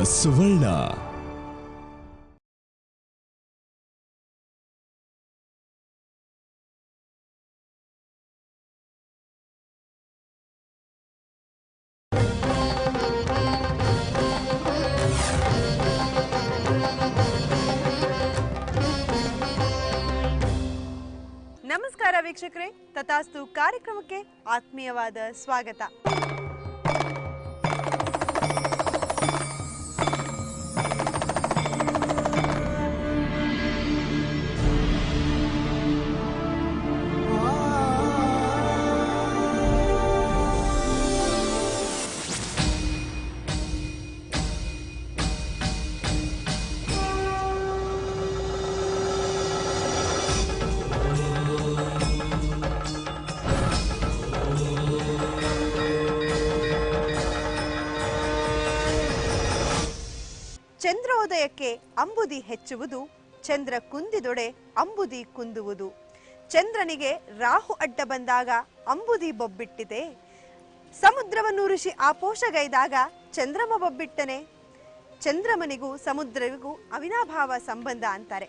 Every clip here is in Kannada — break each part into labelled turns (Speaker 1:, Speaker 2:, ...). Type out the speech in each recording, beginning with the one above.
Speaker 1: ಸುವರ್ಣ.
Speaker 2: ನಮಸ್ಕಾರ ವೀಕ್ಷಕರೇ, ತಥಾಸ್ತು ಕಾರ್ಯಕ್ರಮಕ್ಕೆ ಆತ್ಮೀಯವಾದ ಸ್ವಾಗತ. ಚಂದ್ರೋದಯಕ್ಕೆ ಅಂಬುದಿ ಹೆಚ್ಚುವುದು, ಚಂದ್ರ ಕುಂದಿದೊಡೆ ಅಂಬುದಿ ಕುಂದುವುದು. ಚಂದ್ರನಿಗೆ ರಾಹು ಅಡ್ಡ ಬಂದಾಗ ಅಂಬುದಿ ಬೊಬ್ಬಿಟ್ಟಿದೆ, ಸಮುದ್ರವನ್ನು ಋಷಿ ಆಪೋಷಗೈದಾಗ ಚಂದ್ರಮ ಬೊಬ್ಬಿಟ್ಟನೆ. ಚಂದ್ರಮನಿಗೂ ಸಮುದ್ರವಿಗೂ ಅವಿನಾಭಾವ ಸಂಬಂಧ ಅಂತಾರೆ.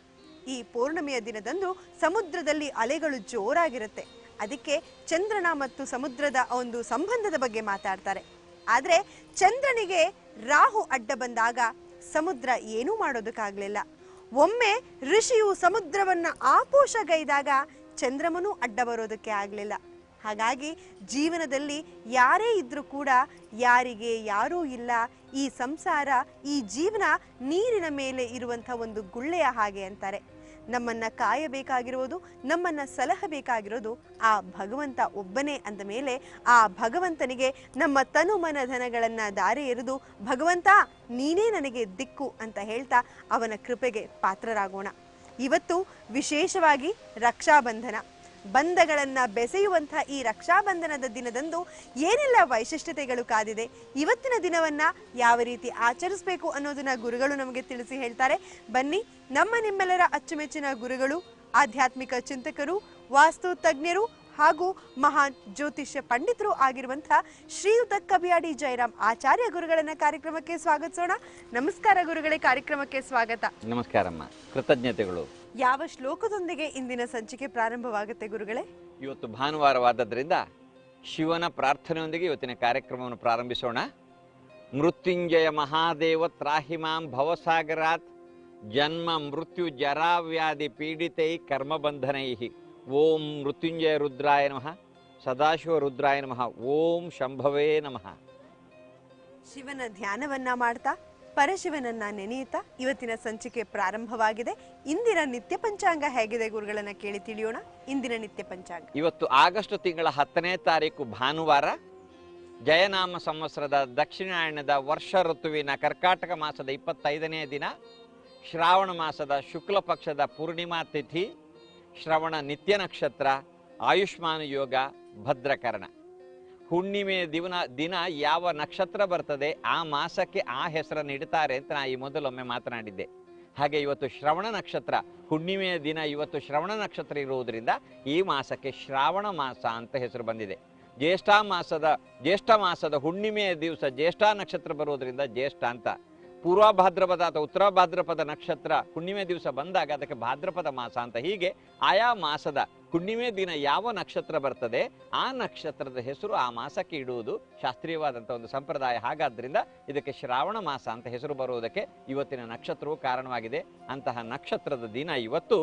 Speaker 2: ಈ ಪೌರ್ಣಮಿಯ ದಿನದಂದು ಸಮುದ್ರದಲ್ಲಿ ಅಲೆಗಳು ಜೋರಾಗಿರುತ್ತೆ. ಅದಕ್ಕೆ ಚಂದ್ರನ ಮತ್ತು ಸಮುದ್ರದ ಒಂದು ಸಂಬಂಧದ ಬಗ್ಗೆ ಮಾತಾಡ್ತಾರೆ. ಆದರೆ ಚಂದ್ರನಿಗೆ ರಾಹು ಅಡ್ಡ ಬಂದಾಗ ಸಮುದ್ರ ಏನೂ ಮಾಡೋದಕ್ಕಾಗಲಿಲ್ಲ. ಒಮ್ಮೆ ಋಷಿಯು ಸಮುದ್ರವನ್ನ ಆಪೋಷಗೈದಾಗ ಚಂದ್ರಮನೂ ಅಡ್ಡ ಬರೋದಕ್ಕೆ ಆಗಲಿಲ್ಲ. ಹಾಗಾಗಿ ಜೀವನದಲ್ಲಿ ಯಾರೇ ಇದ್ರೂ ಕೂಡ ಯಾರಿಗೆ ಯಾರೂ ಇಲ್ಲ. ಈ ಸಂಸಾರ, ಈ ಜೀವನ ನೀರಿನ ಮೇಲೆ ಇರುವಂಥ ಒಂದು ಗುಳ್ಳೆಯ ಹಾಗೆ ಅಂತಾರೆ. ನಮ್ಮನ್ನ ಕಾಯಬೇಕಾಗಿರೋದು, ನಮ್ಮನ್ನ ಸಲಹಬೇಕಾಗಿರೋದು ಆ ಭಗವಂತ ಒಬ್ಬನೇ ಅಂದ ಮೇಲೆ ಆ ಭಗವಂತನಿಗೆ ನಮ್ಮ ತನು ಮನ ಧನಗಳನ್ನ ದಾರಿ ಎರೆದು ಭಗವಂತ ನೀನೇ ನನಗೆ ದಿಕ್ಕು ಅಂತ ಹೇಳ್ತಾ ಅವನ ಕೃಪೆಗೆ ಪಾತ್ರರಾಗೋಣ. ಇವತ್ತು ವಿಶೇಷವಾಗಿ ರಕ್ಷಾಬಂಧನ, ಬಂಧಗಳನ್ನ ಬೆಸೆಯುವಂಥ ಈ ರಕ್ಷಾಬಂಧನದ ದಿನದಂದು ಏನೆಲ್ಲ ವೈಶಿಷ್ಟ್ಯತೆಗಳು ಕಾದಿದೆ, ಇವತ್ತಿನ ದಿನವನ್ನ ಯಾವ ರೀತಿ ಆಚರಿಸಬೇಕು ಅನ್ನೋದನ್ನ ಗುರುಗಳು ನಮಗೆ ತಿಳಿಸಿ ಹೇಳ್ತಾರೆ. ಬನ್ನಿ, ನಮ್ಮ ನಿಮ್ಮೆಲ್ಲರ ಅಚ್ಚುಮೆಚ್ಚಿನ ಗುರುಗಳು, ಆಧ್ಯಾತ್ಮಿಕ ಚಿಂತಕರು, ವಾಸ್ತು ತಜ್ಞರು ಹಾಗೂ ಮಹಾನ್ ಜ್ಯೋತಿಷ್ಯ ಪಂಡಿತರು ಆಗಿರುವಂಥ ಶ್ರೀಯುತ ಕಬಿಯಾಡಿ ಜಯರಾಮ್ ಆಚಾರ್ಯ ಗುರುಗಳನ್ನ ಕಾರ್ಯಕ್ರಮಕ್ಕೆ ಸ್ವಾಗತಿಸೋಣ. ನಮಸ್ಕಾರ ಗುರುಗಳೇ, ಕಾರ್ಯಕ್ರಮಕ್ಕೆ ಸ್ವಾಗತ.
Speaker 3: ನಮಸ್ಕಾರಮ್ಮ, ಕೃತಜ್ಞತೆಗಳು.
Speaker 2: ಯಾವ ಶ್ಲೋಕದೊಂದಿಗೆ ಇಂದಿನ ಸಂಚಿಕೆ ಪ್ರಾರಂಭವಾಗುತ್ತೆ ಗುರುಗಳೇ?
Speaker 3: ಇವತ್ತು ಭಾನುವಾರವಾದದ್ರಿಂದ ಶಿವನ ಪ್ರಾರ್ಥನೆಯೊಂದಿಗೆ ಇವತ್ತಿನ ಕಾರ್ಯಕ್ರಮವನ್ನು ಪ್ರಾರಂಭಿಸೋಣ. ಮೃತ್ಯುಂಜಯ ಮಹಾದೇವ ತ್ರಾಹಿಮಾಂ ಭವಸಾಗರಾತ್ ಜನ್ಮ ಮೃತ್ಯು ಜರಾವ್ಯಾಧಿ ಪೀಡಿತೈ ಕರ್ಮಬಂಧನೈ. ಓಂ ಮೃತ್ಯುಂಜಯ ರುದ್ರಾಯ ನಮಃ, ಸದಾಶಿವ ರುದ್ರಾಯ ನಮಃ, ಓಂ ಶಂಭವೇ ನಮಃ.
Speaker 2: ಶಿವನ ಧ್ಯಾನವನ್ನ ಮಾಡ್ತಾ ಪರಶಿವನನ್ನ ನೆನೆಯುತ್ತಾ ಇವತ್ತಿನ ಸಂಚಿಕೆ ಪ್ರಾರಂಭವಾಗಿದೆ. ಇಂದಿನ ನಿತ್ಯ ಪಂಚಾಂಗ ಹೇಗಿದೆ ಗುರುಗಳನ್ನ ಕೇಳಿ ತಿಳಿಯೋಣ. ಇಂದಿನ ನಿತ್ಯ ಪಂಚಾಂಗ
Speaker 3: ಇವತ್ತು ಆಗಸ್ಟ್ ತಿಂಗಳ 10ನೇ ತಾರೀಕು ಭಾನುವಾರ, ಜಯನಾಮ ಸಂವತ್ಸರದ ದಕ್ಷಿಣಾಯಣದ ವರ್ಷ ಋತುವಿನ ಕರ್ಕಾಟಕ ಮಾಸದ 25ನೇ ದಿನ, ಶ್ರಾವಣ ಮಾಸದ ಶುಕ್ಲ ಪಕ್ಷದ ಪೂರ್ಣಿಮಾ ತಿಥಿ, ಶ್ರವಣ ನಿತ್ಯ ನಕ್ಷತ್ರ, ಆಯುಷ್ಮಾನ್ ಯೋಗ, ಭದ್ರಕರ್ಣ. ಹುಣ್ಣಿಮೆಯ ದಿನ ಯಾವ ನಕ್ಷತ್ರ ಬರ್ತದೆ ಆ ಮಾಸಕ್ಕೆ ಆ ಹೆಸರನ್ನು ಇಡ್ತಾರೆ ಅಂತ ನಾ ಈ ಮೊದಲೊಮ್ಮೆ ಮಾತನಾಡಿದ್ದೆ. ಹಾಗೆ ಇವತ್ತು ಶ್ರವಣ ನಕ್ಷತ್ರ, ಹುಣ್ಣಿಮೆಯ ದಿನ ಇವತ್ತು ಶ್ರವಣ ನಕ್ಷತ್ರ ಇರುವುದರಿಂದ ಈ ಮಾಸಕ್ಕೆ ಶ್ರಾವಣ ಮಾಸ ಅಂತ ಹೆಸರು ಬಂದಿದೆ. ಜ್ಯೇಷ್ಠ ಮಾಸದ ಹುಣ್ಣಿಮೆಯ ದಿವಸ ಜ್ಯೇಷ್ಠ ನಕ್ಷತ್ರ ಬರುವುದರಿಂದ ಜ್ಯೇಷ್ಠ ಅಂತ. ಪೂರ್ವ ಭಾದ್ರಪದ ಅಥವಾ ಉತ್ತರ ಭಾದ್ರಪದ ನಕ್ಷತ್ರ ಹುಣ್ಣಿಮೆ ದಿವಸ ಬಂದಾಗ ಅದಕ್ಕೆ ಭಾದ್ರಪದ ಮಾಸ ಅಂತ. ಹೀಗೆ ಆಯಾ ಮಾಸದ ಹುಣ್ಣಿಮೆ ದಿನ ಯಾವ ನಕ್ಷತ್ರ ಬರ್ತದೆ ಆ ನಕ್ಷತ್ರದ ಹೆಸರು ಆ ಮಾಸಕ್ಕೆ ಇಡುವುದು ಶಾಸ್ತ್ರೀಯವಾದಂಥ ಒಂದು ಸಂಪ್ರದಾಯ. ಹಾಗಾದ್ರಿಂದ ಇದಕ್ಕೆ ಶ್ರಾವಣ ಮಾಸ ಅಂತ ಹೆಸರು ಬರುವುದಕ್ಕೆ ಇವತ್ತಿನ ನಕ್ಷತ್ರವು ಕಾರಣವಾಗಿದೆ. ಅಂತಹ ನಕ್ಷತ್ರದ ದಿನ ಇವತ್ತು.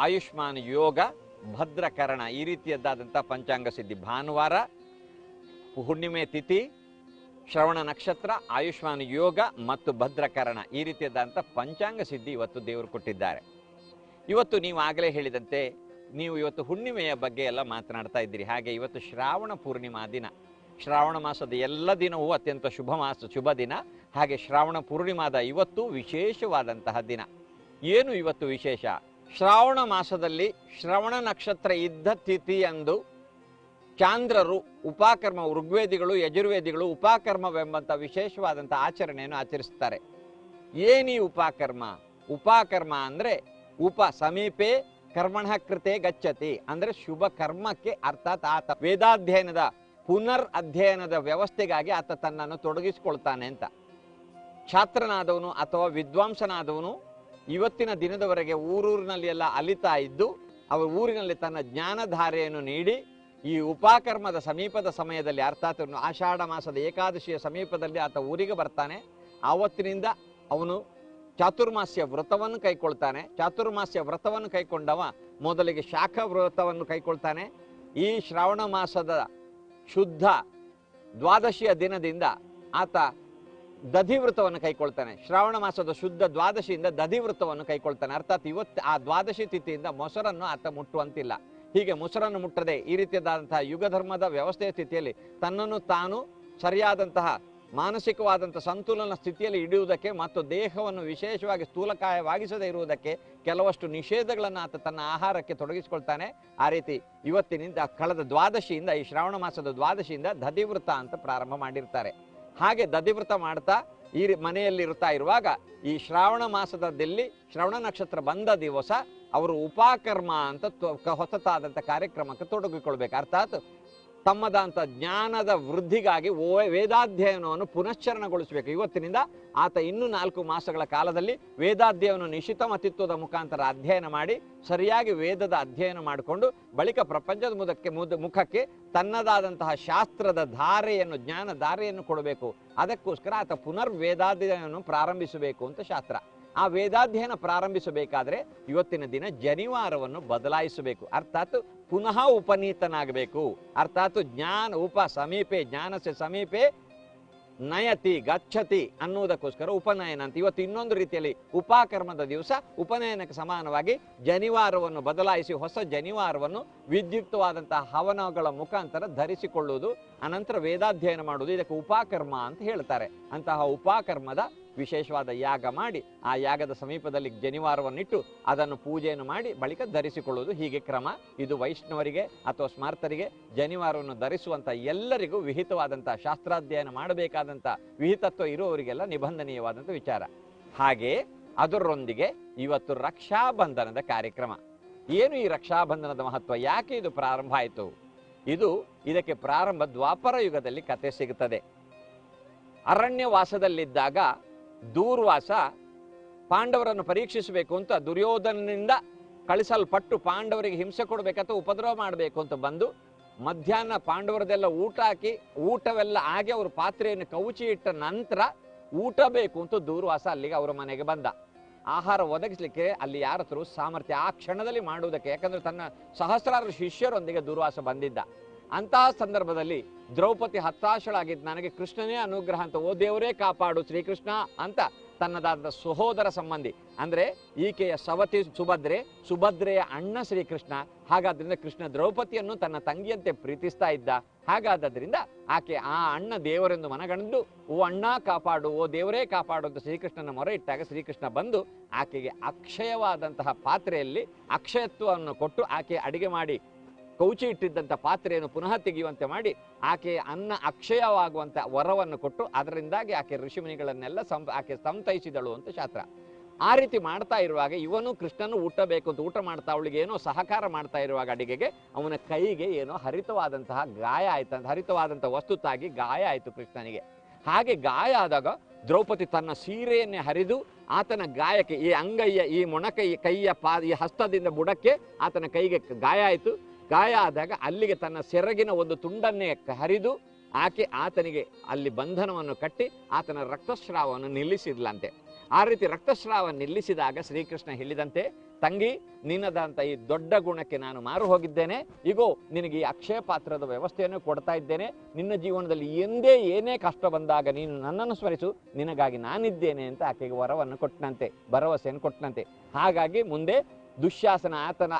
Speaker 3: ಆಯುಷ್ಮಾನ್ ಯೋಗ, ಭದ್ರಕರ್ಣ, ಈ ರೀತಿಯದ್ದಾದಂಥ ಪಂಚಾಂಗ ಸಿದ್ಧಿ. ಭಾನುವಾರ, ಹುಣ್ಣಿಮೆ ತಿಥಿ, ಶ್ರವಣ ನಕ್ಷತ್ರ, ಆಯುಷ್ಮಾನ್ ಯೋಗ ಮತ್ತು ಭದ್ರಕರ್ಣ, ಈ ರೀತಿಯಾದಂಥ ಪಂಚಾಂಗ ಸಿದ್ಧಿ ಇವತ್ತು ದೇವರು ಕೊಟ್ಟಿದ್ದಾರೆ. ಇವತ್ತು ನೀವು ಆಗಲೇ ಹೇಳಿದಂತೆ ನೀವು ಇವತ್ತು ಹುಣ್ಣಿಮೆಯ ಬಗ್ಗೆ ಎಲ್ಲ ಮಾತನಾಡ್ತಾ ಇದ್ದೀರಿ. ಹಾಗೆ ಇವತ್ತು ಶ್ರಾವಣ ಪೂರ್ಣಿಮಾ ದಿನ. ಶ್ರಾವಣ ಮಾಸದ ಎಲ್ಲ ದಿನವೂ ಅತ್ಯಂತ ಶುಭ ದಿನ. ಹಾಗೆ ಶ್ರಾವಣ ಪೂರ್ಣಿಮಾದ ಇವತ್ತು ವಿಶೇಷವಾದಂತಹ ದಿನ. ಏನು ಇವತ್ತು ವಿಶೇಷ? ಶ್ರಾವಣ ಮಾಸದಲ್ಲಿ ಶ್ರವಣ ನಕ್ಷತ್ರ ಇದ್ದ ತಿಥಿಯಂದು ಚಾಂದ್ರರು ಉಪಕರ್ಮ, ಋಗ್ವೇದಿಗಳು ಯಜುರ್ವೇದಿಗಳು ಉಪಕರ್ಮವೆಂಬಂಥ ವಿಶೇಷವಾದಂಥ ಆಚರಣೆಯನ್ನು ಆಚರಿಸ್ತಾರೆ. ಏನೀ ಉಪಕರ್ಮ? ಉಪಕರ್ಮ ಅಂದರೆ ಸಮೀಪೆ ಕರ್ಮಣ ಕೃತೆ ಗಚ್ಚತಿ, ಅಂದರೆ ಶುಭ ಕರ್ಮಕ್ಕೆ, ಅರ್ಥಾತ್ ಆತ ವೇದಾಧ್ಯಯನದ ಪುನರ್ ಅಧ್ಯಯನದ ವ್ಯವಸ್ಥೆಗಾಗಿ ಆತ ತನ್ನನ್ನು ತೊಡಗಿಸಿಕೊಳ್ತಾನೆ ಅಂತ. ಛಾತ್ರನಾದವನು ಅಥವಾ ವಿದ್ವಾಂಸನಾದವನು ಇವತ್ತಿನ ದಿನದವರೆಗೆ ಊರೂರಿನಲ್ಲಿ ಎಲ್ಲ ಅಲಿತಾ ಇದ್ದು ಅವರ ಊರಿನಲ್ಲಿ ತನ್ನ ಜ್ಞಾನಧಾರೆಯನ್ನು ನೀಡಿ ಈ ಉಪಕರ್ಮದ ಸಮೀಪದ ಸಮಯದಲ್ಲಿ ಅರ್ಥಾತ್ ಆಷಾಢ ಮಾಸದ ಏಕಾದಶಿಯ ಸಮೀಪದಲ್ಲಿ ಆತ ಊರಿಗೆ ಬರ್ತಾನೆ. ಆವತ್ತಿನಿಂದ ಅವನು ಚಾತುರ್ಮಾಸ್ಯ ವ್ರತವನ್ನು ಕೈಕೊಳ್ತಾನೆ. ಚಾತುರ್ಮಾಸ್ಯ ವ್ರತವನ್ನು ಕೈಕೊಂಡವ ಮೊದಲಿಗೆ ಶಾಖ ವ್ರತವನ್ನು ಕೈಕೊಳ್ತಾನೆ. ಈ ಶ್ರಾವಣ ಮಾಸದ ಶುದ್ಧ ದ್ವಾದಶಿಯ ದಿನದಿಂದ ಆತ ದಧಿವೃತವನ್ನು ಕೈಕೊಳ್ತಾನೆ. ಶ್ರಾವಣ ಮಾಸದ ಶುದ್ಧ ದ್ವಾದಶಿಯಿಂದ ದಧಿವೃತವನ್ನು ಕೈಕೊಳ್ತಾನೆ. ಅರ್ಥಾತ್ ಇವತ್ತು ಆ ದ್ವಾದಶಿ ತಿಥಿಯಿಂದ ಮೊಸರನ್ನು ಆತ ಮುಟ್ಟುವಂತಿಲ್ಲ. ಹೀಗೆ ಮೊಸರನ್ನು ಮುಟ್ಟದೆ ಈ ರೀತಿಯಾದಂತಹ ಯುಗಧರ್ಮದ ವ್ಯವಸ್ಥೆಯ ಸ್ಥಿತಿಯಲ್ಲಿ ತನ್ನನ್ನು ತಾನು ಸರಿಯಾದಂತಹ ಮಾನಸಿಕವಾದಂಥ ಸಂತುಲನ ಸ್ಥಿತಿಯಲ್ಲಿ ಇಡುವುದಕ್ಕೆ ಮತ್ತು ದೇಹವನ್ನು ವಿಶೇಷವಾಗಿ ಸ್ಥೂಲಕಾಯವಾಗಿಸದೇ ಇರುವುದಕ್ಕೆ ಕೆಲವಷ್ಟು ನಿಷೇಧಗಳನ್ನು ಆತ ತನ್ನ ಆಹಾರಕ್ಕೆ ತೊಡಗಿಸಿಕೊಳ್ತಾನೆ. ಆ ರೀತಿ ಇವತ್ತಿನಿಂದ ಕಳೆದ ದ್ವಾದಶಿಯಿಂದ ಈ ಶ್ರಾವಣ ಮಾಸದ ದ್ವಾದಶಿಯಿಂದ ದಧಿವೃತ ಅಂತ ಪ್ರಾರಂಭ ಮಾಡಿರ್ತಾರೆ. ಹಾಗೆ ದಧಿವೃತ ಮಾಡ್ತಾ ಈ ಮನೆಯಲ್ಲಿರುತ್ತಾ ಇರುವಾಗ ಈ ಶ್ರಾವಣ ಮಾಸದಲ್ಲಿ ಶ್ರವಣ ನಕ್ಷತ್ರ ಬಂದ ದಿವಸ ಅವರು ಉಪಕರ್ಮ ಅಂತ ಹೊಸತಾದಂಥ ಕಾರ್ಯಕ್ರಮಕ್ಕೆ ತೊಡಗಿಕೊಳ್ಬೇಕು. ಅರ್ಥಾತ್ ತಮ್ಮದಂಥ ಜ್ಞಾನದ ವೃದ್ಧಿಗಾಗಿ ವೇದಾಧ್ಯಯನವನ್ನು ಪುನಶ್ಚರಣಗೊಳಿಸಬೇಕು. ಇವತ್ತಿನಿಂದ ಆತ ಇನ್ನೂ 4 ಮಾಸಗಳ ಕಾಲದಲ್ಲಿ ವೇದಾಧ್ಯಯನ ನಿಶಿತ ಮತಿತ್ವದ ಮುಖಾಂತರ ಅಧ್ಯಯನ ಮಾಡಿ ಸರಿಯಾಗಿ ವೇದದ ಅಧ್ಯಯನ ಮಾಡಿಕೊಂಡು ಬಳಿಕ ಪ್ರಪಂಚದ ಮುಖಕ್ಕೆ ತನ್ನದಾದಂತಹ ಶಾಸ್ತ್ರದ ಧಾರೆಯನ್ನು ಜ್ಞಾನ ಧಾರೆಯನ್ನು ಕೊಡಬೇಕು. ಅದಕ್ಕೋಸ್ಕರ ಆತ ಪುನರ್ ವೇದಾಧ್ಯಯನವನ್ನು ಪ್ರಾರಂಭಿಸಬೇಕು ಅಂತ ಶಾಸ್ತ್ರ. ಆ ವೇದಾಧ್ಯಯನ ಪ್ರಾರಂಭಿಸಬೇಕಾದ್ರೆ ಇವತ್ತಿನ ದಿನ ಜನಿವಾರವನ್ನು ಬದಲಾಯಿಸಬೇಕು. ಅರ್ಥಾತ್ ಪುನಃ ಉಪನೀತನಾಗಬೇಕು. ಅರ್ಥಾತ್ ಜ್ಞಾನ ಜ್ಞಾನಸ್ಯ ಸಮೀಪೆ ನಯತಿ ಗಚ್ಚತಿ ಅನ್ನುವುದಕ್ಕೋಸ್ಕರ ಉಪನಯನ ಅಂತ. ಇವತ್ತು ಇನ್ನೊಂದು ರೀತಿಯಲ್ಲಿ ಉಪಕರ್ಮದ ದಿವಸ ಉಪನಯನಕ್ಕೆ ಸಮಾನವಾಗಿ ಜನಿವಾರವನ್ನು ಬದಲಾಯಿಸಿ ಹೊಸ ಜನಿವಾರವನ್ನು ವಿದ್ಯುಕ್ತವಾದಂತಹ ಹವನಗಳ ಮುಖಾಂತರ ಧರಿಸಿಕೊಳ್ಳುವುದು, ಅನಂತರ ವೇದಾಧ್ಯಯನ ಮಾಡುವುದು, ಇದಕ್ಕೆ ಉಪಕರ್ಮ ಅಂತ ಹೇಳ್ತಾರೆ. ಅಂತಹ ಉಪಕರ್ಮದ ವಿಶೇಷವಾದ ಯಾಗ ಮಾಡಿ ಆ ಯಾಗದ ಸಮೀಪದಲ್ಲಿ ಜನಿವಾರವನ್ನಿಟ್ಟು ಅದನ್ನು ಪೂಜೆಯನ್ನು ಮಾಡಿ ಬಳಿಕ ಧರಿಸಿಕೊಳ್ಳುವುದು. ಹೀಗೆ ಕ್ರಮ. ಇದು ವೈಷ್ಣವರಿಗೆ ಅಥವಾ ಸ್ಮಾರ್ತರಿಗೆ ಜನಿವಾರವನ್ನು ಧರಿಸುವಂಥ ಎಲ್ಲರಿಗೂ ವಿಹಿತವಾದಂಥ ಶಾಸ್ತ್ರಾಧ್ಯಯನ ಮಾಡಬೇಕಾದಂಥ ವಿಹಿತತ್ವ ಇರುವವರಿಗೆಲ್ಲ ನಿಬಂಧನೀಯವಾದಂಥ ವಿಚಾರ. ಹಾಗೆ ಅದರೊಂದಿಗೆ ಇವತ್ತು ರಕ್ಷಾಬಂಧನದ ಕಾರ್ಯಕ್ರಮ. ಏನು ಈ ರಕ್ಷಾಬಂಧನದ ಮಹತ್ವ? ಯಾಕೆ ಇದು ಪ್ರಾರಂಭ ಆಯಿತು? ಇದಕ್ಕೆ ಪ್ರಾರಂಭ ದ್ವಾಪರ ಯುಗದಲ್ಲಿ ಕತೆ ಸಿಗುತ್ತದೆ. ಅರಣ್ಯವಾಸದಲ್ಲಿದ್ದಾಗ ದೂರ್ವಾಸ ಪಾಂಡವರನ್ನು ಪರೀಕ್ಷಿಸಬೇಕು ಅಂತ ದುರ್ಯೋಧನನಿಂದ ಕಳಿಸಲ್ಪಟ್ಟು ಪಾಂಡವರಿಗೆ ಹಿಂಸೆ ಕೊಡಬೇಕಂತ ಉಪದ್ರವ ಮಾಡಬೇಕು ಅಂತ ಬಂದು ಮಧ್ಯಾಹ್ನ ಪಾಂಡವರದೆಲ್ಲ ಊಟ ಹಾಕಿ ಊಟವೆಲ್ಲ ಆಗಿ ಅವರು ಪಾತ್ರೆಯನ್ನು ಕವುಚಿ ಇಟ್ಟ ನಂತರ ಊಟ ಬೇಕು ಅಂತ ದೂರ್ವಾಸ ಅಲ್ಲಿಗೆ ಅವರ ಮನೆಗೆ ಬಂದ. ಆಹಾರ ಒದಗಿಸ್ಲಿಕ್ಕೆ ಅಲ್ಲಿ ಯಾರ ಹತ್ರ ಸಾಮರ್ಥ್ಯ ಆ ಕ್ಷಣದಲ್ಲಿ ಮಾಡುವುದಕ್ಕೆ, ಯಾಕಂದ್ರೆ ತನ್ನ ಸಹಸ್ರಾರು ಶಿಷ್ಯರೊಂದಿಗೆ ದೂರ್ವಾಸ ಬಂದಿದ್ದ. ಅಂತಹ ಸಂದರ್ಭದಲ್ಲಿ ದ್ರೌಪದಿ ಹತಾಶಳಾಗಿದ್ದು ನನಗೆ ಕೃಷ್ಣನೇ ಅನುಗ್ರಹ ಅಂತ, ಓ ದೇವರೇ ಕಾಪಾಡು ಶ್ರೀಕೃಷ್ಣ ಅಂತ ತನ್ನದಾದ ಸಹೋದರ ಸಂಬಂಧಿ ಅಂದ್ರೆ ಈಕೆಯ ಸವತಿ ಸುಭದ್ರೆಯ ಅಣ್ಣ ಶ್ರೀಕೃಷ್ಣ. ಹಾಗಾದ್ರಿಂದ ಕೃಷ್ಣ ದ್ರೌಪದಿಯನ್ನು ತನ್ನ ತಂಗಿಯಂತೆ ಪ್ರೀತಿಸ್ತಾ ಇದ್ದ. ಹಾಗಾದ್ದರಿಂದ ಆಕೆ ಆ ಅಣ್ಣ ದೇವರೆಂದು ಮನಗಂಡು ಓ ಅಣ್ಣ ಕಾಪಾಡು, ಓ ದೇವರೇ ಕಾಪಾಡು ಅಂತ ಶ್ರೀಕೃಷ್ಣನ ಮೊರೆ ಇಟ್ಟಾಗ ಶ್ರೀಕೃಷ್ಣ ಬಂದು ಆಕೆಗೆ ಅಕ್ಷಯವಾದಂತಹ ಪಾತ್ರೆಯಲ್ಲಿ ಅಕ್ಷಯತ್ವವನ್ನು ಕೊಟ್ಟು ಆಕೆ ಅಡಿಗೆ ಮಾಡಿ ಕೌಚಿ ಇಟ್ಟಿದ್ದಂಥ ಪಾತ್ರೆಯನ್ನು ಪುನಃ ತೆಗೆಯುವಂತೆ ಮಾಡಿ ಆಕೆ ಅನ್ನ ಅಕ್ಷಯವಾಗುವಂಥ ವರವನ್ನು ಕೊಟ್ಟು ಅದರಿಂದಾಗಿ ಆಕೆ ಋಷಿಮುನಿಗಳನ್ನೆಲ್ಲ ಆಕೆ ಸಂತೈಸಿದಳು ಅಂತ ಶಾಸ್ತ್ರ. ಆ ರೀತಿ ಮಾಡ್ತಾ ಇರುವಾಗ ಇವನು ಕೃಷ್ಣನು ಊಟ ಬೇಕು ಅಂತ ಊಟ ಮಾಡ್ತಾ ಅವಳಿಗೆ ಏನೋ ಸಹಕಾರ ಮಾಡ್ತಾ ಇರುವಾಗ ಅಡಿಗೆಗೆ ಅವನ ಕೈಗೆ ಏನೋ ಹರಿತವಾದಂತಹ ಗಾಯ ಆಯ್ತಂತ, ಹರಿತವಾದಂಥ ವಸ್ತು ತಾಗಿ ಗಾಯ ಆಯಿತು ಕೃಷ್ಣನಿಗೆ. ಹಾಗೆ ಗಾಯ ಆದಾಗ ದ್ರೌಪದಿ ತನ್ನ ಸೀರೆಯನ್ನೇ ಹರಿದು ಆತನ ಗಾಯಕ್ಕೆ ಈ ಅಂಗೈಯ ಈ ಮೊಣಕೈ ಕೈಯ ಈ ಹಸ್ತದಿಂದ ಬುಡಕ್ಕೆ ಆತನ ಕೈಗೆ ಗಾಯ ಆಯಿತು. ಗಾಯ ಆದಾಗ ಅಲ್ಲಿಗೆ ತನ್ನ ಸೆರಗಿನ ಒಂದು ತುಂಡನ್ನೇ ಹರಿದು ಆತನಿಗೆ ಅಲ್ಲಿ ಬಂಧನವನ್ನು ಕಟ್ಟಿ ಆತನ ರಕ್ತಸ್ರಾವವನ್ನು ನಿಲ್ಲಿಸಿದ್ಲಂತೆ. ಆ ರೀತಿ ರಕ್ತಸ್ರಾವ ನಿಲ್ಲಿಸಿದಾಗ ಶ್ರೀಕೃಷ್ಣ ಹೇಳಿದಂತೆ, ತಂಗಿ ನಿನ್ನದಂತ ಈ ದೊಡ್ಡ ಗುಣಕ್ಕೆ ನಾನು ಮಾರು ಹೋಗಿದ್ದೇನೆ, ಈಗೋ ನಿನಗೆ ಈ ಅಕ್ಷಯ ಪಾತ್ರದ ವ್ಯವಸ್ಥೆಯನ್ನು ಕೊಡ್ತಾ ಇದ್ದೇನೆ, ನಿನ್ನ ಜೀವನದಲ್ಲಿ ಎಂದೇ ಏನೇ ಕಷ್ಟ ಬಂದಾಗ ನೀನು ನನ್ನನ್ನು ಸ್ಮರಿಸು, ನಿನಗಾಗಿ ನಾನಿದ್ದೇನೆ ಅಂತ ಆಕೆಗೆ ವರವನ್ನು ಕೊಟ್ಟನಂತೆ, ಭರವಸೆಯನ್ನು ಕೊಟ್ಟನಂತೆ. ಹಾಗಾಗಿ ಮುಂದೆ ದುಶ್ಯಾಸನ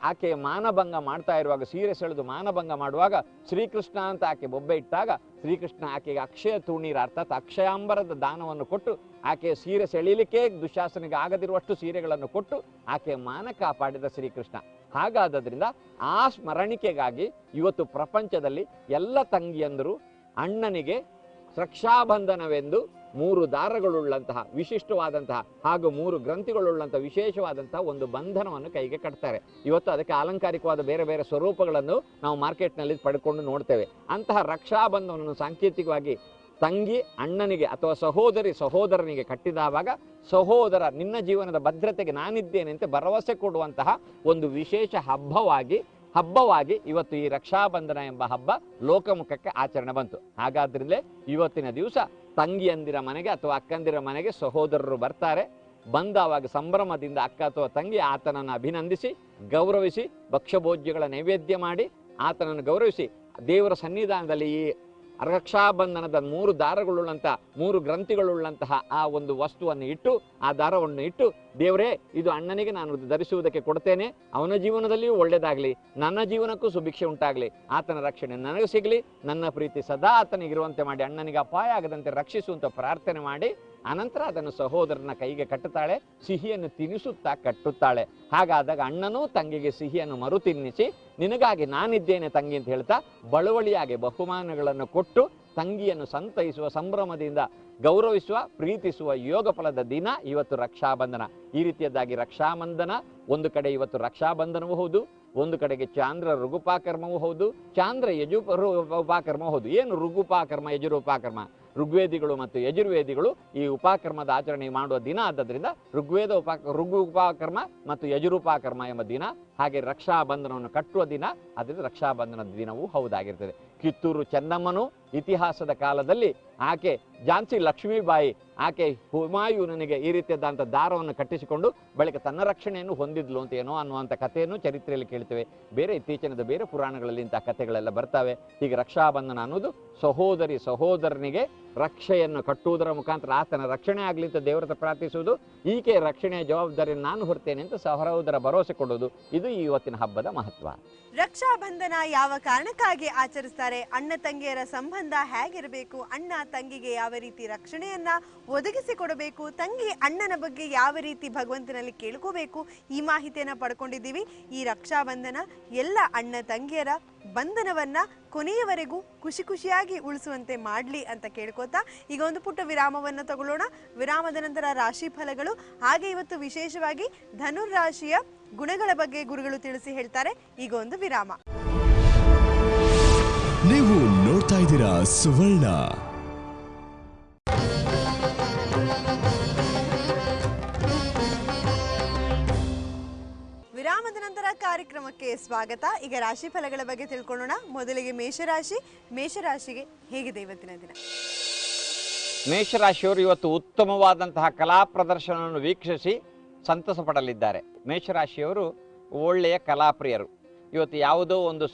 Speaker 3: ಆಕೆಯ ಮಾನಭಂಗ ಮಾಡ್ತಾ ಇರುವಾಗ, ಸೀರೆ ಸೆಳೆದು ಮಾನಭಂಗ ಮಾಡುವಾಗ ಶ್ರೀಕೃಷ್ಣ ಅಂತ ಆಕೆ ಬೊಬ್ಬೆ ಇಟ್ಟಾಗ ಶ್ರೀಕೃಷ್ಣ ಆಕೆಗೆ ಅಕ್ಷಯ ತೂಣೀರ ಅರ್ಥಾತ್ ಅಕ್ಷಯಾಂಬರದ ದಾನವನ್ನು ಕೊಟ್ಟು ಆಕೆಯ ಸೀರೆ ಸೆಳೀಲಿಕ್ಕೆ ದುಶ್ಯಾಸನಿಗೆ ಆಗದಿರುವಷ್ಟು ಸೀರೆಗಳನ್ನು ಕೊಟ್ಟು ಆಕೆಯ ಮಾನ ಕಾಪಾಡಿದ ಶ್ರೀಕೃಷ್ಣ. ಹಾಗಾದ್ದರಿಂದ ಆ ಸ್ಮರಣಿಕೆಗಾಗಿ ಇವತ್ತು ಪ್ರಪಂಚದಲ್ಲಿ ಎಲ್ಲ ತಂಗಿಯಂದರು ಅಣ್ಣನಿಗೆ ರಕ್ಷಾಬಂಧನವೆಂದು 3 ದಾರಗಳುಳ್ಳಂತಹ ವಿಶಿಷ್ಟವಾದಂತಹ ಹಾಗೂ 3 ಗ್ರಂಥಿಗಳುಳ್ಳಂತಹ ವಿಶೇಷವಾದಂತಹ ಒಂದು ಬಂಧನವನ್ನು ಕೈಗೆ ಕಟ್ತಾರೆ. ಇವತ್ತು ಅದಕ್ಕೆ ಅಲಂಕಾರಿಕವಾದ ಬೇರೆ ಬೇರೆ ಸ್ವರೂಪಗಳನ್ನು ನಾವು ಮಾರ್ಕೆಟ್ನಲ್ಲಿ ಪಡ್ಕೊಂಡು ನೋಡ್ತೇವೆ. ಅಂತಹ ರಕ್ಷಾಬಂಧನವನ್ನು ಸಾಂಕೇತಿಕವಾಗಿ ತಂಗಿ ಅಣ್ಣನಿಗೆ ಅಥವಾ ಸಹೋದರಿ ಸಹೋದರನಿಗೆ ಕಟ್ಟಿದವಾಗ ಸಹೋದರ ನಿನ್ನ ಜೀವನದ ಭದ್ರತೆಗೆ ನಾನಿದ್ದೇನೆ ಅಂತ ಭರವಸೆ ಕೊಡುವಂತಹ ಒಂದು ವಿಶೇಷ ಹಬ್ಬವಾಗಿ ಇವತ್ತು ಈ ರಕ್ಷಾಬಂಧನ ಎಂಬ ಹಬ್ಬ ಲೋಕಮುಖಕ್ಕೆ ಆಚರಣೆ ಬಂತು. ಹಾಗಾದ್ರಿಂದಲೇ ಇವತ್ತಿನ ದಿವಸ ತಂಗಿಯಂದಿರ ಮನೆಗೆ ಅಥವಾ ಅಕ್ಕಂದಿರ ಮನೆಗೆ ಸಹೋದರರು ಬರ್ತಾರೆ. ಬಂದವಾಗ ಸಂಭ್ರಮದಿಂದ ಅಕ್ಕ ಅಥವಾ ತಂಗಿ ಆತನನ್ನು ಅಭಿನಂದಿಸಿ ಗೌರವಿಸಿ ಭಕ್ಷ್ಯಭೋಜ್ಯಗಳ ನೈವೇದ್ಯ ಮಾಡಿ ಆತನನ್ನು ಗೌರವಿಸಿ ದೇವರ ಸನ್ನಿಧಾನದಲ್ಲಿ ಈ ರಕ್ಷಾಬಂಧನದ 3 ದಾರಗಳುಳ್ಳಂಥ 3 ಗ್ರಂಥಿಗಳುಳ್ಳಂತಹ ಆ ಒಂದು ವಸ್ತುವನ್ನು ಇಟ್ಟು ಆ ದಾರವನ್ನು ಇಟ್ಟು ದೇವರೇ ಇದು ಅಣ್ಣನಿಗೆ ನಾನು ಧರಿಸುವುದಕ್ಕೆ ಕೊಡ್ತೇನೆ, ಅವನ ಜೀವನದಲ್ಲಿಯೂ ಒಳ್ಳೆಯದಾಗಲಿ, ನನ್ನ ಜೀವನಕ್ಕೂ ಸುಭಿಕ್ಷೆ ಉಂಟಾಗಲಿ, ಆತನ ರಕ್ಷಣೆ ನನಗೆ ಸಿಗಲಿ, ನನ್ನ ಪ್ರೀತಿ ಸದಾ ಆತನಿಗಿರುವಂತೆ ಮಾಡಿ ಅಣ್ಣನಿಗೆ ಅಪಾಯ ಆಗದಂತೆ ರಕ್ಷಿಸುವಂತ ಪ್ರಾರ್ಥನೆ ಮಾಡಿ ಅನಂತರ ಅದನ್ನು ಸಹೋದರನ ಕೈಗೆ ಕಟ್ಟುತ್ತಾಳೆ, ಸಿಹಿಯನ್ನು ತಿನ್ನಿಸುತ್ತಾ ಕಟ್ಟುತ್ತಾಳೆ. ಹಾಗಾದಾಗ ಅಣ್ಣನೂ ತಂಗಿಗೆ ಸಿಹಿಯನ್ನು ಮರು ತಿನ್ನಿಸಿ ನಿನಗಾಗಿ ನಾನಿದ್ದೇನೆ ತಂಗಿ ಅಂತ ಹೇಳ್ತಾ ಬಳುವಳಿಯಾಗಿ ಬಹುಮಾನಗಳನ್ನು ಕೊಟ್ಟು ತಂಗಿಯನ್ನು ಸಂತೈಸುವ ಸಂಭ್ರಮದಿಂದ ಗೌರವಿಸುವ ಪ್ರೀತಿಸುವ ಯೋಗ ಫಲದ ದಿನ ಇವತ್ತು ರಕ್ಷಾಬಂಧನ. ಈ ರೀತಿಯದ್ದಾಗಿ ರಕ್ಷಾಬಂಧನ ಒಂದು ಕಡೆ ಇವತ್ತು ರಕ್ಷಾಬಂಧನವೂ ಹೌದು, ಒಂದು ಕಡೆಗೆ ಚಾಂದ್ರ ಋಗುಪಾಕರ್ಮವೂ ಹೌದು, ಚಾಂದ್ರ ಉಪಾಕರ್ಮವೂ ಹೌದು. ಏನು ಋಗುಪಾಕರ್ಮ ಯಜುರುಪಾಕರ್ಮ? ಋಗ್ವೇದಿಗಳು ಮತ್ತು ಯಜುರ್ವೇದಿಗಳು ಈ ಉಪಕರ್ಮದ ಆಚರಣೆ ಮಾಡುವ ದಿನ ಆದ್ದರಿಂದ ಋಗು ಉಪಕರ್ಮ ಮತ್ತು ಯಜುರುಪಾಕರ್ಮ ಎಂಬ ದಿನ, ಹಾಗೆ ರಕ್ಷಾಬಂಧನವನ್ನು ಕಟ್ಟುವ ದಿನ, ಅದರಿಂದ ರಕ್ಷಾಬಂಧನದ ದಿನವೂ ಹೌದಾಗಿರ್ತದೆ. ಕಿತ್ತೂರು ಚೆನ್ನಮ್ಮನು ಇತಿಹಾಸದ ಕಾಲದಲ್ಲಿ ಆಕೆ ಝಾನ್ಸಿ ಲಕ್ಷ್ಮೀಬಾಯಿ ಆಕೆ ಹುಮಾಯೂನನಿಗೆ ಈ ರೀತಿಯಾದಂಥ ದಾರವನ್ನು ಕಟ್ಟಿಸಿಕೊಂಡು ಬಳಿಕ ತನ್ನ ರಕ್ಷಣೆಯನ್ನು ಹೊಂದಿದ್ಲು ಅಂತ ಏನೋ ಅನ್ನುವಂಥ ಕಥೆಯನ್ನು ಚರಿತ್ರೆಯಲ್ಲಿ ಕೇಳ್ತೇವೆ. ಬೇರೆ ಇತ್ತೀಚಿನದ ಬೇರೆ ಪುರಾಣಗಳಲ್ಲಿ ಇಂಥ ಕಥೆಗಳೆಲ್ಲ ಬರ್ತವೆ. ಹೀಗೆ ರಕ್ಷಾಬಂಧನ ಅನ್ನೋದು ಸಹೋದರಿ ಸಹೋದರನಿಗೆ ರಕ್ಷೆಯನ್ನು ಕಟ್ಟುವುದರ ಮುಖಾಂತರ ಆತನ ರಕ್ಷಣೆ ಆಗಲಿ ಅಂತ ದೇವರ ಪ್ರಾರ್ಥಿಸುವುದು, ಈಕೆ ರಕ್ಷಣೆಯ ಜವಾಬ್ದಾರಿಯನ್ನು ನಾನು ಹೊರ್ತೇನೆ ಅಂತ ಸಹೋದರ ಭರವಸೆ ಕೊಡೋದು, ಇದು ಇವತ್ತಿನ ಹಬ್ಬದ ಮಹತ್ವ.
Speaker 2: ರಕ್ಷಾಬಂಧನ ಯಾವ ಕಾರಣಕ್ಕಾಗಿ ಆಚರಿಸ್ತಾರೆ, ಅಣ್ಣ ತಂಗಿಯರ ಸಂಬಂಧ ಹೇಗಿರಬೇಕು, ಅಣ್ಣ ತಂಗಿಗೆ ಯಾವ ರೀತಿ ರಕ್ಷಣೆಯನ್ನ ಒದಗಿಸಿಕೊಡಬೇಕು, ತಂಗಿ ಅಣ್ಣನ ಬಗ್ಗೆ ಯಾವ ರೀತಿ ಭಗವಂತನಲ್ಲಿ ಕೇಳ್ಕೋಬೇಕು, ಈ ಮಾಹಿತಿಯನ್ನ ಪಡ್ಕೊಂಡಿದ್ದೀವಿ. ಈ ರಕ್ಷಾಬಂಧನ ಎಲ್ಲ ಅಣ್ಣ ತಂಗಿಯರ ಬಂಧನವನ್ನ ಕೊನೆಯವರೆಗೂ ಖುಷಿ ಖುಷಿಯಾಗಿ ಉಳಿಸುವಂತೆ ಮಾಡಲಿ ಅಂತ ಕೇಳ್ಕೋತಾ ಈಗ ಒಂದು ಪುಟ್ಟ ವಿರಾಮವನ್ನು ತಗೊಳ್ಳೋಣ. ವಿರಾಮದ ನಂತರ ರಾಶಿ ಫಲಗಳು, ಹಾಗೆ ಇವತ್ತು ವಿಶೇಷವಾಗಿ ಧನುರಾಶಿಯ ಗುಣಗಳ ಬಗ್ಗೆ ಗುರುಗಳು ತಿಳಿಸಿ ಹೇಳ್ತಾರೆ. ಈಗ ಒಂದು ವಿರಾಮ.
Speaker 1: ನೀವು ನೋಡ್ತಾ ಇದ್ದೀರಾ ಸುವರ್ಣ.
Speaker 2: ವಿರಾಮದ ನಂತರ ಕಾರ್ಯಕ್ರಮಕ್ಕೆ ಸ್ವಾಗತ. ಈಗ ರಾಶಿ ಫಲಗಳ ಬಗ್ಗೆ ತಿಳ್ಕೊಳ್ಳೋಣ. ಮೊದಲಿಗೆ ಮೇಷರಾಶಿಗೆ ಹೇಗಿದೆ ಇವತ್ತಿನ ದಿನ?
Speaker 3: ಮೇಷರಾಶಿಯವರು ಇವತ್ತು ಉತ್ತಮವಾದಂತಹ ಕಲಾ ಪ್ರದರ್ಶನವನ್ನು ವೀಕ್ಷಿಸಿ ಸಂತಸ ಪಡಲಿದ್ದಾರೆ. ಮೇಷರಾಶಿಯವರು ಒಳ್ಳೆಯ ಕಲಾಪ್ರಿಯರು. ಇವತ್ತು ಯಾವುದೋ ಒಂದು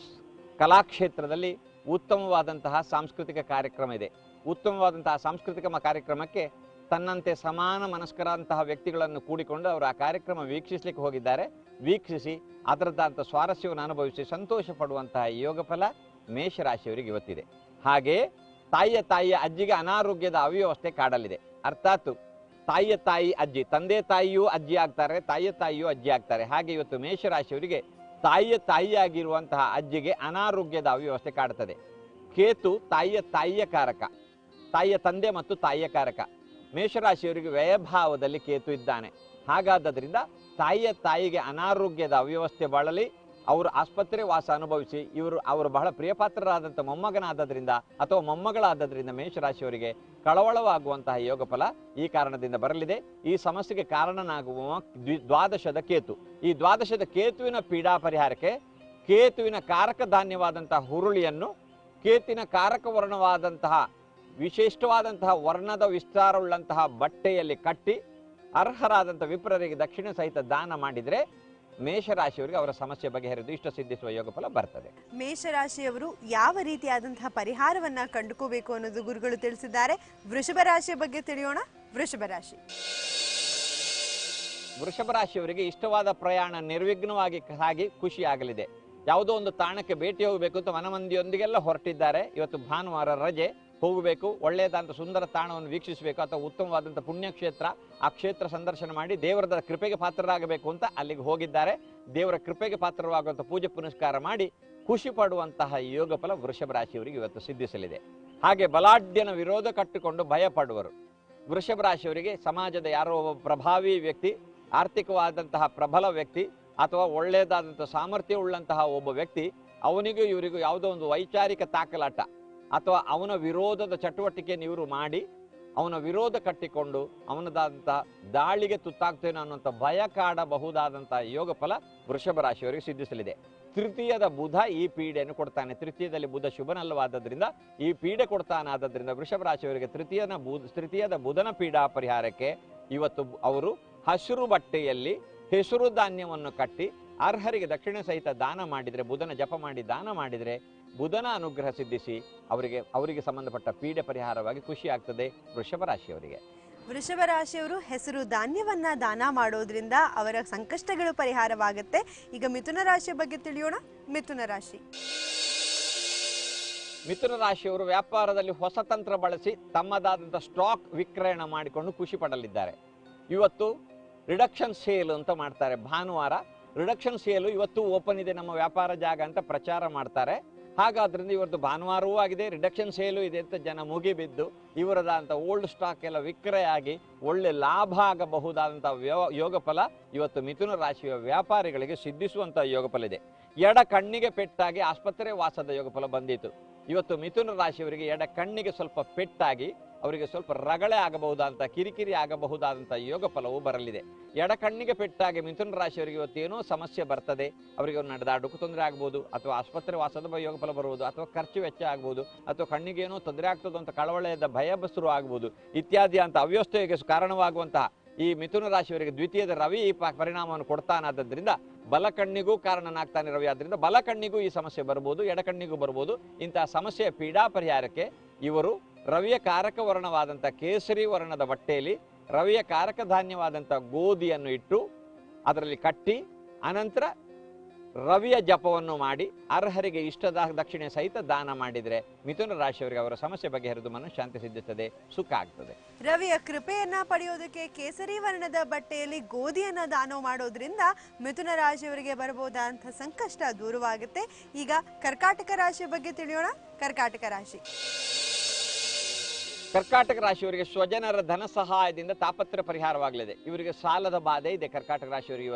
Speaker 3: ಕಲಾಕ್ಷೇತ್ರದಲ್ಲಿ ಉತ್ತಮವಾದಂತಹ ಸಾಂಸ್ಕೃತಿಕ ಕಾರ್ಯಕ್ರಮ ಇದೆ. ಉತ್ತಮವಾದಂತಹ ಸಾಂಸ್ಕೃತಿಕ ಕಾರ್ಯಕ್ರಮಕ್ಕೆ ತನ್ನಂತೆ ಸಮಾನ ಮನಸ್ಕರಂತಹ ವ್ಯಕ್ತಿಗಳನ್ನು ಕೂಡಿಕೊಂಡು ಅವರು ಆ ಕಾರ್ಯಕ್ರಮ ವೀಕ್ಷಿಸಲಿಕ್ಕೆ ಹೋಗಿದ್ದಾರೆ. ವೀಕ್ಷಿಸಿ ಅದರದ್ದಂಥ ಸ್ವಾರಸ್ಯವನ್ನು ಅನುಭವಿಸಿ ಸಂತೋಷ ಪಡುವಂತಹ ಯೋಗ ಫಲ ಮೇಷರಾಶಿಯವರಿಗೆ ಇವತ್ತಿದೆ. ಹಾಗೆಯೇ ತಾಯಿಯ ಅಜ್ಜಿಗೆ ಅನಾರೋಗ್ಯದ ಅವ್ಯವಸ್ಥೆ ಕಾಡಲಿದೆ. ಅರ್ಥಾತ್ ತಾಯಿ ಅಜ್ಜಿ, ತಂದೆ ತಾಯಿಯೂ ಅಜ್ಜಿ ಆಗ್ತಾರೆ, ತಾಯಿಯೂ ಅಜ್ಜಿ ಆಗ್ತಾರೆ. ಹಾಗೆ ಇವತ್ತು ಮೇಷರಾಶಿಯವರಿಗೆ ತಾಯಿಯಾಗಿರುವಂತಹ ಅಜ್ಜಿಗೆ ಅನಾರೋಗ್ಯದ ಅವ್ಯವಸ್ಥೆ ಕಾಡುತ್ತದೆ. ಕೇತು ತಾಯಿಯ ಕಾರಕ, ತಾಯಿಯ ತಂದೆ ಮತ್ತು ತಾಯಿಯ ಕಾರಕ. ಮೇಷರಾಶಿಯವರಿಗೆ ವ್ಯಯಭಾವದಲ್ಲಿ ಕೇತು ಇದ್ದಾನೆ. ಹಾಗಾದ್ದರಿಂದ ತಾಯಿಗೆ ಅನಾರೋಗ್ಯದ ಅವ್ಯವಸ್ಥೆ ಬಾಳಲಿ, ಅವರು ಆಸ್ಪತ್ರೆ ವಾಸ ಅನುಭವಿಸಿ ಅವರು ಬಹಳ ಪ್ರಿಯಪಾತ್ರರಾದಂಥ ಮೊಮ್ಮಗನಾದ್ದರಿಂದ ಅಥವಾ ಮೊಮ್ಮಗಳಾದ್ದರಿಂದ ಮೇಷರಾಶಿಯವರಿಗೆ ಕಳವಳವಾಗುವಂತಹ ಯೋಗ ಫಲ ಈ ಕಾರಣದಿಂದ ಬರಲಿದೆ. ಈ ಸಮಸ್ಯೆಗೆ ಕಾರಣನಾಗುವ ದ್ವಾದಶದ ಕೇತು. ಈ ದ್ವಾದಶದ ಕೇತುವಿನ ಪೀಡಾ ಪರಿಹಾರಕ್ಕೆ ಕೇತುವಿನ ಕಾರಕ ಧಾನ್ಯವಾದಂತಹ ಹುರುಳಿಯನ್ನು ಕೇತಿನ ಕಾರಕ ವರ್ಣವಾದಂತಹ ವಿಶಿಷ್ಟವಾದಂತಹ ವರ್ಣದ ವಿಸ್ತಾರವುಳ್ಳಂತಹ ಬಟ್ಟೆಯಲ್ಲಿ ಕಟ್ಟಿ ಅರ್ಹರಾದಂಥ ವಿಪ್ರರಿಗೆ ದಕ್ಷಿಣ ಸಹಿತ ದಾನ ಮಾಡಿದರೆ ಮೇಷರಾಶಿಯವರಿಗೆ ಅವರ ಸಮಸ್ಯೆ ಬಗೆಹರಿದು ಇಷ್ಟ ಸಿದ್ಧಿಸುವ ಯೋಗ ಫಲ ಬರ್ತದೆ.
Speaker 2: ಮೇಷರಾಶಿಯವರು ಯಾವ ರೀತಿಯಾದಂತಹ ಪರಿಹಾರವನ್ನ ಕಂಡುಕೋಬೇಕು ಅನ್ನೋದು ಗುರುಗಳು ತಿಳಿಸಿದ್ದಾರೆ. ವೃಷಭ ರಾಶಿಯ ಬಗ್ಗೆ ತಿಳಿಯೋಣ. ವೃಷಭ
Speaker 3: ರಾಶಿಯವರಿಗೆ ಇಷ್ಟವಾದ ಪ್ರಯಾಣ ನಿರ್ವಿಘ್ನವಾಗಿ ಸಾಗಿ ಖುಷಿಯಾಗಲಿದೆ. ಯಾವುದೋ ಒಂದು ತಾಣಕ್ಕೆ ಭೇಟಿ ಹೋಗಬೇಕು ಅಂತ ಮನಮಂದಿಯೊಂದಿಗೆಲ್ಲ ಹೊರಟಿದ್ದಾರೆ. ಇವತ್ತು ಭಾನುವಾರ ರಜೆ, ಹೋಗಬೇಕು, ಒಳ್ಳೆಯದಾದಂಥ ಸುಂದರ ತಾಣವನ್ನು ವೀಕ್ಷಿಸಬೇಕು ಅಥವಾ ಉತ್ತಮವಾದಂಥ ಪುಣ್ಯಕ್ಷೇತ್ರ, ಆ ಕ್ಷೇತ್ರ ಸಂದರ್ಶನ ಮಾಡಿ ದೇವರದ ಕೃಪೆಗೆ ಪಾತ್ರರಾಗಬೇಕು ಅಂತ ಅಲ್ಲಿಗೆ ಹೋಗಿದ್ದಾರೆ. ದೇವರ ಕೃಪೆಗೆ ಪಾತ್ರವಾಗುವಂಥ ಪೂಜೆ ಪುನಸ್ಕಾರ ಮಾಡಿ ಖುಷಿ ಪಡುವಂತಹ ಯೋಗ ಫಲ ವೃಷಭ ರಾಶಿಯವರಿಗೆ ಇವತ್ತು ಸಿದ್ಧಿಸಲಿದೆ. ಹಾಗೆ ಬಲಾಢ್ಯನ ವಿರೋಧ ಕಟ್ಟಿಕೊಂಡು ಭಯ ಪಡುವರು. ವೃಷಭ ರಾಶಿಯವರಿಗೆ ಸಮಾಜದ ಯಾರೋ ಒಬ್ಬ ಪ್ರಭಾವಿ ವ್ಯಕ್ತಿ, ಆರ್ಥಿಕವಾದಂತಹ ಪ್ರಬಲ ವ್ಯಕ್ತಿ ಅಥವಾ ಒಳ್ಳೆಯದಾದಂಥ ಸಾಮರ್ಥ್ಯ ಉಳ್ಳಂತಹ ಒಬ್ಬ ವ್ಯಕ್ತಿ, ಅವನಿಗೂ ಇವರಿಗೂ ಯಾವುದೋ ಒಂದು ವೈಚಾರಿಕ ತಾಕಲಾಟ, ಅಥವಾ ಅವನ ವಿರೋಧದ ಚಟುವಟಿಕೆಯನ್ನು ಇವರು ಮಾಡಿ ಅವನ ವಿರೋಧ ಕಟ್ಟಿಕೊಂಡು ಅವನದಾದಂಥ ದಾಳಿಗೆ ತುತ್ತಾಗ್ತೇನೋ ಅನ್ನುವಂಥ ಭಯ ಕಾಡಬಹುದಾದಂಥ ಯೋಗ ಫಲ ವೃಷಭ ರಾಶಿಯವರಿಗೆ ಸಿದ್ಧಿಸಲಿದೆ. ತೃತೀಯದ ಬುಧ ಈ ಪೀಡೆಯನ್ನು ಕೊಡ್ತಾನೆ. ತೃತೀಯದಲ್ಲಿ ಬುಧ ಶುಭನಲ್ಲವಾದ್ದರಿಂದ ಈ ಪೀಡೆ ಕೊಡ್ತಾನಾದ್ದರಿಂದ ವೃಷಭ ರಾಶಿಯವರಿಗೆ ತೃತೀಯದ ಬುಧನ ಪೀಡಾ ಪರಿಹಾರಕ್ಕೆ ಇವತ್ತು ಅವರು ಹಸಿರು ಬಟ್ಟೆಯಲ್ಲಿ ಹೆಸರು ಧಾನ್ಯವನ್ನು ಕಟ್ಟಿ ಅರ್ಹರಿಗೆ ದಕ್ಷಿಣ ಸಹಿತ ದಾನ ಮಾಡಿದರೆ, ಬುಧನ ಜಪ ಮಾಡಿ ದಾನ ಮಾಡಿದರೆ ಬುಧನ ಅನುಗ್ರಹ ಸಿದ್ಧಿಸಿ ಅವರಿಗೆ ಸಂಬಂಧಪಟ್ಟ ಪೀಡೆ ಪರಿಹಾರವಾಗಿ ಖುಷಿ ಆಗ್ತದೆ ವೃಷಭ ರಾಶಿಯವರಿಗೆ.
Speaker 2: ವೃಷಭ ರಾಶಿಯವರು ಹೆಸರು ಧಾನ್ಯವನ್ನ ದಾನ ಮಾಡೋದ್ರಿಂದ ಅವರ ಸಂಕಷ್ಟಗಳು ಪರಿಹಾರವಾಗುತ್ತೆ. ಈಗ ಮಿಥುನ ರಾಶಿಯ ಬಗ್ಗೆ ತಿಳಿಯೋಣ. ಮಿಥುನ ರಾಶಿ.
Speaker 3: ಮಿಥುನ ರಾಶಿಯವರು ವ್ಯಾಪಾರದಲ್ಲಿ ಹೊಸ ತಂತ್ರ ಬಳಸಿ ತಮ್ಮದಾದಂಥ ಸ್ಟಾಕ್ ವಿಕ್ರಯಣ ಮಾಡಿಕೊಂಡು ಖುಷಿ ಪಡಲಿದ್ದಾರೆ. ಇವತ್ತು ರಿಡಕ್ಷನ್ ಸೇಲ್ ಅಂತ ಮಾಡ್ತಾರೆ. ಭಾನುವಾರ ರಿಡಕ್ಷನ್ ಸೇಲು ಇವತ್ತು ಓಪನ್ ಇದೆ ನಮ್ಮ ವ್ಯಾಪಾರ ಜಾಗ ಅಂತ ಪ್ರಚಾರ ಮಾಡ್ತಾರೆ. ಹಾಗಾದ್ರಿಂದ ಇವತ್ತು ಭಾನುವಾರವೂ ಆಗಿದೆ, ರಿಡಕ್ಷನ್ ಸೇಲು ಇದೆ ಅಂತ ಜನ ಮುಗಿಬಿದ್ದು ಇವರದಂಥ ಓಲ್ಡ್ ಸ್ಟಾಕ್ ಎಲ್ಲ ವಿಕ್ರಯ ಆಗಿ ಒಳ್ಳೆ ಲಾಭ ಆಗಬಹುದಾದಂಥ ಯೋಗ ಫಲ ಇವತ್ತು ಮಿಥುನ ರಾಶಿಯ ವ್ಯಾಪಾರಿಗಳಿಗೆ ಸಿದ್ಧಿಸುವಂಥ ಯೋಗ ಫಲ ಇದೆ. ಎಡ ಕಣ್ಣಿಗೆ ಪೆಟ್ಟಾಗಿ ಆಸ್ಪತ್ರೆ ವಾಸದ ಯೋಗ ಫಲ ಬಂದಿತ್ತು. ಇವತ್ತು ಮಿಥುನ ರಾಶಿಯವರಿಗೆ ಎಡ ಕಣ್ಣಿಗೆ ಸ್ವಲ್ಪ ಪೆಟ್ಟಾಗಿ ಅವರಿಗೆ ಸ್ವಲ್ಪ ರಗಳೆ ಆಗಬಹುದಾದಂಥ ಕಿರಿಕಿರಿ ಆಗಬಹುದಾದಂಥ ಯೋಗ ಫಲವು ಬರಲಿದೆ. ಎಡ ಕಣ್ಣಿಗೆ ಪೆಟ್ಟಾಗಿ ಮಿಥುನ ರಾಶಿಯವರಿಗೆ ಇವತ್ತೇನೋ ಸಮಸ್ಯೆ ಬರ್ತದೆ. ಅವರಿಗೆ ನಡೆದಾಡೋಕ್ಕೂ ತೊಂದರೆ ಆಗ್ಬೋದು, ಅಥವಾ ಆಸ್ಪತ್ರೆ ವಾಸದ ಯೋಗ ಫಲ ಬರ್ಬೋದು, ಅಥವಾ ಖರ್ಚು ವೆಚ್ಚ ಆಗ್ಬೋದು, ಅಥವಾ ಕಣ್ಣಿಗೆ ಏನೋ ತೊಂದರೆ ಆಗ್ತದೆ ಅಂತ ಕಳವಳದ ಭಯ ಬಸರು ಆಗ್ಬೋದು ಇತ್ಯಾದಿ ಅಂತ ಅವ್ಯವಸ್ಥೆಗೆ ಕಾರಣವಾಗುವಂತಹ ಈ ಮಿಥುನ ರಾಶಿಯವರಿಗೆ ದ್ವಿತೀಯದ ರವಿ ಈ ಪರಿಣಾಮವನ್ನು ಕೊಡ್ತಾನಾದ್ದರಿಂದ ಬಲ ಕಣ್ಣಿಗೂ ಕಾರಣನಾಗ್ತಾನೆ ರವಿ. ಆದ್ದರಿಂದ ಬಲ ಕಣ್ಣಿಗೂ ಈ ಸಮಸ್ಯೆ ಬರ್ಬೋದು, ಎಡ ಕಣ್ಣಿಗೂ ಬರ್ಬೋದು. ಇಂತಹ ಸಮಸ್ಯೆಯ ಪೀಡಾ ಪರಿಹಾರಕ್ಕೆ ಇವರು ರವಿಯ ಕಾರಕ ವರ್ಣವಾದಂಥ ಕೇಸರಿ ವರ್ಣದ ಬಟ್ಟೆಯಲ್ಲಿ ರವಿಯ ಕಾರಕ ಧಾನ್ಯವಾದಂಥ ಗೋಧಿಯನ್ನು ಇಟ್ಟು ಅದರಲ್ಲಿ ಕಟ್ಟಿ ಅನಂತರ ರವಿಯ ಜಪವನ್ನು ಮಾಡಿ ಅರ್ಹರಿಗೆ ಇಷ್ಟದ ದಕ್ಷಿಣೆ ಸಹಿತ ದಾನ ಮಾಡಿದರೆ ಮಿಥುನ ರಾಶಿಯವರಿಗೆ ಅವರ ಸಮಸ್ಯೆ ಬಗೆಹರಿದು ಮನಃಶಾಂತಿ ಸಿದ್ಧಿಸುತ್ತದೆ, ಸುಖ ಆಗ್ತದೆ.
Speaker 2: ರವಿಯ ಕೃಪೆಯನ್ನ ಪಡೆಯೋದಕ್ಕೆ ಕೇಸರಿ ವರ್ಣದ ಬಟ್ಟೆಯಲ್ಲಿ ಗೋಧಿಯನ್ನ ದಾನ ಮಾಡೋದ್ರಿಂದ ಮಿಥುನ ರಾಶಿಯವರಿಗೆ ಬರಬಹುದಾದಂತಹ ಸಂಕಷ್ಟ ದೂರವಾಗುತ್ತೆ. ಈಗ ಕರ್ಕಾಟಕ ರಾಶಿಯ ಬಗ್ಗೆ ತಿಳಿಯೋಣ. ಕರ್ಕಾಟಕ ರಾಶಿ.
Speaker 3: ಕರ್ಕಾಟಕ ರಾಶಿಯವರಿಗೆ ಸ್ವಜನರ ಧನ ಸಹಾಯದಿಂದ ತಾಪತ್ರೆ ಪರಿಹಾರವಾಗಲಿದೆ. ಇವರಿಗೆ ಸಾಲದ ಬಾಧೆ ಇದೆ. ಕರ್ಕಾಟಕ ರಾಶಿಯವರಿಗೆ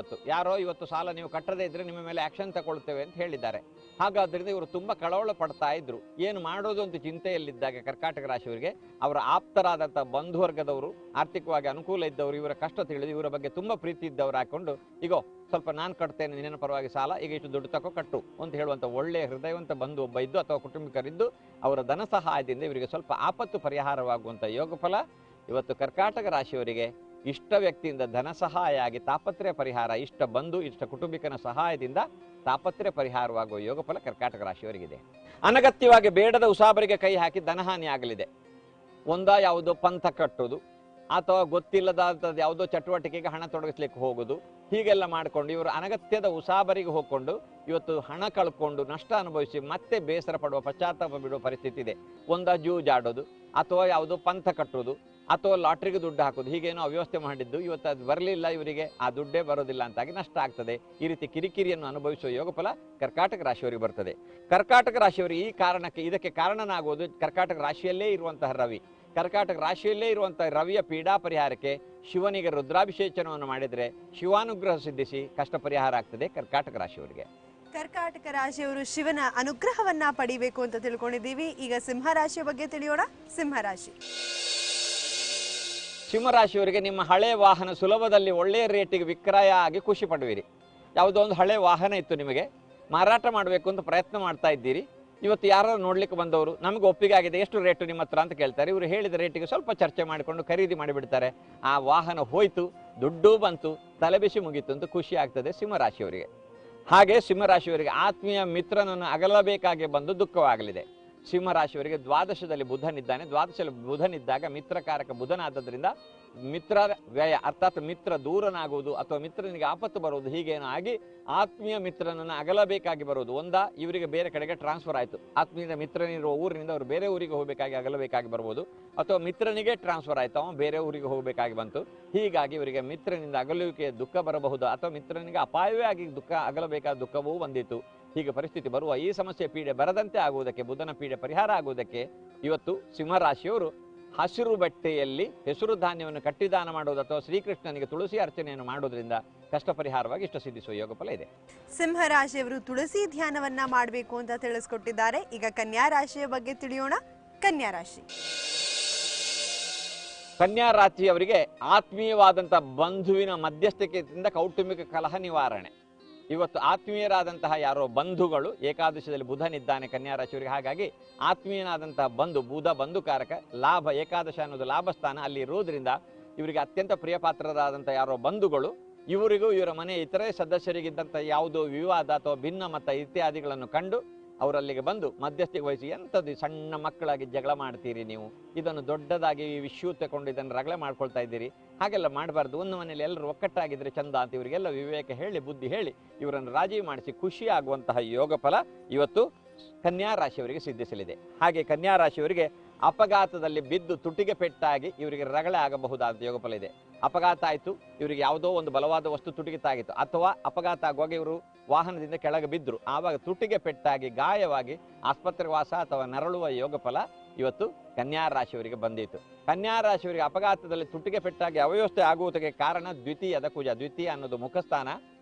Speaker 3: ಇವತ್ತು ಸಾಲ ನೀವು ಕಟ್ಟದೇ ಇದ್ರೆ ನಿಮ್ಮ ಮೇಲೆ ಆಕ್ಷನ್ ತಗೊಳ್ತೇವೆ ಅಂತ ಹೇಳಿದ್ದಾರೆ. ಹಾಗಾದ್ರಿಂದ ಇವರು ತುಂಬಾ ಕಳವಳ ಪಡ್ತಾ ಇದ್ರು. ಏನು ಮಾಡೋದು ಅಂತ ಚಿಂತೆಯಲ್ಲಿದ್ದಾಗ ಕರ್ಕಾಟಕ ರಾಶಿಯವರಿಗೆ ಅವರ ಆಪ್ತರಾದಂಥ ಬಂಧುವರ್ಗದವರು, ಆರ್ಥಿಕವಾಗಿ ಅನುಕೂಲ ಇದ್ದವರು, ಇವರ ಕಷ್ಟ ತಿಳಿದು ಇವರ ಬಗ್ಗೆ ತುಂಬಾ ಪ್ರೀತಿ ಇದ್ದವರು ಹಾಕೊಂಡು ಈಗ ಸ್ವಲ್ಪ ನಾನು ಕಟ್ತೇನೆ ನಿನ್ನ ಪರವಾಗಿ ಸಾಲ, ಈಗ ಇಷ್ಟು ದುಡ್ಡು ತಗೋ ಕಟ್ಟು ಅಂತ ಹೇಳುವಂಥ ಒಳ್ಳೆಯ ಹೃದಯವಂತ ಬಂಧು ಒಬ್ಬ ಇದ್ದು ಅಥವಾ ಕುಟುಂಬಿಕರಿದ್ದು ಅವರ ಧನ ಸಹಾಯದಿಂದ ಇವರಿಗೆ ಸ್ವಲ್ಪ ಆಪತ್ತು ಪರಿಹಾರವಾಗುವಂಥ ಯೋಗ ಫಲ ಇವತ್ತು ಕರ್ಕಾಟಕ ರಾಶಿಯವರಿಗೆ ಇಷ್ಟ ವ್ಯಕ್ತಿಯಿಂದ ಧನ ಸಹಾಯ ಆಗಿ ತಾಪತ್ರೆ ಪರಿಹಾರ, ಇಷ್ಟ ಬಂಧು ಇಷ್ಟ ಕುಟುಂಬಿಕನ ಸಹಾಯದಿಂದ ತಾಪತ್ರೆ ಪರಿಹಾರವಾಗುವ ಯೋಗ ಫಲ ಕರ್ಕಾಟಕ ರಾಶಿಯವರಿಗಿದೆ. ಅನಗತ್ಯವಾಗಿ ಬೇಡದ ಉಸಾಬರಿಗೆ ಕೈ ಹಾಕಿ ಧನಹಾನಿ ಆಗಲಿದೆ. ಯಾವುದೋ ಪಂಥ ಕಟ್ಟುವುದು ಅಥವಾ ಗೊತ್ತಿಲ್ಲದಾದ ಯಾವುದೋ ಚಟುವಟಿಕೆಗೆ ಹಣ ತೊಡಗಿಸ್ಲಿಕ್ಕೆ ಹೋಗುದು, ಹೀಗೆಲ್ಲ ಮಾಡಿಕೊಂಡು ಇವರು ಅನಗತ್ಯದ ಉಸಾಬರಿಗೆ ಹೋಗ್ಕೊಂಡು ಇವತ್ತು ಹಣ ಕಳ್ಕೊಂಡು ನಷ್ಟ ಅನುಭವಿಸಿ ಮತ್ತೆ ಬೇಸರ ಪಡುವ ಪಶ್ಚಾತ್ತಾಪ ಬಿಡುವ ಪರಿಸ್ಥಿತಿ ಇದೆ. ಜೂಜಾಡೋದು ಅಥವಾ ಯಾವುದೋ ಪಂಥ ಕಟ್ಟುವುದು ಅಥವಾ ಲಾಟ್ರಿಗೆ ದುಡ್ಡು ಹಾಕೋದು, ಹೀಗೇನೋ ಅವ್ಯವಸ್ಥೆ ಮಾಡಿದ್ದು ಇವತ್ತು ಅದು ಬರಲಿಲ್ಲ, ಇವರಿಗೆ ಆ ದುಡ್ಡೇ ಬರೋದಿಲ್ಲ ಅಂತಾಗಿ ನಷ್ಟ ಆಗ್ತದೆ. ಈ ರೀತಿ ಕಿರಿಕಿರಿಯನ್ನು ಅನುಭವಿಸುವ ಯೋಗ ಫಲ ಕರ್ಕಾಟಕ ರಾಶಿಯವರಿಗೆ ಬರ್ತದೆ. ಕರ್ಕಾಟಕ ರಾಶಿಯವರಿಗೆ ಇದಕ್ಕೆ ಕಾರಣನಾಗುವುದು ಕರ್ಕಾಟಕ ರಾಶಿಯಲ್ಲೇ ಇರುವಂತಹ ರವಿ. ಕರ್ಕಾಟಕ ರಾಶಿಯಲ್ಲೇ ಇರುವಂತಹ ರವಿಯ ಪೀಡಾ ಪರಿಹಾರಕ್ಕೆ ಶಿವನಿಗೆ ರುದ್ರಾಭಿಷೇಚನವನ್ನು ಮಾಡಿದರೆ ಶಿವಾನುಗ್ರಹ ಸಿದ್ಧಿಸಿ ಕಷ್ಟ ಪರಿಹಾರ ಆಗ್ತದೆ ಕರ್ಕಾಟಕ ರಾಶಿಯವರಿಗೆ.
Speaker 2: ಕರ್ಕಾಟಕ ರಾಶಿಯವರು ಶಿವನ ಅನುಗ್ರಹವನ್ನ ಪಡಿಬೇಕು ಅಂತ ತಿಳ್ಕೊಂಡಿದ್ದೀವಿ. ಈಗ ಸಿಂಹರಾಶಿಯ ಬಗ್ಗೆ ತಿಳಿಯೋಣ. ಸಿಂಹರಾಶಿ.
Speaker 3: ಸಿಂಹರಾಶಿಯವರಿಗೆ ನಿಮ್ಮ ಹಳೆ ವಾಹನ ಸುಲಭದಲ್ಲಿ ಒಳ್ಳೆಯ ರೇಟಿಗೆ ವಿಕ್ರಯ ಆಗಿ ಖುಷಿ ಪಡುವಿರಿ. ಯಾವುದೋ ಒಂದು ಹಳೆ ವಾಹನ ಇತ್ತು, ನಿಮಗೆ ಮಾರಾಟ ಮಾಡಬೇಕು ಅಂತ ಪ್ರಯತ್ನ ಮಾಡ್ತಾ ಇದ್ದೀರಿ. ಇವತ್ತು ಯಾರು ನೋಡ್ಲಿಕ್ಕೆ ಬಂದವರು ನಮಗೆ ಒಪ್ಪಿಗೆ ಆಗಿದೆ, ಎಷ್ಟು ರೇಟು ನಿಮ್ಮ ಹತ್ರ ಅಂತ ಕೇಳ್ತಾರೆ. ಇವರು ಹೇಳಿದ ರೇಟಿಗೆ ಸ್ವಲ್ಪ ಚರ್ಚೆ ಮಾಡಿಕೊಂಡು ಖರೀದಿ ಮಾಡಿಬಿಡ್ತಾರೆ. ಆ ವಾಹನ ಹೋಯ್ತು, ದುಡ್ಡು ಬಂತು, ತಲೆಬಿಸಿ ಮುಗೀತು ಅಂತ ಖುಷಿ ಆಗ್ತದೆ ಸಿಂಹರಾಶಿಯವರಿಗೆ. ಹಾಗೆ ಸಿಂಹರಾಶಿಯವರಿಗೆ ಆತ್ಮೀಯ ಮಿತ್ರನನ್ನು ಅಗಲಬೇಕಾಗಿ ಬಂದು ದುಃಖವಾಗಲಿದೆ. ಸಿಂಹರಾಶಿಯವರಿಗೆ ದ್ವಾದಶದಲ್ಲಿ ಬುಧನಿದ್ದಾನೆ. ದ್ವಾದಶದಲ್ಲಿ ಬುಧನಿದ್ದಾಗ ಮಿತ್ರಕಾರಕ ಬುಧನಾದ್ದರಿಂದ ಮಿತ್ರ ವ್ಯಯ ಅರ್ಥಾತ್ ಮಿತ್ರ ದೂರನಾಗುವುದು ಅಥವಾ ಮಿತ್ರನಿಗೆ ಆಪತ್ತು ಬರುವುದು, ಹೀಗೇನೋ ಆಗಿ ಆತ್ಮೀಯ ಮಿತ್ರನನ್ನು ಅಗಲಬೇಕಾಗಿ ಬರುವುದು. ಇವರಿಗೆ ಬೇರೆ ಕಡೆಗೆ ಟ್ರಾನ್ಸ್ಫರ್ ಆಯಿತು, ಆತ್ಮೀಯ ಮಿತ್ರನಿರುವ ಊರಿನಿಂದ ಅವರು ಬೇರೆ ಊರಿಗೆ ಹೋಗಬೇಕಾಗಿ ಅಗಲಬೇಕಾಗಿ ಬರ್ಬೋದು, ಅಥವಾ ಮಿತ್ರನಿಗೆ ಟ್ರಾನ್ಸ್ಫರ್ ಆಯಿತು, ಅವನು ಬೇರೆ ಊರಿಗೆ ಹೋಗಬೇಕಾಗಿ ಬಂತು. ಹೀಗಾಗಿ ಇವರಿಗೆ ಮಿತ್ರನಿಂದ ಅಗಲುವಿಕೆ ದುಃಖ ಬರಬಹುದು, ಅಥವಾ ಮಿತ್ರನಿಗೆ ಅಪಾಯವೇ ಆಗಿ ಅಗಲಬೇಕಾದ ದುಃಖವೂ ಬಂದಿತ್ತು. ಹೀಗೆ ಪರಿಸ್ಥಿತಿ ಬರುವ ಈ ಸಮಸ್ಯೆ ಪೀಡೆ ಬರದಂತೆ ಆಗುವುದಕ್ಕೆ, ಬುಧನ ಪೀಡೆ ಪರಿಹಾರ ಆಗುವುದಕ್ಕೆ ಇವತ್ತು ಸಿಂಹರಾಶಿಯವರು ಹಸಿರು ಬಟ್ಟೆಯಲ್ಲಿ ಹೆಸರು ಧಾನ್ಯವನ್ನು ಕಟ್ಟಿದಾನ ಮಾಡುವುದು ಅಥವಾ ಶ್ರೀಕೃಷ್ಣನಿಗೆ ತುಳಸಿ ಅರ್ಚನೆಯನ್ನು ಮಾಡೋದ್ರಿಂದ ಕಷ್ಟ ಪರಿಹಾರವಾಗಿ ಇಷ್ಟ ಸಿದ್ಧಿಸುವ ಯೋಗ ಫಲ ಇದೆ.
Speaker 2: ಸಿಂಹರಾಶಿಯವರು ತುಳಸಿ ಧ್ಯಾನವನ್ನ ಮಾಡಬೇಕು ಅಂತ ತಿಳಿಸ್ಕೊಟ್ಟಿದ್ದಾರೆ. ಈಗ ಕನ್ಯಾ ರಾಶಿಯ ಬಗ್ಗೆ ತಿಳಿಯೋಣ. ಕನ್ಯಾ ರಾಶಿ.
Speaker 3: ಕನ್ಯಾ ರಾಶಿಯವರಿಗೆ ಆತ್ಮೀಯವಾದಂತಹ ಬಂಧುವಿನ ಮಧ್ಯಸ್ಥಿಕೆಯಿಂದ ಕೌಟುಂಬಿಕ ಕಲಹ ನಿವಾರಣೆ. ಇವತ್ತು ಆತ್ಮೀಯರಾದಂತಹ ಯಾರೋ ಬಂಧುಗಳು, ಏಕಾದಶದಲ್ಲಿ ಬುಧನಿದ್ದಾನೆ ಕನ್ಯಾ ರಾಶಿಯವರಿಗೆ, ಹಾಗಾಗಿ ಆತ್ಮೀಯನಾದಂತಹ ಬುಧ ಬಂಧುಕಾರಕ, ಲಾಭ ಏಕಾದಶ ಅನ್ನೋದು ಲಾಭ ಸ್ಥಾನ, ಅಲ್ಲಿ ಇರುವುದರಿಂದ ಇವರಿಗೆ ಅತ್ಯಂತ ಪ್ರಿಯ ಪಾತ್ರರಾದಂಥ ಯಾರೋ ಬಂಧುಗಳು ಇವರಿಗೂ ಇವರ ಮನೆ ಇತರೆ ಸದಸ್ಯರಿಗಿದ್ದಂಥ ಯಾವುದೋ ವಿವಾದ ಅಥವಾ ಭಿನ್ನಮತ ಇತ್ಯಾದಿಗಳನ್ನು ಕಂಡು ಅವರಲ್ಲಿಗೆ ಬಂದು ಮಧ್ಯಸ್ಥಿಕೆ ವಹಿಸಿ, ಎಂಥದ್ದು ಸಣ್ಣ ಮಕ್ಕಳಾಗಿ ಜಗಳ ಮಾಡ್ತೀರಿ ನೀವು, ಇದನ್ನು ದೊಡ್ಡದಾಗಿ ವಿಶ್ವ ತಗೊಂಡು ಇದನ್ನು ರಗಳೆ ಮಾಡ್ಕೊಳ್ತಾ ಇದ್ದೀರಿ, ಹಾಗೆಲ್ಲ ಮಾಡಬಾರ್ದು, ಒಂದು ಮನೆಯಲ್ಲಿ ಎಲ್ಲರೂ ಒಕ್ಕಟ್ಟಾಗಿದ್ದರೆ ಚಂದ ಅಂತ ಇವರಿಗೆಲ್ಲ ವಿವೇಕ ಹೇಳಿ ಬುದ್ಧಿ ಹೇಳಿ ಇವರನ್ನು ರಾಜಿ ಮಾಡಿಸಿ ಖುಷಿ ಆಗುವಂತಹ ಯೋಗ ಫಲ ಇವತ್ತು ಕನ್ಯಾ ರಾಶಿಯವರಿಗೆ ಸಿದ್ಧಿಸಲಿದೆ. ಹಾಗೆ ಕನ್ಯಾ ರಾಶಿಯವರಿಗೆ ಅಪಘಾತದಲ್ಲಿ ಬಿದ್ದು ತುಟಿಗೆ ಪೆಟ್ಟಾಗಿ ಇವರಿಗೆ ರಗಳೆ ಆಗಬಹುದಾದ ಯೋಗ ಫಲ ಇದೆ. ಅಪಘಾತ ಆಯಿತು, ಇವರಿಗೆ ಯಾವುದೋ ಒಂದು ಬಲವಾದ ವಸ್ತು ತುಟಿಗೆ ತಾಗಿತ್ತು, ಅಥವಾ ಅಪಘಾತ ಆಗುವಾಗ ಇವರು ವಾಹನದಿಂದ ಕೆಳಗೆ ಬಿದ್ದರು, ಆವಾಗ ತುಟಿಗೆ ಪೆಟ್ಟಾಗಿ ಗಾಯವಾಗಿ ಆಸ್ಪತ್ರೆ ವಾಸ ಅಥವಾ ನರಳುವ ಯೋಗ ಫಲ ಇವತ್ತು ಕನ್ಯಾ ರಾಶಿಯವರಿಗೆ ಬಂದಿತ್ತು. ಕನ್ಯಾ ರಾಶಿಯವರಿಗೆ ಅಪಘಾತದಲ್ಲಿ ತುಟಿಗೆ ಪೆಟ್ಟಾಗಿ ಅವ್ಯವಸ್ಥೆ ಆಗುವುದಕ್ಕೆ ಕಾರಣ ದ್ವಿತೀಯದ ಕುಜ. ದ್ವಿತೀಯ ಅನ್ನೋದು ಮುಖಸ್ಥಾನ,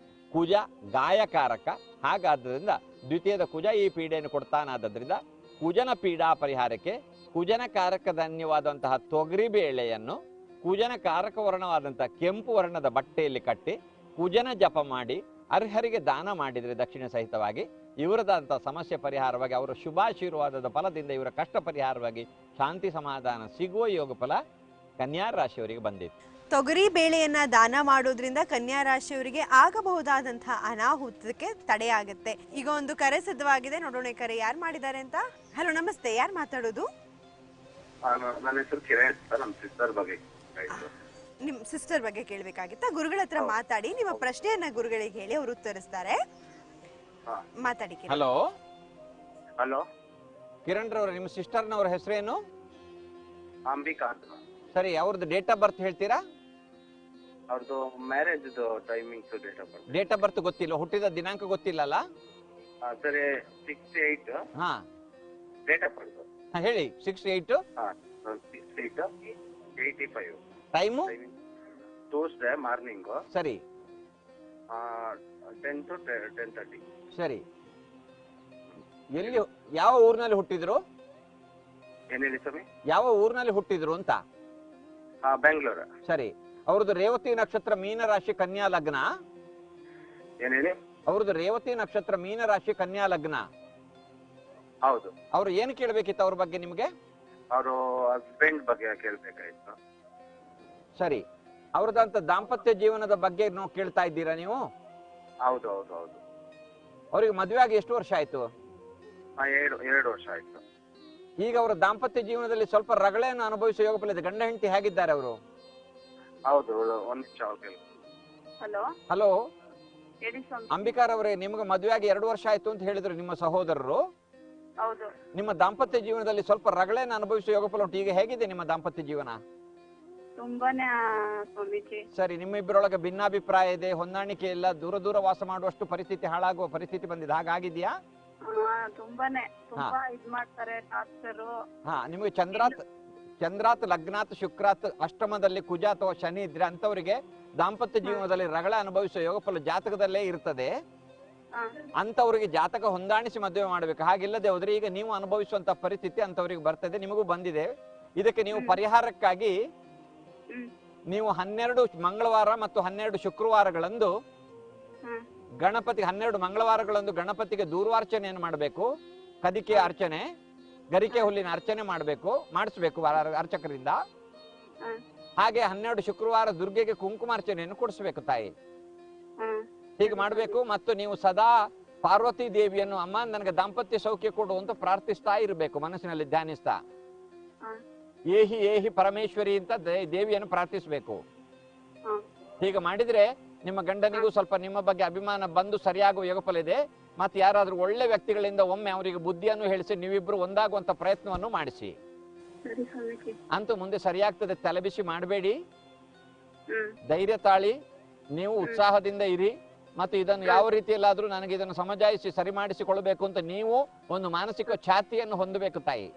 Speaker 3: ಕುಜ ಗಾಯಕಾರಕ. ಹಾಗಾದ್ದರಿಂದ ದ್ವಿತೀಯದ ಕುಜ ಈ ಪೀಡೆಯನ್ನು ಕೊಡ್ತಾನಾದ್ದರಿಂದ ಕುಜನ ಪೀಡಾ ಪರಿಹಾರಕ್ಕೆ ಕುಜನ ಕಾರಕಧನ್ಯವಾದಂತಹ ತೊಗರಿ ಬೇಳೆಯನ್ನು ಕುಜನ ಕಾರಕ ವರ್ಣವಾದಂತಹ ಕೆಂಪು ವರ್ಣದ ಬಟ್ಟೆಯಲ್ಲಿ ಕಟ್ಟಿ ಕುಜನ ಜಪ ಮಾಡಿ ಅರ್ಹರಿಗೆ ದಾನ ಮಾಡಿದರೆ ದಕ್ಷಿಣ ಸಹಿತವಾಗಿ ಇವರದಂತಹ ಸಮಸ್ಯೆ ಪರಿಹಾರವಾಗಿ ಅವರ ಶುಭಾಶೀರ್ವಾದದ ಫಲದಿಂದ ಇವರ ಕಷ್ಟ ಪರಿಹಾರವಾಗಿ ಶಾಂತಿ ಸಮಾಧಾನ ಸಿಗುವ ಯೋಗ ಫಲ ಕನ್ಯಾ ರಾಶಿಯವರಿಗೆ ಬಂದಿತ್ತು.
Speaker 2: ತೊಗರಿ ಬೇಳೆಯನ್ನ ದಾನ ಮಾಡೋದ್ರಿಂದ ಕನ್ಯಾ ರಾಶಿಯವರಿಗೆ ಆಗಬಹುದಾದಂತಹ ಅನಾಹುತಕ್ಕೆ ತಡೆಯಾಗುತ್ತೆ. ಈಗ ಒಂದು ಕರೆ ಸಿದ್ಧವಾಗಿದೆ, ನೋಡೋಣ ಕರೆ ಯಾರು ಮಾಡಿದ್ದಾರೆ ಅಂತ. ಹಲೋ, ನಮಸ್ತೆ, ಯಾರು ಮಾತಾಡೋದು?
Speaker 4: ನನ್ನ ಹೆಸರು ಕಿರಣ್ ಅಂತ, ನಮ್ಮ ಸಿಸ್ಟರ್ ಬಗ್ಗೆ.
Speaker 2: ನಿಮ್ ಸಿಸ್ಟರ್ ಬಗ್ಗೆ ಕೇಳ್ಬೇಕಾಗಿತ್ತಾ? ಗುರುಗಳ ಹತ್ರ ಮಾತಾಡಿ, ನಿಮ್ಮ ಪ್ರಶ್ನೆಯನ್ನ ಗುರುಗಳಿಗೆ ಹೇಳಿ, ಅವರು ಉತ್ತರಿಸ್ತಾರೆ. ಮಾತಾಡಿ.
Speaker 3: ಹಲೋ
Speaker 4: ಹಲೋ,
Speaker 3: ಕಿರಣ್ ರವ್ರ, ನಿಮ್ಮ ಸಿಸ್ಟರ್ನವ್ರ ಹೆಸರೇನು?
Speaker 4: ಅಂಬಿಕಾ ಅಂತ.
Speaker 3: ಸರಿ, ಅವ್ರದ್ದು ಡೇಟ್ ಆಫ್ ಬರ್ತ್ ಹೇಳ್ತೀರಾ?
Speaker 4: ಅವ್ರದ್ದು marriage timings, date of birth.
Speaker 3: Date of birth ಗೊತ್ತಿಲ್ಲ, ಹುಟ್ಟಿದ ದಿನಾಂಕ ಗೊತ್ತಿಲ್ಲಲ್ಲ?
Speaker 4: ಸರಿ, 6/8.
Speaker 3: ಹಾ,
Speaker 4: ಡೇಟ್ ಆಫ್ ಬರ್ತ್
Speaker 3: ಹೇಳಿ. 6/8.
Speaker 4: 85.
Speaker 3: Time
Speaker 4: Tuesday morning.
Speaker 3: ಸರಿ,
Speaker 4: 10 to 10:30.
Speaker 3: ಸರಿ. ಎಲ್ಲಿ, ಯಾವ ಊರಿನಲ್ಲಿ ಹುಟ್ಟಿದ್ರು?
Speaker 4: ಏನ್ ಹೇಳಿ ಸ್ವಾಮಿ?
Speaker 3: ಯಾವ ಊರಿನಲ್ಲಿ ಹುಟ್ಟಿದ್ರು ಅಂತ?
Speaker 4: ಬೆಂಗಳೂರು.
Speaker 3: ಸರಿ, ಅವ್ರದ್ದು ರೇವತಿ ನಕ್ಷತ್ರ ಮೀನ ರಾಶಿ ಕನ್ಯಾ ಲಗ್ನ.
Speaker 4: ಏನ್ ಹೇಳಿ?
Speaker 3: ಅವ್ರದ್ದು ರೇವತಿ ನಕ್ಷತ್ರ ಮೀನ ರಾಶಿ ಕನ್ಯಾ ಲಗ್ನ.
Speaker 4: ಹೌದು.
Speaker 3: ಅವ್ರು ಏನು ಕೇಳಬೇಕಿತ್ತು ಅವ್ರ ಬಗ್ಗೆ ನಿಮ್ಗೆ?
Speaker 4: ಅವರು ಹಸ್ಬೆಂಡ್ ಬಗ್ಗೆ ಕೇಳ್ಬೇಕಾಯ್ತು.
Speaker 3: ಸರಿ, ಅವ್ರದಂತ ದಾಂಪತ್ಯ ಜೀವನದ ಬಗ್ಗೆ ಕೇಳ್ತಾ ಇದ್ದೀರಾ ನೀವು?
Speaker 4: ಹೌದು ಹೌದು ಹೌದು.
Speaker 3: ಅವ್ರಿಗೆ ಮದುವೆ ಆಗಿ ಎಷ್ಟು ವರ್ಷ ಆಯ್ತು?
Speaker 4: 2 ವರ್ಷ ಆಯ್ತು.
Speaker 3: ಈಗ ಅವರ ದಾಂಪತ್ಯ ಜೀವನದಲ್ಲಿ ಸ್ವಲ್ಪ ರಗಳೆಯನ್ನು ಅನುಭವಿಸುವ ಯೋಗ ಫಲ ಇದೆ. ಗಂಡ ಹೆಂಡತಿ ಹೇಗಿದ್ದಾರೆ ಅವರು?
Speaker 4: ಹೌದು, ಒಂದು ನಿಮಿಷ.
Speaker 5: ಹಲೋ
Speaker 3: ಹಲೋ,
Speaker 5: ಹೇಳಿ ಸ್ವಾಮಿ.
Speaker 3: ಅಂಬಿಕಾರ್ ಅವರೇ, ನಿಮ್ಗೆ ಮದುವೆ ಆಗಿ 2 ವರ್ಷ ಆಯ್ತು ಅಂತ ಹೇಳಿದ್ರು ನಿಮ್ಮ ಸಹೋದರರು.
Speaker 5: ಹೌದು.
Speaker 3: ನಿಮ್ಮ ದಾಂಪತ್ಯ ಜೀವನದಲ್ಲಿ ಸ್ವಲ್ಪ ರಗಳೆಯನ್ನು ಅನುಭವಿಸುವ ಯೋಗ ಫಲ ಉಂಟು. ಈಗ ಹೇಗಿದೆ ನಿಮ್ಮ ದಾಂಪತ್ಯ ಜೀವನ?
Speaker 5: ತುಂಬಾನೇ ಸ್ವಾಮೀಜಿ.
Speaker 3: ಸರಿ, ನಿಮ್ಮಿಬ್ಬರೊಳಗೆ ಭಿನ್ನಾಭಿಪ್ರಾಯ ಇದೆ, ಹೊಂದಾಣಿಕೆ ಇಲ್ಲ, ದೂರ ದೂರ ವಾಸ ಮಾಡುವಷ್ಟು ಪರಿಸ್ಥಿತಿ, ಹಾಳಾಗುವ ಪರಿಸ್ಥಿತಿ ಬಂದಿದೆ, ಹಾಗಾಗಿದೆಯಾ?
Speaker 5: ತುಂಬಾನೇ ತುಂಬಾ ಇದ್ ಮಾಡ್ತಾರೆ, ಟಾರ್ಚರು.
Speaker 3: ಹಾ, ನಿಮಗೆ ಚಂದ್ರಾತ್ ಲಗ್ನಾತ್ ಶುಕ್ರಾತ್ ಅಷ್ಟಮದಲ್ಲಿ ಕುಜ ಅಥವಾ ಶನಿ ಇದ್ರೆ ಅಂತವರಿಗೆ ದಾಂಪತ್ಯ ಜೀವನದಲ್ಲಿ ರಗಳೆ ಅನುಭವಿಸುವ ಯೋಗ ಫಲ ಜಾತಕದಲ್ಲೇ ಇರ್ತದೆ. ಅಂತವರಿಗೆ ಜಾತಕ ಹೊಂದಾಣಿಸಿ ಮದುವೆ ಮಾಡಬೇಕು. ಹಾಗಿಲ್ಲದೆ ಹೋದ್ರೆ ಈಗ ನೀವು ಅನುಭವಿಸುವಂತ ಪರಿಸ್ಥಿತಿ ಅಂತವರಿಗೆ ಬರ್ತದೆ, ನಿಮಗೂ ಬಂದಿದೆ. ಇದಕ್ಕೆ ನೀವು ಪರಿಹಾರಕ್ಕಾಗಿ ನೀವು 12 ಮಂಗಳವಾರ ಮತ್ತು 12 ಶುಕ್ರವಾರಗಳಂದು ಗಣಪತಿ 12 ಮಂಗಳವಾರಗಳಂದು ಗಣಪತಿಗೆ ದೂರ್ವಾರ್ಚನೆಯನ್ನು ಮಾಡಬೇಕು. ಕದಿಕೆ ಅರ್ಚನೆ, ಗರಿಕೆ ಹುಲ್ಲಿನ ಅರ್ಚನೆ ಮಾಡಿಸ್ಬೇಕು ಅರ್ಚಕರಿಂದ. ಹಾಗೆ 12 ಶುಕ್ರವಾರ ದುರ್ಗೆಗೆ ಕುಂಕುಮಾರ್ಚನೆಯನ್ನು ಕೊಡಿಸ್ಬೇಕು ತಾಯಿ. ಹೀಗೆ ಮಾಡಬೇಕು. ಮತ್ತು ನೀವು ಸದಾ ಪಾರ್ವತಿ ದೇವಿಯನ್ನು, ಅಮ್ಮ ನನಗೆ ದಾಂಪತ್ಯ ಸೌಖ್ಯ ಕೊಡು ಅಂತ ಪ್ರಾರ್ಥಿಸ್ತಾ ಇರಬೇಕು, ಮನಸ್ಸಿನಲ್ಲಿ ಧ್ಯಾನಿಸ್ತಾ. ಏಹಿ ಏಹಿ ಪರಮೇಶ್ವರಿ ಅಂತ ದೇವಿಯನ್ನು ಪ್ರಾರ್ಥಿಸಬೇಕು. ಹೀಗೆ ಮಾಡಿದ್ರೆ ನಿಮ್ಮ ಗಂಡನಿಗೂ ಸ್ವಲ್ಪ ನಿಮ್ಮ ಬಗ್ಗೆ ಅಭಿಮಾನ ಬಂದು ಸರಿಯಾಗುವ ಯೋಗಫಲ ಇದೆ. ಮತ್ತೆ ಯಾರಾದ್ರೂ ಒಳ್ಳೆ ವ್ಯಕ್ತಿಗಳಿಂದ ಒಮ್ಮೆ ಅವರಿಗೆ ಬುದ್ಧಿಯನ್ನು ಹೇಳಿಸಿ ನೀವಿಬ್ರು ಒಂದಾಗುವಂತ ಪ್ರಯತ್ನವನ್ನು ಮಾಡಿಸಿ. ಅಂತೂ ಮುಂದೆ ಸರಿಯಾಗ್ತದೆ, ತಲೆಬಿಸಿ ಮಾಡಬೇಡಿ, ಧೈರ್ಯ ತಾಳಿ, ನೀವು ಉತ್ಸಾಹದಿಂದ ಇರಿ. ಮತ್ತು ಇದನ್ನು ಯಾವ ರೀತಿಯಲ್ಲಾದ್ರೂ ನನಗೆ ಇದನ್ನು ಸಮಜಾಯಿಸಿ ಸರಿ ಮಾಡಿಸಿಕೊಳ್ಬೇಕು ಅಂತ ನೀವು ಒಂದು ಮಾನಸಿಕ ಛಾತಿಯನ್ನು ಹೊಂದಬೇಕು ತಾಯಿ.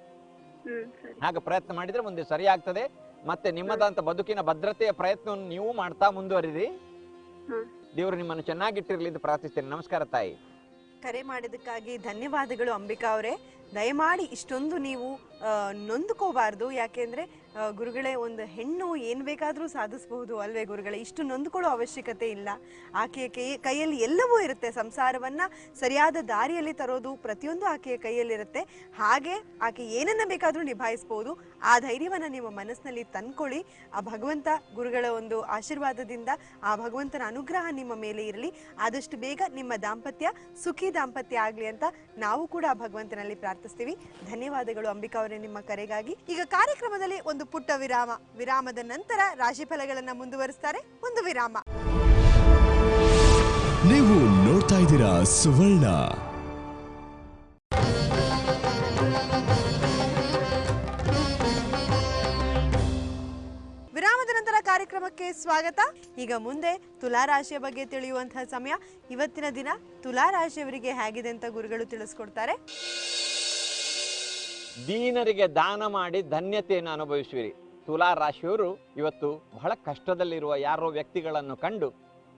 Speaker 3: ಹಾಗೆ ಪ್ರಯತ್ನ ಮಾಡಿದ್ರೆ ಮುಂದೆ ಸರಿಯಾಗ್ತದೆ. ಮತ್ತೆ ನಿಮ್ಮದಂತ ಬದುಕಿನ ಭದ್ರತೆಯ ಪ್ರಯತ್ನವನ್ನು ನೀವು ಮಾಡ್ತಾ ಮುಂದುವರಿರಿ. ದೇವರು ನಿಮ್ಮನ್ನು ಚೆನ್ನಾಗಿಟ್ಟಿರಲಿ ಎಂದು ಪ್ರಾರ್ಥಿಸ್ತೇನೆ. ನಮಸ್ಕಾರ ತಾಯಿ.
Speaker 2: ಕರೆ ಮಾಡಿದ್ದಕ್ಕಾಗಿ ಧನ್ಯವಾದಗಳು ಅಂಬಿಕಾ ಅವರೇ. ದಯಮಾಡಿ ಇಷ್ಟೊಂದು ನೀವು ನೊಂದುಕೋಬಾರ್ದು. ಯಾಕೆಂದ್ರೆ ಗುರುಗಳೇ, ಒಂದು ಹೆಣ್ಣು ಏನು ಬೇಕಾದರೂ ಸಾಧಿಸಬಹುದು ಅಲ್ವೇ ಗುರುಗಳೇ? ಇಷ್ಟು ನೊಂದುಕೊಳ್ಳೋ ಅವಶ್ಯಕತೆ ಇಲ್ಲ. ಆಕೆಯ ಕೈಯಲ್ಲಿ ಎಲ್ಲವೂ ಇರುತ್ತೆ. ಸಂಸಾರವನ್ನು ಸರಿಯಾದ ದಾರಿಯಲ್ಲಿ ತರೋದು ಪ್ರತಿಯೊಂದು ಆಕೆಯ ಕೈಯಲ್ಲಿರುತ್ತೆ. ಹಾಗೆ ಆಕೆ ಏನನ್ನ ಬೇಕಾದರೂ ನಿಭಾಯಿಸ್ಬೋದು. ಆ ಧೈರ್ಯವನ್ನು ನಿಮ್ಮ ಮನಸ್ಸಿನಲ್ಲಿ ತಂದ್ಕೊಳ್ಳಿ. ಆ ಭಗವಂತ ಗುರುಗಳ ಒಂದು ಆಶೀರ್ವಾದದಿಂದ ಆ ಭಗವಂತನ ಅನುಗ್ರಹ ನಿಮ್ಮ ಮೇಲೆ ಇರಲಿ. ಆದಷ್ಟು ಬೇಗ ನಿಮ್ಮ ದಾಂಪತ್ಯ ಸುಖಿ ದಾಂಪತ್ಯ ಆಗಲಿ ಅಂತ ನಾವು ಕೂಡ ಆ ಭಗವಂತನಲ್ಲಿ ಪ್ರಾರ್ಥಿಸ್ತೀವಿ. ಧನ್ಯವಾದಗಳು ಅಂಬಿಕಾ ಅವರೇ ನಿಮ್ಮ ಕರೆಗಾಗಿ. ಈಗ ಕಾರ್ಯಕ್ರಮದಲ್ಲಿ ಒಂದು ಪುಟ್ಟ ವಿರಾಮದ ನಂತರ ರಾಶಿ ಫಲಗಳನ್ನು ಮುಂದುವರಿಸ್ತಾರೆ. ಒಂದು ವಿರಾಮ.
Speaker 1: ನೀವು ನೋಡ್ತಾ ಇದ್ದೀರಾ ಸುವರ್ಣ.
Speaker 2: ವಿರಾಮದ ನಂತರ ಕಾರ್ಯಕ್ರಮಕ್ಕೆ ಸ್ವಾಗತ. ಈಗ ಮುಂದೆ ತುಲಾ ರಾಶಿಯ ಬಗ್ಗೆ ತಿಳಿಯುವಂತಹ ಸಮಯ. ಇವತ್ತಿನ ದಿನ ತುಲಾ ರಾಶಿಯವರಿಗೆ ಹೇಗಿದೆ ಅಂತ ಗುರುಗಳು ತಿಳಿಸ್ಕೊಡ್ತಾರೆ.
Speaker 3: ದೀನರಿಗೆ ದಾನ ಮಾಡಿ ಧನ್ಯತೆಯನ್ನು ಅನುಭವಿಸುವಿರಿ. ತುಲಾ ರಾಶಿಯವರು ಇವತ್ತು ಬಹಳ ಕಷ್ಟದಲ್ಲಿರುವ ಯಾರೋ ವ್ಯಕ್ತಿಗಳನ್ನು ಕಂಡು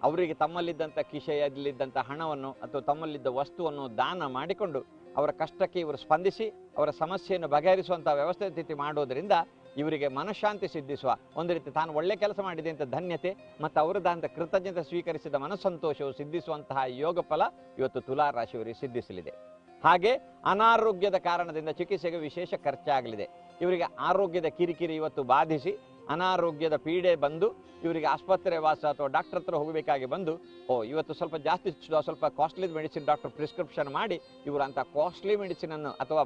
Speaker 3: ಅವರಿಗೆ ತಮ್ಮಲ್ಲಿದ್ದಂಥ ಕಿಶೆಯಲ್ಲಿದ್ದಂಥ ಹಣವನ್ನು ಅಥವಾ ತಮ್ಮಲ್ಲಿದ್ದ ವಸ್ತುವನ್ನು ದಾನ ಮಾಡಿಕೊಂಡು ಅವರ ಕಷ್ಟಕ್ಕೆ ಇವರು ಸ್ಪಂದಿಸಿ ಅವರ ಸಮಸ್ಯೆಯನ್ನು ಬಗೆಹರಿಸುವಂಥ ವ್ಯವಸ್ಥೆ ಸ್ಥಿತಿ ಮಾಡೋದರಿಂದ ಇವರಿಗೆ ಮನಃಶಾಂತಿ ಸಿದ್ಧಿಸುವ ಒಂದು ರೀತಿ ತಾನು ಒಳ್ಳೆ ಕೆಲಸ ಮಾಡಿದೆ ಅಂತ ಧನ್ಯತೆ ಮತ್ತು ಅವರದಂಥ ಕೃತಜ್ಞತೆ ಸ್ವೀಕರಿಸಿದ ಮನಸ್ಸಂತೋಷವು ಸಿದ್ಧಿಸುವಂತಹ ಯೋಗ ಫಲ ಇವತ್ತು ತುಲಾ ರಾಶಿಯವರಿಗೆ ಸಿದ್ಧಿಸಲಿದೆ. ಹಾಗೆ ಅನಾರೋಗ್ಯದ ಕಾರಣದಿಂದ ಚಿಕಿತ್ಸೆಗೆ ವಿಶೇಷ ಖರ್ಚಾಗಲಿದೆ. ಇವರಿಗೆ ಆರೋಗ್ಯದ ಕಿರಿಕಿರಿ ಇವತ್ತು ಬಾಧಿಸಿ ಅನಾರೋಗ್ಯದ ಪೀಡೆ ಬಂದು ಇವರಿಗೆ ಆಸ್ಪತ್ರೆ ವಾಸ ಅಥವಾ ಡಾಕ್ಟರ್ ಹತ್ರ ಹೋಗಬೇಕಾಗಿ ಬಂದು ಇವತ್ತು ಸ್ವಲ್ಪ ಜಾಸ್ತಿ ಸ್ವಲ್ಪ ಕಾಸ್ಟ್ಲಿ ಮೆಡಿಸಿನ್ ಡಾಕ್ಟರ್ ಪ್ರಿಸ್ಕ್ರಿಪ್ಷನ್ ಮಾಡಿ ಇವರು ಅಂಥ ಕಾಸ್ಟ್ಲಿ ಮೆಡಿಸಿನನ್ನು ಅಥವಾ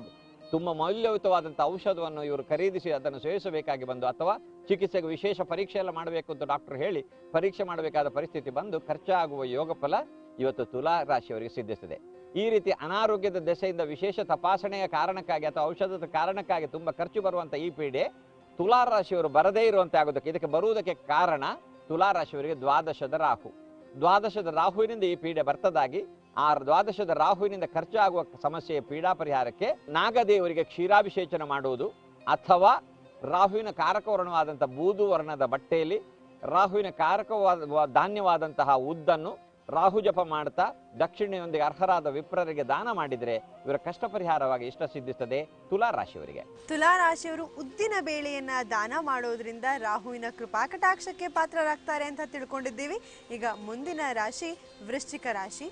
Speaker 3: ತುಂಬ ಮೌಲ್ಯಯುತವಾದಂಥ ಔಷಧವನ್ನು ಇವರು ಖರೀದಿಸಿ ಅದನ್ನು ಸೇವಿಸಬೇಕಾಗಿ ಬಂದು ಅಥವಾ ಚಿಕಿತ್ಸೆಗೆ ವಿಶೇಷ ಪರೀಕ್ಷೆ ಎಲ್ಲ ಮಾಡಬೇಕು ಅಂತ ಡಾಕ್ಟರ್ ಹೇಳಿ ಪರೀಕ್ಷೆ ಮಾಡಬೇಕಾದ ಪರಿಸ್ಥಿತಿ ಬಂದು ಖರ್ಚಾಗುವ ಯೋಗ ಫಲ ಇವತ್ತು ತುಲಾ ರಾಶಿಯವರಿಗೆ ಸಿದ್ಧಿಸಿದೆ. ಈ ರೀತಿ ಅನಾರೋಗ್ಯದ ದೆಸೆಯಿಂದ ವಿಶೇಷ ತಪಾಸಣೆಯ ಕಾರಣಕ್ಕಾಗಿ ಅಥವಾ ಔಷಧದ ಕಾರಣಕ್ಕಾಗಿ ತುಂಬ ಖರ್ಚು ಬರುವಂಥ ಈ ಪೀಡೆ ತುಲಾ ರಾಶಿಯವರು ಬರದೇ ಇರುವಂತೆ ಆಗೋದಕ್ಕೆ ಇದಕ್ಕೆ ಬರುವುದಕ್ಕೆ ಕಾರಣ ತುಲಾ ರಾಶಿಯವರಿಗೆ ದ್ವಾದಶದ ರಾಹುವಿನಿಂದ ಈ ಪೀಡೆ ಬರ್ತದಾಗಿ ಆ ದ್ವಾದಶದ ರಾಹುವಿನಿಂದ ಖರ್ಚಾಗುವ ಸಮಸ್ಯೆಯ ಪೀಡಾ ಪರಿಹಾರಕ್ಕೆ ನಾಗದೇವರಿಗೆ ಕ್ಷೀರಾಭಿಷೇಚನ ಮಾಡುವುದು ಅಥವಾ ರಾಹುವಿನ ಕಾರಕವರ್ಣವಾದಂಥ ಬೂದು ವರ್ಣದ ಬಟ್ಟೆಯಲ್ಲಿ ರಾಹುವಿನ ಕಾರಕವಾದ ಧಾನ್ಯವಾದಂತಹ ಉದ್ದನ್ನು ರಾಹು ಜಪ ಮಾಡ್ತಾ ದಕ್ಷಿಣೆಯೊಂದಿಗೆ ಅರ್ಹರಾದ ವಿಪ್ರರಿಗೆ ದಾನ ಮಾಡಿದರೆ ಇವರ ಕಷ್ಟ ಪರಿಹಾರವಾಗಿ ಇಷ್ಟ ಸಿದ್ಧಿಸುತ್ತದೆ ತುಲಾ ರಾಶಿಯವರಿಗೆ.
Speaker 2: ತುಲಾ ರಾಶಿಯವರು ಉದ್ದಿನ ಬೇಳೆಯನ್ನ ದಾನ ಮಾಡೋದ್ರಿಂದ ರಾಹುವಿನ ಕೃಪಾ ಕಟಾಕ್ಷಕ್ಕೆ ಪಾತ್ರರಾಗ್ತಾರೆ ಅಂತ ತಿಳ್ಕೊಂಡಿದ್ದೀವಿ. ಈಗ ಮುಂದಿನ ರಾಶಿ ವೃಶ್ಚಿಕ ರಾಶಿ.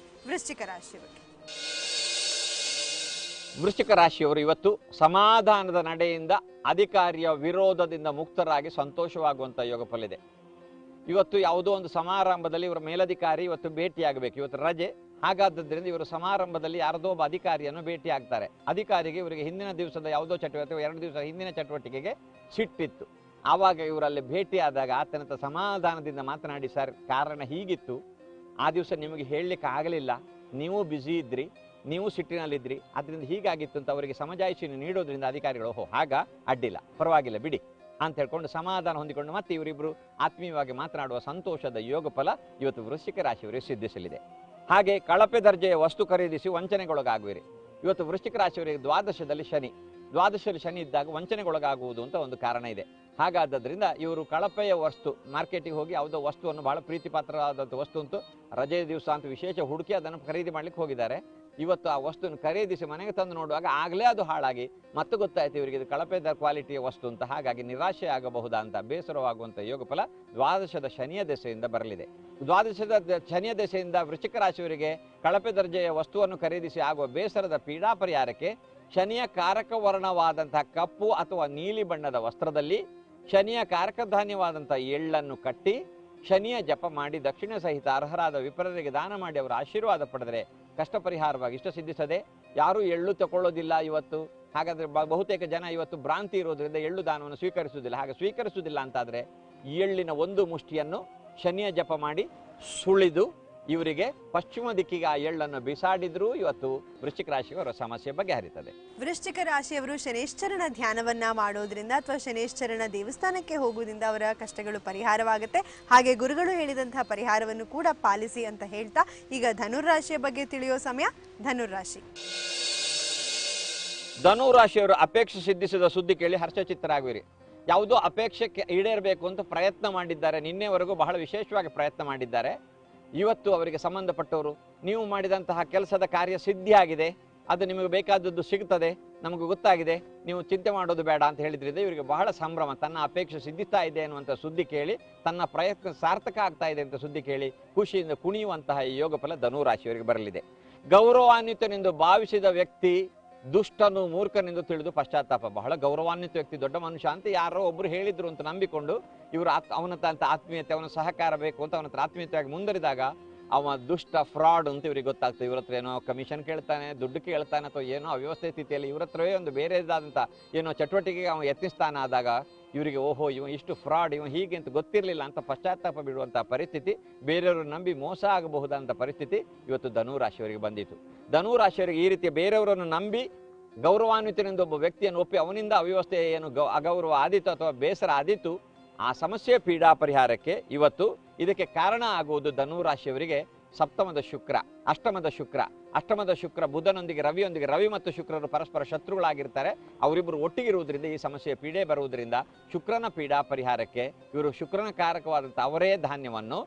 Speaker 3: ವೃಶ್ಚಿಕ ರಾಶಿಯವರು ಇವತ್ತು ಸಮಾಧಾನದ ನಡೆಯಿಂದ ಅಧಿಕಾರಿಯ ವಿರೋಧದಿಂದ ಮುಕ್ತರಾಗಿ ಸಂತೋಷವಾಗುವಂಥ ಯೋಗ ಫಲ ಇದೆ. ಇವತ್ತು ಯಾವುದೋ ಒಂದು ಸಮಾರಂಭದಲ್ಲಿ ಇವರ ಮೇಲಧಿಕಾರಿ ಇವತ್ತು ಭೇಟಿಯಾಗಬೇಕು, ಇವತ್ತು ರಜೆ. ಹಾಗಾದ್ದರಿಂದ ಇವರು ಸಮಾರಂಭದಲ್ಲಿ ಯಾರದೋ ಒಬ್ಬ ಅಧಿಕಾರಿಯನ್ನು ಭೇಟಿ ಆಗ್ತಾರೆ. ಅಧಿಕಾರಿಗೆ ಇವರಿಗೆ ಹಿಂದಿನ ದಿವಸದ ಯಾವುದೋ ಚಟುವಟಿಕೆ 2 ದಿವಸ ಹಿಂದಿನ ಚಟುವಟಿಕೆಗೆ ಸಿಟ್ಟಿತ್ತು. ಆವಾಗ ಇವರಲ್ಲಿ ಭೇಟಿಯಾದಾಗ ಆತನಂತ ಸಮಾಧಾನದಿಂದ ಮಾತನಾಡಿ, ಸರ್ ಕಾರಣ ಹೀಗಿತ್ತು, ಆ ದಿವಸ ನಿಮಗೆ ಹೇಳಲಿಕ್ಕೆ ಆಗಲಿಲ್ಲ, ನೀವು ಬ್ಯುಸಿ ಇದ್ರಿ, ನೀವು ಸಿಟ್ಟಿನಲ್ಲಿದ್ರಿ, ಅದರಿಂದ ಹೀಗಾಗಿತ್ತು ಅಂತ ಅವರಿಗೆ ಸಮಜಾಯಿಷಿಯನ್ನು ನೀಡೋದ್ರಿಂದ ಅಧಿಕಾರಿಗಳು ಹಾಗ ಅಡ್ಡಿಲ್ಲ, ಪರವಾಗಿಲ್ಲ ಬಿಡಿ ಅಂತ ಹೇಳ್ಕೊಂಡು ಸಮಾಧಾನ ಹೊಂದಿಕೊಂಡು ಮತ್ತೆ ಇವರಿಬ್ಬರು ಆತ್ಮೀಯವಾಗಿ ಮಾತನಾಡುವ ಸಂತೋಷದ ಯೋಗ ಫಲ ಇವತ್ತು ವೃಶ್ಚಿಕ ರಾಶಿಯವರಿಗೆ ಸಿದ್ಧಿಸಲಿದೆ. ಹಾಗೆ ಕಳಪೆ ದರ್ಜೆಯ ವಸ್ತು ಖರೀದಿಸಿ ವಂಚನೆಗೊಳಗಾಗುವಿರಿ. ಇವತ್ತು ವೃಶ್ಚಿಕ ರಾಶಿಯವರಿಗೆ ದ್ವಾದಶದಲ್ಲಿ ಶನಿ ಇದ್ದಾಗ ವಂಚನೆಗೊಳಗಾಗುವುದು ಅಂತ ಒಂದು ಕಾರಣ ಇದೆ. ಹಾಗಾದ್ದರಿಂದ ಇವರು ಕಳಪೆಯ ವಸ್ತು ಮಾರ್ಕೆಟಿಗೆ ಹೋಗಿ ಯಾವುದೋ ವಸ್ತುವನ್ನು ಬಹಳ ಪ್ರೀತಿ ಪಾತ್ರವಾದಂಥ ವಸ್ತು ಅಂತೂ ರಜೆಯ ದಿವಸ ಅಂತ ವಿಶೇಷ ಹುಡುಕಿ ಅದನ್ನು ಖರೀದಿ ಮಾಡ್ಲಿಕ್ಕೆ ಹೋಗಿದ್ದಾರೆ. ಇವತ್ತು ಆ ವಸ್ತುವನ್ನು ಖರೀದಿಸಿ ಮನೆಗೆ ತಂದು ನೋಡುವಾಗ ಆಗಲೇ ಅದು ಹಾಳಾಗಿ ಮತ್ತೆ ಗೊತ್ತಾಯ್ತು ಇವರಿಗೆ ಇದು ಕಳಪೆದ ಕ್ವಾಲಿಟಿಯ ವಸ್ತು ಅಂತ. ಹಾಗಾಗಿ ನಿರಾಶೆ ಆಗಬಹುದಾ ಅಂತ ಬೇಸರವಾಗುವಂಥ ಯೋಗ ಫಲ ದ್ವಾದಶದ ಶನಿಯ ದೆಸೆಯಿಂದ ಬರಲಿದೆ. ದ್ವಾದಶದ ಶನಿಯ ದೆಸೆಯಿಂದ ವೃಶ್ಚಿಕ ರಾಶಿಯವರಿಗೆ ಕಳಪೆ ದರ್ಜೆಯ ವಸ್ತುವನ್ನು ಖರೀದಿಸಿ ಆಗುವ ಬೇಸರದ ಪೀಡಾ ಪರಿಹಾರಕ್ಕೆ ಶನಿಯ ಕಾರಕ ವರ್ಣವಾದಂತಹ ಕಪ್ಪು ಅಥವಾ ನೀಲಿ ಬಣ್ಣದ ವಸ್ತ್ರದಲ್ಲಿ ಶನಿಯ ಕಾರಕಧಾನ್ಯವಾದಂಥ ಎಳ್ಳನ್ನು ಕಟ್ಟಿ ಶನಿಯ ಜಪ ಮಾಡಿ ದಕ್ಷಿಣ ಸಹಿತ ಅರ್ಹರಾದ ವಿಪ್ರರಿಗೆ ದಾನ ಮಾಡಿ ಅವರ ಆಶೀರ್ವಾದ ಪಡೆದರೆ ಕಷ್ಟ ಪರಿಹಾರವಾಗಿ ಇಷ್ಟ ಸಿದ್ಧಿಸದೆ. ಯಾರೂ ಎಳ್ಳು ತಗೊಳ್ಳೋದಿಲ್ಲ ಇವತ್ತು. ಹಾಗಾದರೆ ಬಹುತೇಕ ಜನ ಇವತ್ತು ಭ್ರಾಂತಿ ಇರೋದ್ರಿಂದ ಎಳ್ಳು ದಾನವನ್ನು ಸ್ವೀಕರಿಸುವುದಿಲ್ಲ. ಹಾಗೆ ಸ್ವೀಕರಿಸುವುದಿಲ್ಲ ಅಂತಾದರೆ ಎಳ್ಳಿನ ಒಂದು ಮುಷ್ಟಿಯನ್ನು ಶನಿಯ ಜಪ ಮಾಡಿ ಸುಳಿದು ಇವರಿಗೆ ಪಶ್ಚಿಮ ದಿಕ್ಕಿಗೆ ಆ ಎಳ್ಳನ್ನು ಬಿಸಾಡಿದ್ರೂ ಇವತ್ತು ವೃಶ್ಚಿಕ ರಾಶಿಯವರ ಸಮಸ್ಯೆ ಬಗೆಹರಿತದೆ.
Speaker 2: ವೃಶ್ಚಿಕ ರಾಶಿಯವರು ಶನೇಶ್ವರನ ಧ್ಯಾನವನ್ನ ಮಾಡೋದ್ರಿಂದ ಅಥವಾ ಶನೇಶ್ವರನ ದೇವಸ್ಥಾನಕ್ಕೆ ಹೋಗುವುದರಿಂದ ಅವರ ಕಷ್ಟಗಳು ಪರಿಹಾರವಾಗುತ್ತೆ. ಹಾಗೆ ಗುರುಗಳು ಹೇಳಿದಂತಹ ಪರಿಹಾರವನ್ನು ಕೂಡ ಪಾಲಿಸಿ ಅಂತ ಹೇಳ್ತಾ ಈಗ ಧನುರಾಶಿಯ ಬಗ್ಗೆ ತಿಳಿಯೋ ಸಮಯ.
Speaker 3: ಧನುರಾಶಿಯವರು ಅಪೇಕ್ಷೆ ಸಿದ್ಧಿಸಿದ ಸುದ್ದಿ ಕೇಳಿ ಹರ್ಷಚಿತ್ತರಾಗುವಿರಿ. ಯಾವುದೋ ಅಪೇಕ್ಷೆಗೆ ಈಡೇರಬೇಕು ಅಂತ ಪ್ರಯತ್ನ ಮಾಡಿದ್ದಾರೆ, ನಿನ್ನೆವರೆಗೂ ಬಹಳ ವಿಶೇಷವಾಗಿ ಪ್ರಯತ್ನ ಮಾಡಿದ್ದಾರೆ. ಇವತ್ತು ಅವರಿಗೆ ಸಂಬಂಧಪಟ್ಟವರು ನೀವು ಮಾಡಿದಂತಹ ಕೆಲಸದ ಕಾರ್ಯ ಸಿದ್ಧಿಯಾಗಿದೆ, ಅದು ನಿಮಗೆ ಬೇಕಾದದ್ದು ಸಿಗ್ತದೆ, ನಮಗೆ ಗೊತ್ತಾಗಿದೆ, ನೀವು ಚಿಂತೆ ಮಾಡೋದು ಬೇಡ ಅಂತ ಹೇಳಿದ್ರಿಂದ ಇವರಿಗೆ ಬಹಳ ಸಂಭ್ರಮ. ತನ್ನ ಅಪೇಕ್ಷೆ ಸಿದ್ಧಿಸ್ತಾ ಇದೆ ಅನ್ನುವಂಥ ಸುದ್ದಿ ಕೇಳಿ, ತನ್ನ ಪ್ರಯತ್ನ ಸಾರ್ಥಕ ಆಗ್ತಾ ಇದೆ ಅಂತ ಸುದ್ದಿ ಕೇಳಿ ಖುಷಿಯಿಂದ ಕುಣಿಯುವಂತಹ ಈ ಯೋಗ ಫಲ ಧನು ರಾಶಿಯವರಿಗೆ ಬರಲಿದೆ. ಗೌರವಾನ್ವಿತನೆಂದು ಭಾವಿಸಿದ ವ್ಯಕ್ತಿ ದುಷ್ಟನು ಮೂರ್ಖನೆಂದು ತಿಳಿದು ಪಶ್ಚಾತ್ತಾಪ. ಬಹಳ ಗೌರವಾನ್ವಿತ ವ್ಯಕ್ತಿ, ದೊಡ್ಡ ಮನುಷ್ಯ ಅಂತ ಯಾರೋ ಒಬ್ರು ಹೇಳಿದ್ರು ಅಂತ ನಂಬಿಕೊಂಡು ಇವರು ಅವನಂತ ಆತ್ಮೀಯತೆ, ಅವನ ಸಹಕಾರ ಬೇಕು ಅಂತ ಅವನ ಆತ್ಮೀಯತೆಯಾಗಿ ಮುಂದುವರಿದಾಗ ಅವ ದುಷ್ಟ, ಫ್ರಾಡ್ ಅಂತ ಇವ್ರಿಗೆ ಗೊತ್ತಾಗ್ತದೆ. ಇವ್ರ ಹತ್ರ ಏನೋ ಕಮಿಷನ್ ಕೇಳ್ತಾನೆ, ದುಡ್ಡು ಕೇಳ್ತಾನೆ, ಅಥವಾ ಏನೋ ಅವ್ಯವಸ್ಥೆ ಸ್ಥಿತಿಯಲ್ಲಿ ಇವ್ರ ಹತ್ರವೇ ಒಂದು ಬೇರೆದಾದಂಥ ಏನೋ ಚಟುವಟಿಕೆಗೆ ಅವನು ಯತ್ನಿಸ್ತಾನೆ ಆದಾಗ ಇವರಿಗೆ ಓಹೋ ಇವ ಇಷ್ಟು ಫ್ರಾಡ್, ಇವ ಹೀಗೆ ಅಂತ ಗೊತ್ತಿರಲಿಲ್ಲ ಅಂತ ಪಶ್ಚಾತ್ತಾಪ ಬಿಡುವಂಥ ಪರಿಸ್ಥಿತಿ, ಬೇರೆಯವರು ನಂಬಿ ಮೋಸ ಆಗಬಹುದಂಥ ಪರಿಸ್ಥಿತಿ ಇವತ್ತು ಧನು ರಾಶಿಯವರಿಗೆ ಬಂದಿತ್ತು. ಧನು ರಾಶಿಯವರಿಗೆ ಈ ರೀತಿಯ ಬೇರೆಯವರನ್ನು ನಂಬಿ ಗೌರವಾನ್ವಿತನೆಂದು ಒಬ್ಬ ವ್ಯಕ್ತಿಯನ್ನು ಒಪ್ಪಿ ಅವನಿಂದ ಅವ್ಯವಸ್ಥೆ ಏನು ಅಗೌರವ ಆದೀತು ಅಥವಾ ಬೇಸರ ಆದೀತು, ಆ ಸಮಸ್ಯೆ ಪೀಡಾ ಪರಿಹಾರಕ್ಕೆ ಇವತ್ತು ಇದಕ್ಕೆ ಕಾರಣ ಆಗುವುದು ಧನು ರಾಶಿಯವರಿಗೆ ಸಪ್ತಮದ ಶುಕ್ರ, ಅಷ್ಟಮದ ಶುಕ್ರ ಬುಧನೊಂದಿಗೆ ರವಿಯೊಂದಿಗೆ, ರವಿ ಮತ್ತು ಶುಕ್ರರು ಪರಸ್ಪರ ಶತ್ರುಗಳಾಗಿರ್ತಾರೆ. ಅವರಿಬ್ಬರು ಒಟ್ಟಿಗಿರುವುದರಿಂದ ಈ ಸಮಸ್ಯೆ ಪೀಡೆ ಬರುವುದರಿಂದ ಶುಕ್ರನ ಪೀಡಾ ಪರಿಹಾರಕ್ಕೆ ಇವರು ಶುಕ್ರನ ಕಾರಕವಾದಂಥ ಅವರೇ ಧಾನ್ಯವನ್ನು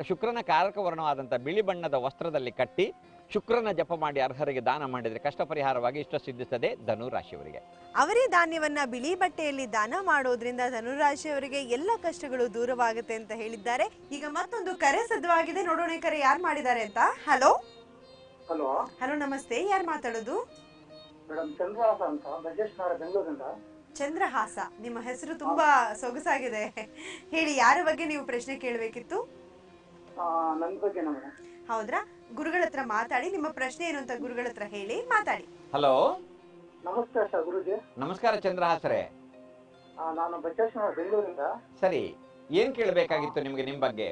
Speaker 3: ಶುಕ್ರನ ಕಾರಕ ವರ್ಣವಾದಂಥ ಬಿಳಿ ಬಣ್ಣದ ವಸ್ತ್ರದಲ್ಲಿ ಕಟ್ಟಿ ಶುಕ್ರನ ಜಪ ಮಾಡಿ ಅರ್ಹರಿಗೆ ದಾನ ಮಾಡಿದರೆ ಕಷ್ಟ ಪರಿಹಾರವಾಗಿ ಇಷ್ಟ ಸಿದ್ಧಿಸುತ್ತದೆ ಧನು ರಾಶಿಯವರಿಗೆ.
Speaker 2: ಅವರೇ ಧಾನ್ಯವನ್ನ ಬಿಳಿ ಬಟ್ಟೆಯಲ್ಲಿ ದಾನ ಮಾಡೋದ್ರಿಂದ ಧನುರಾಶಿಯವರಿಗೆ ಎಲ್ಲ ಕಷ್ಟಗಳು ದೂರವಾಗುತ್ತೆ ಅಂತ ಹೇಳಿದ್ದಾರೆ. ಈಗ ಮತ್ತೊಂದು ಕರೆ ಸಿದ್ಧವಾಗಿದೆ, ನೋಡೋಣ ಈ ಕರೆ ಯಾರು ಮಾಡಿದ್ದಾರೆ ಅಂತ. ಹಲೋ
Speaker 6: ಹಲೋ
Speaker 2: ಹಲೋ ನಮಸ್ತೆ, ಯಾರು ಮಾತಾಡೋದು?
Speaker 6: ಮೇಡಮ್ ಚಂದ್ರಹಾಸ ಅಂತ, ಬಜೇಶ್ವರ ಬೆಂಗಳೂರಿಂದ.
Speaker 2: ಚಂದ್ರಹಾಸ, ನಿಮ್ಮ ಹೆಸರು ತುಂಬಾ ಸೊಗಸಾಗಿದೆ. ಹೇಳಿ, ಯಾರ ಬಗ್ಗೆ ನೀವು ಪ್ರಶ್ನೆ ಕೇಳಬೇಕಿತ್ತು?
Speaker 6: ನನ್ನ ಬಗ್ಗೆ ಮೇಡಮ್.
Speaker 2: ಹೌದ್ರಾ? ಗುರುಗಳ ಹತ್ರ ಮಾತಾಡಿ, ನಿಮ್ಮ ಪ್ರಶ್ನೆ ಏನು ಅಂತ ಗುರುಗಳ ಹತ್ರ ಹೇಳಿ ಮಾತಾಡಿ.
Speaker 3: ಹಲೋ
Speaker 6: ನಮಸ್ತೆ ಸರ್ ಗುರುಜಿ.
Speaker 3: ನಮಸ್ಕಾರ ಚಂದ್ರಹಾಸರೇ.
Speaker 6: ನಾನು ಬಜೇಶ್ವರ ಬೆಂಗಳೂರಿಂದ.
Speaker 3: ಸರಿ, ಏನ್ ಕೇಳಬೇಕಾಗಿತ್ತು ನಿಮ್ಗೆ ನಿಮ್ ಬಗ್ಗೆ?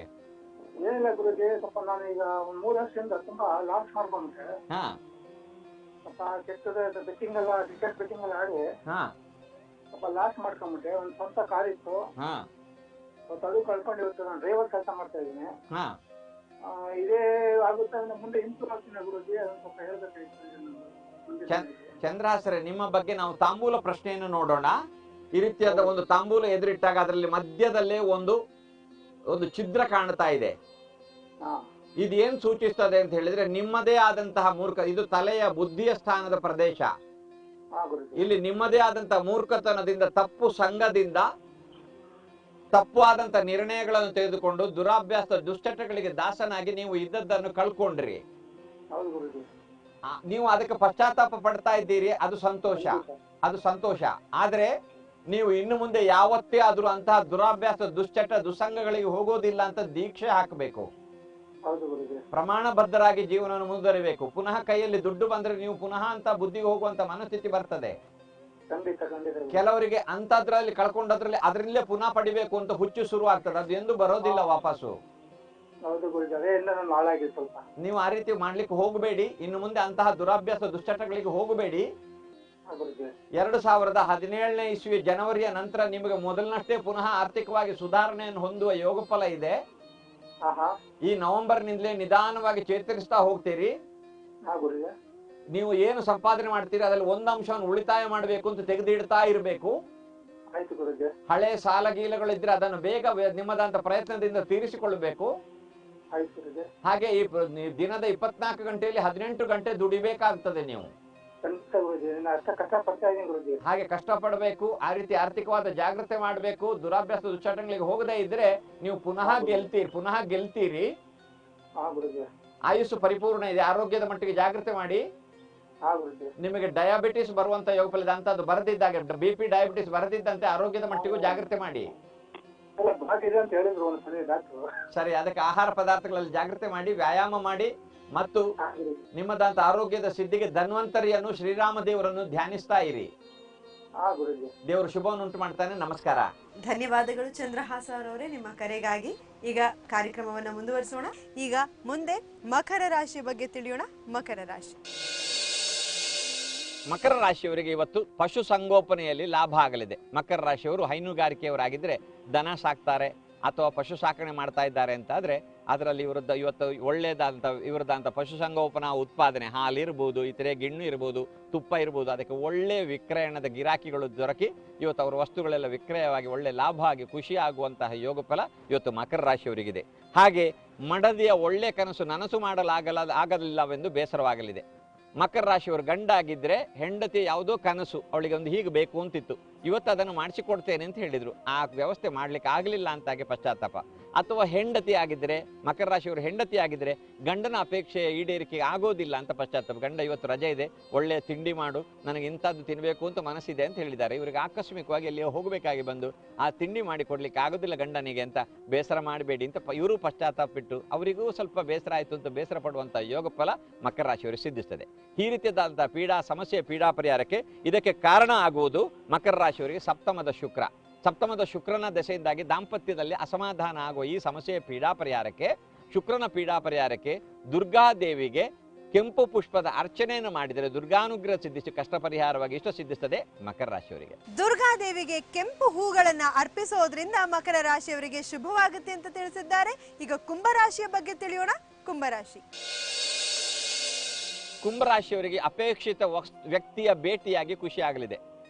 Speaker 6: ಏನಿಲ್ಲ ಗುರುಜಿ, ಸ್ವಲ್ಪ ನಾನು ಈಗ ಒಂದ್ 3 ವರ್ಷದಿಂದ ತುಂಬಾ ಲಾಸ್ ಮಾಡ್ಕೊಂಡ್ಬಿಟ್ಟೆ. ಸ್ವಲ್ಪ ಕೆಟ್ಟದ ಬೆಟ್ಟಿಂಗ್ ಎಲ್ಲ, ಕ್ರಿಕೆಟ್ ಬೆಟ್ಟಿಂಗ್ ಎಲ್ಲ ಆಡಿ ಸ್ವಲ್ಪ ಲಾಸ್ ಮಾಡ್ಕೊಂಡ್ಬಿಟ್ಟೆ. ಒಂದ್ ಸ್ವಂತ ಕಾರ್ ಇತ್ತು, ಅದು ಕಳ್ಕೊಂಡು ಇವತ್ತು ನಾನು ಡ್ರೈವರ್ ಕೆಲಸ ಮಾಡ್ತಾ ಇದ್ದೀನಿ. ಇದೇ ಆಗುತ್ತೆ ಮುಂದೆ ಇಂಪ್ರೂವ್ ಆಗ್ತೀನಿ ಗುರುಜಿ, ಅದನ್ನ ಸ್ವಲ್ಪ ಹೇಳ್ಬೇಕಾಗಿತ್ತು.
Speaker 3: ಚಂದ್ರಹಾಸರೇ, ನಿಮ್ಮ ಬಗ್ಗೆ ನಾವು ತಾಂಬೂಲ ಪ್ರಶ್ನೆಯನ್ನು ನೋಡೋಣ. ಈ ರೀತಿಯಾದ ಒಂದು ತಾಂಬೂಲ ಎದುರಿಟ್ಟಾಗ ಅದರಲ್ಲಿ ಮಧ್ಯದಲ್ಲೇ ಒಂದು ಛಿದ್ರ ಕಾಣ್ತಾ ಇದೆ. ಇದು ಏನ್ ಸೂಚಿಸ್ತದೆ ಅಂತ ಹೇಳಿದ್ರೆ ನಿಮ್ಮದೇ ಆದಂತಹ ಮೂರ್ಖ, ಇದು ತಲೆಯ ಬುದ್ಧಿಯ ಸ್ಥಾನದ ಪ್ರದೇಶ. ಇಲ್ಲಿ ನಿಮ್ಮದೇ ಆದಂತಹ ಮೂರ್ಖತನದಿಂದ, ತಪ್ಪು ಸಂಘದಿಂದ, ತಪ್ಪು ಆದಂತ ನಿರ್ಣಯಗಳನ್ನು ತೆಗೆದುಕೊಂಡು ದುರಾಭ್ಯಾಸ ದುಶ್ಚಟಗಳಿಗೆ ದಾಸನಾಗಿ ನೀವು ಇದ್ದದ್ದನ್ನು ಕಳ್ಕೊಂಡ್ರಿ. ನೀವು ಅದಕ್ಕೆ ಪಶ್ಚಾತ್ತಾಪ ಪಡ್ತಾ ಇದ್ದೀರಿ, ಅದು ಸಂತೋಷ. ಆದ್ರೆ ನೀವು ಇನ್ನು ಮುಂದೆ ಯಾವತ್ತೇ ಆದ್ರೂ ಅಂತಹ ದುರಾಭ್ಯಾಸ ದುಶ್ಚಟ ದುಸ್ಸಂಗಗಳಿಗೆ ಹೋಗೋದಿಲ್ಲ ಅಂತ ದೀಕ್ಷೆ ಹಾಕಬೇಕು. ಪ್ರಮಾಣ ಬದ್ಧರಾಗಿ ಜೀವನವನ್ನು ಮುಂದುವರಿಬೇಕು. ಪುನಃ ಕೈಯಲ್ಲಿ ದುಡ್ಡು ಬಂದ್ರೆ ನೀವು ಪುನಃ ಅಂತ ಬುದ್ಧಿಗೆ ಹೋಗುವಂತ ಮನಸ್ಥಿತಿ ಬರ್ತದೆ. ಕೆಲವರಿಗೆ ಅಂತದ್ರಲ್ಲಿ ಕಳ್ಕೊಂಡದ್ರಲ್ಲಿ ಅದರಲ್ಲೇ ಪುನಃ ಪಡಿಬೇಕು ಅಂತ ಹುಚ್ಚು ಶುರು ಆಗ್ತದೆ, ಅದು ಎಂದು ಬರೋದಿಲ್ಲ ವಾಪಸ್ಸು. ನೀವು ಆ ರೀತಿ ಮಾಡ್ಲಿಕ್ಕೆ ಹೋಗಬೇಡಿ. ಇನ್ನು ಮುಂದೆ ಅಂತಹ ದುರಾಭ್ಯಾಸ ದುಶ್ಚಟಗಳಿಗೆ ಹೋಗಬೇಡಿ. 2017ನೇ ಇಸ್ವಿ ಜನವರಿಯ ನಂತರ ನಿಮಗೆ ಮೊದಲಿನಷ್ಟೇ ಪುನಃ ಆರ್ಥಿಕವಾಗಿ ಸುಧಾರಣೆಯನ್ನು ಹೊಂದುವ ಯೋಗ ಫಲ ಇದೆ. ಈ ನವೆಂಬರ್ನಿಂದಲೇ ನಿಧಾನವಾಗಿ ಚೇತರಿಸ್ತಾ ಹೋಗ್ತೀರಿ. ನೀವು ಏನು ಸಂಪಾದನೆ ಮಾಡ್ತೀರಿ ಅದರಲ್ಲಿ ಒಂದು ಅಂಶವನ್ನು ಉಳಿತಾಯ ಮಾಡಬೇಕು ಅಂತ ತೆಗೆದಿಡ್ತಾ ಇರಬೇಕು. ಹಳೆ ಸಾಲ ಗೀಲಗಳಿದ್ರೆ ಅದನ್ನು ಬೇಗ ನಿಮ್ಮದಂತ ಪ್ರಯತ್ನದಿಂದ ತೀರಿಸಿಕೊಳ್ಳಬೇಕು. ಹಾಗೆ ಈ ದಿನದ 24 ಗಂಟೆಯಲ್ಲಿ 18 ಗಂಟೆ ದುಡಿಬೇಕಾಗ್ತದೆ ನೀವು. ಹಾಗೆ ಕಷ್ಟಪಡಬೇಕು. ಆ ರೀತಿ ಆರ್ಥಿಕವಾದ ಜಾಗ್ರತೆ ಮಾಡಬೇಕು. ದುರಾಭ್ಯಾಸ ದುಶ್ಚಟಗಳಿಗೆ ಹೋಗದೇ ಇದ್ರೆ ನೀವು ಪುನಃ ಗೆಲ್ತೀರಿ. ಆಯುಸ್ಸು ಪರಿಪೂರ್ಣ ಇದೆ. ಆರೋಗ್ಯದ ಮಟ್ಟಿಗೆ ಜಾಗ್ರತೆ ಮಾಡಿ. ನಿಮಗೆ ಡಯಾಬಿಟಿಸ್ ಬರುವಂತ ಯೋಗ ಫಲದ ಅಂತದ್ದು ಬರದಿದ್ದಾಗ, BP ಡಯಾಬಿಟಿಸ್ ಬರದಿದ್ದಂತೆ ಆರೋಗ್ಯದ ಮಟ್ಟಿಗೂ ಜಾಗ್ರತೆ ಮಾಡಿ. ಸರಿ, ಅದಕ್ಕೆ ಆಹಾರ ಪದಾರ್ಥಗಳಲ್ಲಿ ಜಾಗ್ರತೆ ಮಾಡಿ, ವ್ಯಾಯಾಮ ಮಾಡಿ ಮತ್ತು ನಿಮ್ಮದಂತ ಆರೋಗ್ಯದ ಸಿದ್ಧಿಗೆ ಧನ್ವಂತರಿಯನ್ನು, ಶ್ರೀರಾಮ ದೇವರನ್ನು ಧ್ಯಾನಿಸ್ತಾ ಇರಿ. ದೇವರು ಶುಭವನ್ನುಂಟು ಮಾಡ್ತಾನೆ. ನಮಸ್ಕಾರ.
Speaker 2: ಧನ್ಯವಾದಗಳು ಚಂದ್ರಹಾಸ ಅವರವರೇ ನಿಮ್ಮ ಕರೆಗಾಗಿ. ಈಗ ಕಾರ್ಯಕ್ರಮವನ್ನು ಮುಂದುವರಿಸೋಣ. ಈಗ ಮುಂದೆ ಮಕರ ರಾಶಿ ಬಗ್ಗೆ ತಿಳಿಯೋಣ.
Speaker 3: ಮಕರ ರಾಶಿಯವರಿಗೆ ಇವತ್ತು ಪಶು ಸಂಗೋಪನೆಯಲ್ಲಿ ಲಾಭ ಆಗಲಿದೆ. ಮಕರ ರಾಶಿಯವರು ಹೈನುಗಾರಿಕೆಯವರಾಗಿದ್ದರೆ ದನ ಸಾಕ್ತಾರೆ ಅಥವಾ ಪಶು ಸಾಕಣೆ ಮಾಡ್ತಾ ಇದ್ದಾರೆ ಅಂತಾದರೆ ಅದರಲ್ಲಿ ಇವತ್ತು ಇವರದಂಥ ಪಶುಸಂಗೋಪನಾ ಉತ್ಪಾದನೆ ಹಾಲಿರ್ಬೋದು, ಇತರೆ ಗಿಣ್ಣು ಇರ್ಬೋದು, ತುಪ್ಪ ಇರ್ಬೋದು, ಅದಕ್ಕೆ ಒಳ್ಳೆ ವಿಕ್ರಯಣದ ಗಿರಾಕಿಗಳು ದೊರಕಿ ಇವತ್ತು ಅವರ ವಸ್ತುಗಳೆಲ್ಲ ವಿಕ್ರಯವಾಗಿ ಒಳ್ಳೆ ಲಾಭ ಆಗಿ ಖುಷಿ ಆಗುವಂತಹ ಯೋಗ ಫಲ ಇವತ್ತು ಮಕರ ರಾಶಿಯವರಿಗಿದೆ. ಹಾಗೆ ಮಡದಿಯ ಒಳ್ಳೆ ಕನಸು ನನಸು ಆಗಲಿಲ್ಲವೆಂದು ಬೇಸರವಾಗಲಿದೆ. ಮಕರ ರಾಶಿಯವರು ಗಂಡಾಗಿದ್ದರೆ ಹೆಂಡತಿ ಯಾವುದೋ ಕನಸು ಅವಳಿಗೆ ಒಂದು ಹೀಗೆ ಬೇಕು ಅಂತಿತ್ತು, ಇವತ್ತು ಅದನ್ನು ಮಾಡಿಸಿಕೊಡ್ತೇನೆ ಅಂತ ಹೇಳಿದರು, ಆ ವ್ಯವಸ್ಥೆ ಮಾಡಲಿಕ್ಕೆ ಆಗಲಿಲ್ಲ ಅಂತಾಗಿ ಪಶ್ಚಾತ್ತಾಪ. ಅಥವಾ ಹೆಂಡತಿ ಆಗಿದ್ದರೆ, ಮಕರ ರಾಶಿಯವರು ಹೆಂಡತಿ ಆಗಿದ್ದರೆ ಗಂಡನ ಅಪೇಕ್ಷೆ ಈಡೇರಿಕೆ ಆಗೋದಿಲ್ಲ ಅಂತ ಪಶ್ಚಾತ್ತಾಪ. ಗಂಡ ಇವತ್ತು ರಜೆ ಇದೆ, ಒಳ್ಳೆಯ ತಿಂಡಿ ಮಾಡು, ನನಗೆ ಇಂಥದ್ದು ತಿನ್ನಬೇಕು ಅಂತ ಮನಸ್ಸಿದೆ ಅಂತ ಹೇಳಿದ್ದಾರೆ. ಇವರಿಗೆ ಆಕಸ್ಮಿಕವಾಗಿ ಎಲ್ಲಿಯೋ ಹೋಗಬೇಕಾಗಿ ಬಂದು ಆ ತಿಂಡಿ ಮಾಡಿ ಕೊಡ್ಲಿಕ್ಕೆ ಆಗೋದಿಲ್ಲ ಗಂಡನಿಗೆ ಅಂತ ಬೇಸರ ಮಾಡಬೇಡಿ ಅಂತ ಇವರು ಪಶ್ಚಾತ್ತಾಪ ಬಿಟ್ಟು ಅವರಿಗೂ ಸ್ವಲ್ಪ ಬೇಸರ ಆಯಿತು ಅಂತ ಬೇಸರ ಪಡುವಂಥ ಯೋಗ ಫಲ ಮಕರ ರಾಶಿಯವರು ಸಿದ್ಧಿಸ್ತದೆ. ಈ ರೀತಿಯಾದಂಥ ಸಮಸ್ಯೆ ಪೀಡಾ ಪರಿಹಾರಕ್ಕೆ ಇದಕ್ಕೆ ಕಾರಣ ಆಗುವುದು ಮಕರ ರಾಶಿಯವರಿಗೆ ಸಪ್ತಮದ ಶುಕ್ರನ ದಶೆಯಿಂದಾಗಿ ದಾಂಪತ್ಯದಲ್ಲಿ ಅಸಮಾಧಾನ ಆಗುವ ಈ ಸಮಸ್ಯೆಯ ಪೀಡಾ ಪರಿಹಾರಕ್ಕೆ, ಶುಕ್ರನ ಪೀಡಾ ಪರಿಹಾರಕ್ಕೆ ದುರ್ಗಾದೇವಿಗೆ ಕೆಂಪು ಪುಷ್ಪದ ಅರ್ಚನೆಯನ್ನು ಮಾಡಿದರೆ ದುರ್ಗಾನುಗ್ರಹ ಸಿದ್ಧಿಸಿ ಕಷ್ಟ ಪರಿಹಾರವಾಗಿ ಇಷ್ಟ ಸಿದ್ಧಿಸ್ತದೆ ಮಕರ ರಾಶಿಯವರಿಗೆ.
Speaker 2: ದುರ್ಗಾದೇವಿಗೆ ಕೆಂಪು ಹೂಗಳನ್ನ ಅರ್ಪಿಸೋದ್ರಿಂದ ಮಕರ ರಾಶಿಯವರಿಗೆ ಶುಭವಾಗುತ್ತೆ ಅಂತ ತಿಳಿಸಿದ್ದಾರೆ. ಈಗ ಕುಂಭರಾಶಿಯ ಬಗ್ಗೆ ತಿಳಿಯೋಣ.
Speaker 3: ಕುಂಭರಾಶಿಯವರಿಗೆ ಅಪೇಕ್ಷಿತ ವ್ಯಕ್ತಿಯ ಭೇಟಿಯಾಗಿ ಖುಷಿ ಆಗಲಿದೆ.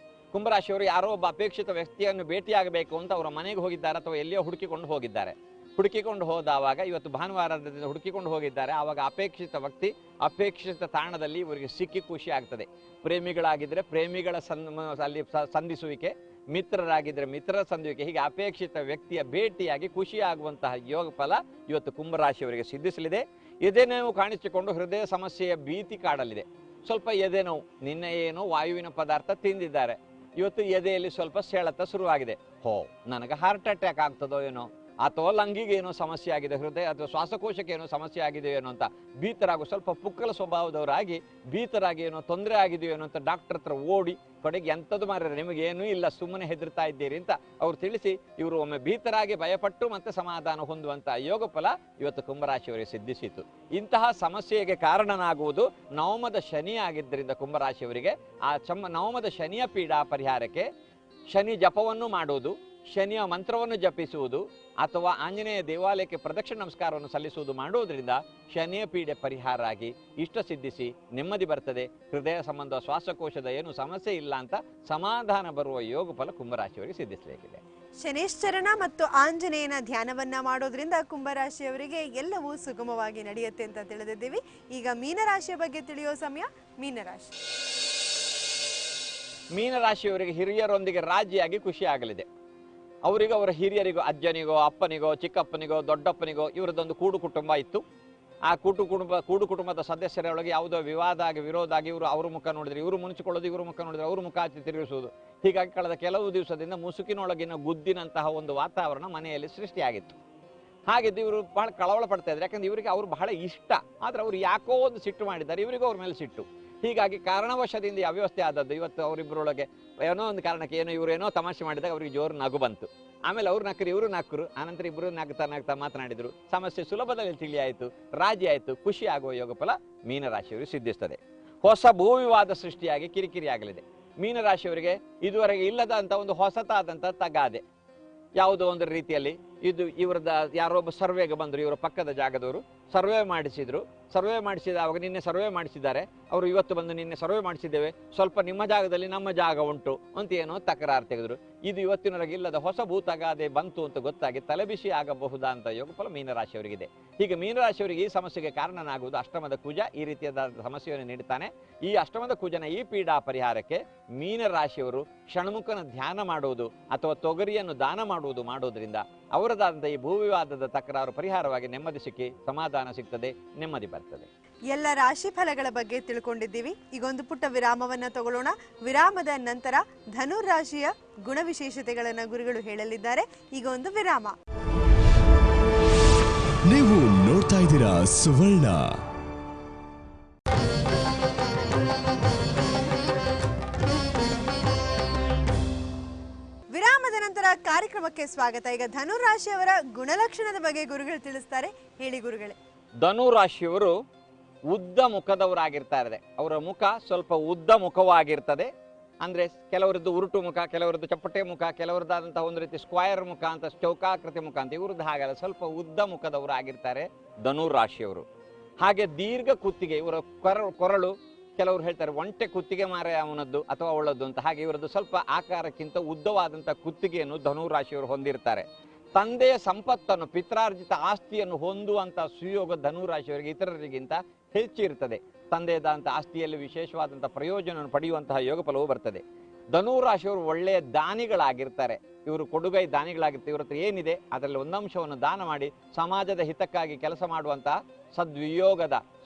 Speaker 3: ಕುಂಭರಾಶಿಯವರು ಯಾರೋ ಒಬ್ಬ ಅಪೇಕ್ಷಿತ ವ್ಯಕ್ತಿಯನ್ನು ಭೇಟಿಯಾಗಬೇಕು ಅಂತ ಅವರ ಮನೆಗೆ ಹೋಗಿದ್ದಾರೆ ಅಥವಾ ಎಲ್ಲಿಯೋ ಹುಡುಕಿಕೊಂಡು ಹೋದವಾಗ ಇವತ್ತು ಭಾನುವಾರದಿಂದ ಹುಡುಕಿಕೊಂಡು ಹೋಗಿದ್ದಾರೆ. ಆವಾಗ ಅಪೇಕ್ಷಿತ ವ್ಯಕ್ತಿ ಅಪೇಕ್ಷಿತ ತಾಣದಲ್ಲಿ ಇವರಿಗೆ ಸಿಕ್ಕಿ ಖುಷಿ ಆಗ್ತದೆ. ಪ್ರೇಮಿಗಳಾಗಿದ್ದರೆ ಪ್ರೇಮಿಗಳ ಅಲ್ಲಿ ಸಂಧಿಸುವಿಕೆ, ಮಿತ್ರರಾಗಿದ್ದರೆ ಮಿತ್ರರ ಸಂಧಿಸುವಿಕೆ, ಹೀಗೆ ಅಪೇಕ್ಷಿತ ವ್ಯಕ್ತಿಯ ಭೇಟಿಯಾಗಿ ಖುಷಿಯಾಗುವಂತಹ ಯೋಗ ಫಲ ಇವತ್ತು ಕುಂಭರಾಶಿಯವರಿಗೆ ಸಿದ್ಧಿಸಲಿದೆ. ಎದೆನೋವು ಕಾಣಿಸಿಕೊಂಡು ಹೃದಯ ಸಮಸ್ಯೆಯ ಭೀತಿ ಕಾಡಲಿದೆ. ಸ್ವಲ್ಪ ಎದೆನೋವು, ನಿನ್ನೆ ಏನೋ ವಾಯುವಿನ ಪದಾರ್ಥ ತಿಂದಿದ್ದಾರೆ, ಇವತ್ತು ಎದೆಯಲ್ಲಿ ಸ್ವಲ್ಪ ಸೆಳೆತ ಶುರುವಾಗಿದೆ. ನನಗೆ ಹಾರ್ಟ್ ಅಟ್ಯಾಕ್ ಆಗ್ತದೋ ಏನೋ, ಅಥವಾ ಲಂಗಿಗೆ ಏನೋ ಸಮಸ್ಯೆ ಆಗಿದೆ, ಹೃದಯ ಅಥವಾ ಶ್ವಾಸಕೋಶಕ್ಕೆ ಏನೋ ಸಮಸ್ಯೆ ಆಗಿದೆಯೋ ಏನೋ ಅಂತ ಸ್ವಲ್ಪ ಪುಕ್ಕಲ ಸ್ವಭಾವದವರಾಗಿ ಭೀತರಾಗಿ ಏನೋ ತೊಂದರೆ ಆಗಿದೆಯೋ ಏನೋ ಅಂತ ಡಾಕ್ಟರ್ ಹತ್ರ ಓಡಿ ಕಡೆಗೆ ಎಂಥದ್ದು ಮಾರ್ರೆ ನಿಮಗೇನೂ ಇಲ್ಲ, ಸುಮ್ಮನೆ ಹೆದರ್ತಾ ಇದ್ದೀರಿ ಅಂತ ಅವ್ರು ತಿಳಿಸಿ ಇವರು ಒಮ್ಮೆ ಭೀತರಾಗಿ ಭಯಪಟ್ಟು ಮತ್ತೆ ಸಮಾಧಾನ ಹೊಂದುವಂಥ ಯೋಗ ಫಲ ಇವತ್ತು ಕುಂಭರಾಶಿಯವರಿಗೆ ಸಿದ್ಧಿಸಿತು. ಇಂತಹ ಸಮಸ್ಯೆಗೆ ಕಾರಣನಾಗುವುದು ನವಮದ ಶನಿ ಆಗಿದ್ದರಿಂದ ಕುಂಭರಾಶಿಯವರಿಗೆ ಆ ನವಮದ ಶನಿಯ ಪೀಡಾ ಪರಿಹಾರಕ್ಕೆ ಶನಿ ಜಪವನ್ನು ಮಾಡುವುದು, ಶನಿಯ ಮಂತ್ರವನ್ನು ಜಪಿಸುವುದು ಅಥವಾ ಆಂಜನೇಯ ದೇವಾಲಯಕ್ಕೆ ಪ್ರದಕ್ಷಿಣ ನಮಸ್ಕಾರವನ್ನು ಸಲ್ಲಿಸುವುದು ಮಾಡುವುದರಿಂದ ಶನಿಯ ಪೀಡೆ ಪರಿಹಾರ ಆಗಿ ಇಷ್ಟ ಸಿದ್ಧಿಸಿ ನೆಮ್ಮದಿ ಬರ್ತದೆ. ಹೃದಯ ಸಂಬಂಧ ಶ್ವಾಸಕೋಶದ ಏನು ಸಮಸ್ಯೆ ಇಲ್ಲ ಅಂತ ಸಮಾಧಾನ ಬರುವ ಯೋಗ ಫಲ ಕುಂಭರಾಶಿಯವರಿಗೆ ಸಿದ್ಧಿಸಬೇಕಿದೆ.
Speaker 2: ಶನೇಶ್ವರನ ಮತ್ತು ಆಂಜನೇಯನ ಧ್ಯಾನವನ್ನ ಮಾಡೋದ್ರಿಂದ ಕುಂಭರಾಶಿಯವರಿಗೆ ಎಲ್ಲವೂ ಸುಗಮವಾಗಿ ನಡೆಯುತ್ತೆ ಅಂತ ತಿಳಿದಿದ್ದೀವಿ. ಈಗ ಮೀನರಾಶಿಯ ಬಗ್ಗೆ ತಿಳಿಯೋ ಸಮಯ.
Speaker 3: ಮೀನರಾಶಿಯವರಿಗೆ ಹಿರಿಯರೊಂದಿಗೆ ರಾಜಿಯಾಗಿ ಖುಷಿ ಆಗಲಿದೆ. ಅವರಿಗೂ ಅವರ ಹಿರಿಯರಿಗೂ, ಅಜ್ಜನಿಗೋ ಅಪ್ಪನಿಗೋ ಚಿಕ್ಕಪ್ಪನಿಗೋ ದೊಡ್ಡಪ್ಪನಿಗೋ ಇವರದೊಂದು ಕೂಡು ಕುಟುಂಬ ಇತ್ತು. ಆ ಕೂಡು ಕುಟುಂಬದ ಸದಸ್ಯರೊಳಗೆ ಯಾವುದೋ ವಿವಾದ ಆಗಿ ವಿರೋಧ ಆಗಿ ಇವರು ಅವ್ರ ಮುಖ ನೋಡಿದ್ರೆ ಇವರು ಮುನಿಸಿಕೊಳ್ಳೋದು, ಇವರು ಮುಖ ನೋಡಿದ್ರೆ ಅವರು ಮುಖ ಆಚೆ ತಿರುಗಿಸುವುದು, ಹೀಗಾಗಿ ಕಳೆದ ಕೆಲವು ದಿವಸದಿಂದ ಮುಸುಕಿನೊಳಗಿನ ಗುದ್ದಿನಂತಹ ಒಂದು ವಾತಾವರಣ ಮನೆಯಲ್ಲಿ ಸೃಷ್ಟಿಯಾಗಿತ್ತು. ಹಾಗಿದ್ದು ಇವರು ಬಹಳ ಕಳವಳ ಪಡ್ತಾ ಇದ್ದಾರೆ. ಯಾಕಂದ್ರೆ ಇವರಿಗೆ ಅವರು ಬಹಳ ಇಷ್ಟ, ಆದರೆ ಅವರು ಯಾಕೋ ಒಂದು ಸಿಟ್ಟು ಮಾಡಿದ್ದಾರೆ, ಇವರಿಗೂ ಅವ್ರ ಮೇಲೆ ಸಿಟ್ಟು. ಹೀಗಾಗಿ ಕಾರಣವಶದಿಂದ ಅವ್ಯವಸ್ಥೆ ಆದದ್ದು. ಇವತ್ತು ಅವರಿಬ್ಬರೊಳಗೆ ಏನೋ ಒಂದು ಕಾರಣಕ್ಕೆ ಇವರೇನೋ ತಮಾಷೆ ಮಾಡಿದಾಗ ಅವರಿಗೆ ಜೋರು ನಗು ಬಂತು. ಆಮೇಲೆ ಅವ್ರು ನಕ್ಕರು, ಇವರು ನಕ್ಕರು. ಆನಂತರ ಇಬ್ಬರು ನಗ್ತಾ ಮಾತನಾಡಿದ್ರು. ಸಮಸ್ಯೆ ಸುಲಭದಲ್ಲಿ ತಿಳಿಯಾಯಿತು, ರಾಜಿ ಆಯಿತು. ಖುಷಿ ಆಗುವ ಯೋಗ ಫಲ ಮೀನರಾಶಿಯವರು ಸಿದ್ಧಿಸ್ತದೆ. ಹೊಸ ಭೂ ವಿವಾದ ಸೃಷ್ಟಿಯಾಗಿ ಕಿರಿಕಿರಿ ಆಗಲಿದೆ. ಮೀನರಾಶಿಯವರಿಗೆ ಇದುವರೆಗೆ ಇಲ್ಲದಂಥ ಒಂದು ಹೊಸತಾದಂಥ ತಗಾದೆ ಯಾವುದೋ ಒಂದು ರೀತಿಯಲ್ಲಿ ಇದು ಇವರದ ಯಾರೊಬ್ಬ ಸರ್ವೆಗೆ ಬಂದರು, ಇವರ ಪಕ್ಕದ ಜಾಗದವರು ಸರ್ವೆ ಮಾಡಿಸಿದಾಗ ನಿನ್ನೆ ಸರ್ವೆ ಮಾಡಿಸಿದ್ದಾರೆ, ಅವರು ಇವತ್ತು ಬಂದು ನಿನ್ನೆ ಸರ್ವೆ ಮಾಡಿಸಿದ್ದೇವೆ, ಸ್ವಲ್ಪ ನಿಮ್ಮ ಜಾಗದಲ್ಲಿ ನಮ್ಮ ಜಾಗ ಉಂಟು ಅಂತ ಏನೋ ತಕರಾರು ತೆಗೆದ್ರು. ಇದು ಇವತ್ತಿನವರೆಗೆ ಇಲ್ಲದ ಹೊಸ ಭೂತಗಾದೆ ಬಂತು ಅಂತ ಗೊತ್ತಾಗಿ ತಲೆಬಿಸಿ ಆಗಬಹುದಾ ಅಂತ ಯೋಗ ಫಲ ಮೀನರಾಶಿಯವರಿಗಿದೆ. ಹೀಗೆ ಮೀನರಾಶಿಯವರಿಗೆ ಈ ಸಮಸ್ಯೆಗೆ ಕಾರಣನಾಗುವುದು ಅಷ್ಟಮದ ಕುಜ ಈ ರೀತಿಯಾದ ಸಮಸ್ಯೆಯನ್ನು ನೀಡುತ್ತಾನೆ. ಈ ಅಷ್ಟಮದ ಕುಜನ ಈ ಪೀಡಾ ಪರಿಹಾರಕ್ಕೆ ಮೀನರಾಶಿಯವರು ಷಣ್ಮುಖನ ಧ್ಯಾನ ಮಾಡುವುದು ಅಥವಾ ತೊಗರಿಯನ್ನು ದಾನ ಮಾಡುವುದರಿಂದ ಅವರದಾದಂಥ ಈ ಭೂವಿವಾದದ ತಕರಾರು ಪರಿಹಾರವಾಗಿ ನೆಮ್ಮದಿ ಸಿಕ್ಕಿ ಸಮಾಧಾನ ಸಿಗ್ತದೆ, ನೆಮ್ಮದಿ ಬರ್ತದೆ.
Speaker 2: ಎಲ್ಲ ರಾಶಿ ಫಲಗಳ ಬಗ್ಗೆ ತಿಳ್ಕೊಂಡಿದ್ದೀವಿ. ಈಗ ಒಂದು ಪುಟ್ಟ ವಿರಾಮವನ್ನ ತಗೊಳ್ಳೋಣ. ವಿರಾಮದ ನಂತರ ಧನುರ್ ರಾಶಿಯ ಗುಣವಿಶೇಷತೆಗಳನ್ನು ಗುರುಗಳು ಹೇಳಲಿದ್ದಾರೆ. ಈಗ ಒಂದು ವಿರಾಮ.
Speaker 1: ನೀವು ನೋಡ್ತಾ ಇದ್ದೀರಾ ಸುವರ್ಣ.
Speaker 2: ವಿರಾಮದ ನಂತರ ಕಾರ್ಯಕ್ರಮಕ್ಕೆ ಸ್ವಾಗತ. ಈಗ ಧನುರ್ ರಾಶಿಯವರ ಗುಣಲಕ್ಷಣದ ಬಗ್ಗೆ ಗುರುಗಳು ತಿಳಿಸ್ತಾರೆ. ಹೇಳಿ ಗುರುಗಳೇ.
Speaker 3: ಧನು ರಾಶಿಯವರು ಉದ್ದ ಮುಖದವರಾಗಿರ್ತಾರೆ. ಅವರ ಮುಖ ಸ್ವಲ್ಪ ಉದ್ದ ಮುಖವಾಗಿರ್ತದೆ. ಅಂದರೆ ಕೆಲವರದ್ದು ಉರುಟು ಮುಖ, ಕೆಲವರದ್ದು ಚಪ್ಪಟೆ ಮುಖ, ಕೆಲವರದ್ದಾದಂಥ ಒಂದು ರೀತಿ ಸ್ಕ್ವಯರ್ ಮುಖ ಅಂತ, ಚೌಕಾಕೃತಿ ಮುಖ ಅಂತ. ಇವ್ರದ್ದು ಹಾಗಲ್ಲ, ಸ್ವಲ್ಪ ಉದ್ದ ಮುಖದವರು ಆಗಿರ್ತಾರೆ ಧನು ರಾಶಿಯವರು. ಹಾಗೆ ದೀರ್ಘ ಕುತ್ತಿಗೆ, ಇವರ ಕೊರಳು ಕೆಲವರು ಹೇಳ್ತಾರೆ ಒಂಟೆ ಕುತ್ತಿಗೆ ಮಾರೆ ಅವನದ್ದು ಅಥವಾ ಅವಳದ್ದು ಅಂತ. ಹಾಗೆ ಇವರದ್ದು ಸ್ವಲ್ಪ ಆಕಾರಕ್ಕಿಂತ ಉದ್ದವಾದಂಥ ಕುತ್ತಿಗೆಯನ್ನು ಧನು ರಾಶಿಯವರು ಹೊಂದಿರ್ತಾರೆ. ತಂದೆಯ ಸಂಪತ್ತನ್ನು, ಪಿತ್ರಾರ್ಜಿತ ಆಸ್ತಿಯನ್ನು ಹೊಂದುವಂಥ ಸುಯೋಗ ಧನು ರಾಶಿಯವರಿಗೆ ಇತರರಿಗಿಂತ ಹೆಚ್ಚಿರ್ತದೆ. ತಂದೆಯದಂಥ ಆಸ್ತಿಯಲ್ಲಿ ವಿಶೇಷವಾದಂಥ ಪ್ರಯೋಜನವನ್ನು ಪಡೆಯುವಂತಹ ಯೋಗ ಫಲವು ಬರ್ತದೆ. ಧನು ರಾಶಿಯವರು ಒಳ್ಳೆಯ ದಾನಿಗಳಾಗಿರ್ತಾರೆ. ಇವರು ಕೊಡುಗೈ ದಾನಿಗಳಾಗಿರ್ತಾರೆ. ಇವ್ರ ಹತ್ರ ಏನಿದೆ ಅದರಲ್ಲಿ ಒಂದಂಶವನ್ನು ದಾನ ಮಾಡಿ ಸಮಾಜದ ಹಿತಕ್ಕಾಗಿ ಕೆಲಸ ಮಾಡುವಂತಹ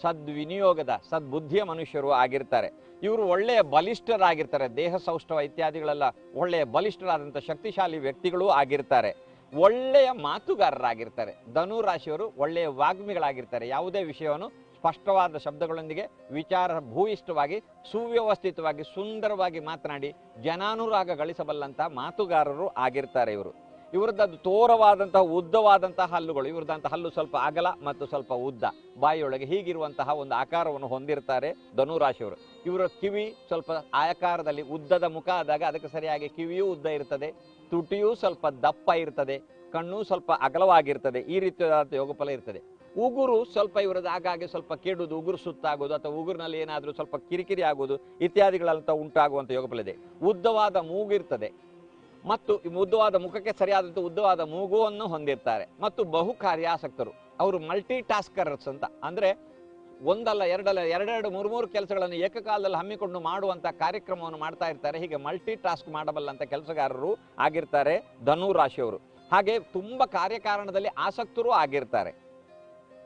Speaker 3: ಸದ್ವಿನಿಯೋಗದ ಸದ್ಬುದ್ಧಿಯ ಮನುಷ್ಯರು ಆಗಿರ್ತಾರೆ. ಇವರು ಒಳ್ಳೆಯ ಬಲಿಷ್ಠರಾಗಿರ್ತಾರೆ. ದೇಹ ಸೌಷ್ಠವ ಇತ್ಯಾದಿಗಳೆಲ್ಲ ಒಳ್ಳೆಯ ಬಲಿಷ್ಠರಾದಂಥ ಶಕ್ತಿಶಾಲಿ ವ್ಯಕ್ತಿಗಳೂ ಆಗಿರ್ತಾರೆ. ಒಳ್ಳೆಯ ಮಾತುಗಾರರಾಗಿರ್ತಾರೆ. ಧನು ರಾಶಿಯವರು ಒಳ್ಳೆಯ ವಾಗ್ಮಿಗಳಾಗಿರ್ತಾರೆ. ಯಾವುದೇ ವಿಷಯವನ್ನು ಸ್ಪಷ್ಟವಾದ ಶಬ್ದಗಳೊಂದಿಗೆ ವಿಚಾರ ಭೂಯಿಷ್ಠವಾಗಿ ಸುವ್ಯವಸ್ಥಿತವಾಗಿ ಸುಂದರವಾಗಿ ಮಾತನಾಡಿ ಜನಾನುರಾಗ ಗಳಿಸಬಲ್ಲಂತಹ ಮಾತುಗಾರರು ಆಗಿರ್ತಾರೆ ಇವರು. ಇವರದ್ದು ತೋರವಾದಂತಹ ಉದ್ದವಾದಂತಹ ಹಲ್ಲುಗಳು, ಇವರದಂಥ ಹಲ್ಲು ಸ್ವಲ್ಪ ಅಗಲ ಮತ್ತು ಸ್ವಲ್ಪ ಉದ್ದ, ಬಾಯಿಯೊಳಗೆ ಹೀಗಿರುವಂತಹ ಒಂದು ಆಕಾರವನ್ನು ಹೊಂದಿರ್ತಾರೆ ಧನು ರಾಶಿಯವರು. ಇವರ ಕಿವಿ ಸ್ವಲ್ಪ ಆಕಾರದಲ್ಲಿ ಉದ್ದದ ಮುಖ ಆದಾಗ ಅದಕ್ಕೆ ಸರಿಯಾಗಿ ಕಿವಿಯೂ ಉದ್ದ ಇರ್ತದೆ, ತುಟಿಯೂ ಸ್ವಲ್ಪ ದಪ್ಪ ಇರ್ತದೆ, ಕಣ್ಣು ಸ್ವಲ್ಪ ಅಗಲವಾಗಿರ್ತದೆ. ಈ ರೀತಿಯಾದ ಯೋಗಫಲ ಇರ್ತದೆ. ಉಗುರು ಸ್ವಲ್ಪ ಇವರದ್ದು ಆಗಾಗ್ಗೆ ಸ್ವಲ್ಪ ಕೆಡುವುದು, ಉಗುರು ಸುತ್ತಾಗೋದು ಅಥವಾ ಉಗುರಿನಲ್ಲಿ ಏನಾದರೂ ಸ್ವಲ್ಪ ಕಿರಿಕಿರಿ ಆಗೋದು ಇತ್ಯಾದಿಗಳಂತ ಉಂಟಾಗುವಂಥ ಯೋಗಫಲ ಇದೆ. ಉದ್ದವಾದ ಮೂಗಿರ್ತದೆ ಮತ್ತು ಉದ್ದವಾದ ಮುಖಕ್ಕೆ ಸರಿಯಾದಂಥ ಉದ್ದವಾದ ಮೂಗುವನ್ನು ಹೊಂದಿರ್ತಾರೆ. ಮತ್ತು ಬಹು ಕಾರ್ಯಾಸಕ್ತರು. ಅವರು ಮಲ್ಟಿ ಟಾಸ್ಕರ್ಸ್ ಅಂತ, ಅಂದರೆ ಒಂದಲ್ಲ ಎರಡೆರಡು ಮೂರು ಕೆಲಸಗಳನ್ನು ಏಕಕಾಲದಲ್ಲಿ ಹಮ್ಮಿಕೊಂಡು ಮಾಡುವಂಥ ಕಾರ್ಯಕ್ರಮವನ್ನು ಮಾಡ್ತಾ ಇರ್ತಾರೆ. ಹೀಗೆ ಮಲ್ಟಿ ಟಾಸ್ಕ್ ಮಾಡಬಲ್ಲಂಥ ಕೆಲಸಗಾರರು ಆಗಿರ್ತಾರೆ ಧನು ರಾಶಿಯವರು. ಹಾಗೆ ತುಂಬ ಕಾರ್ಯಕಾರಣದಲ್ಲಿ ಆಸಕ್ತರು ಆಗಿರ್ತಾರೆ.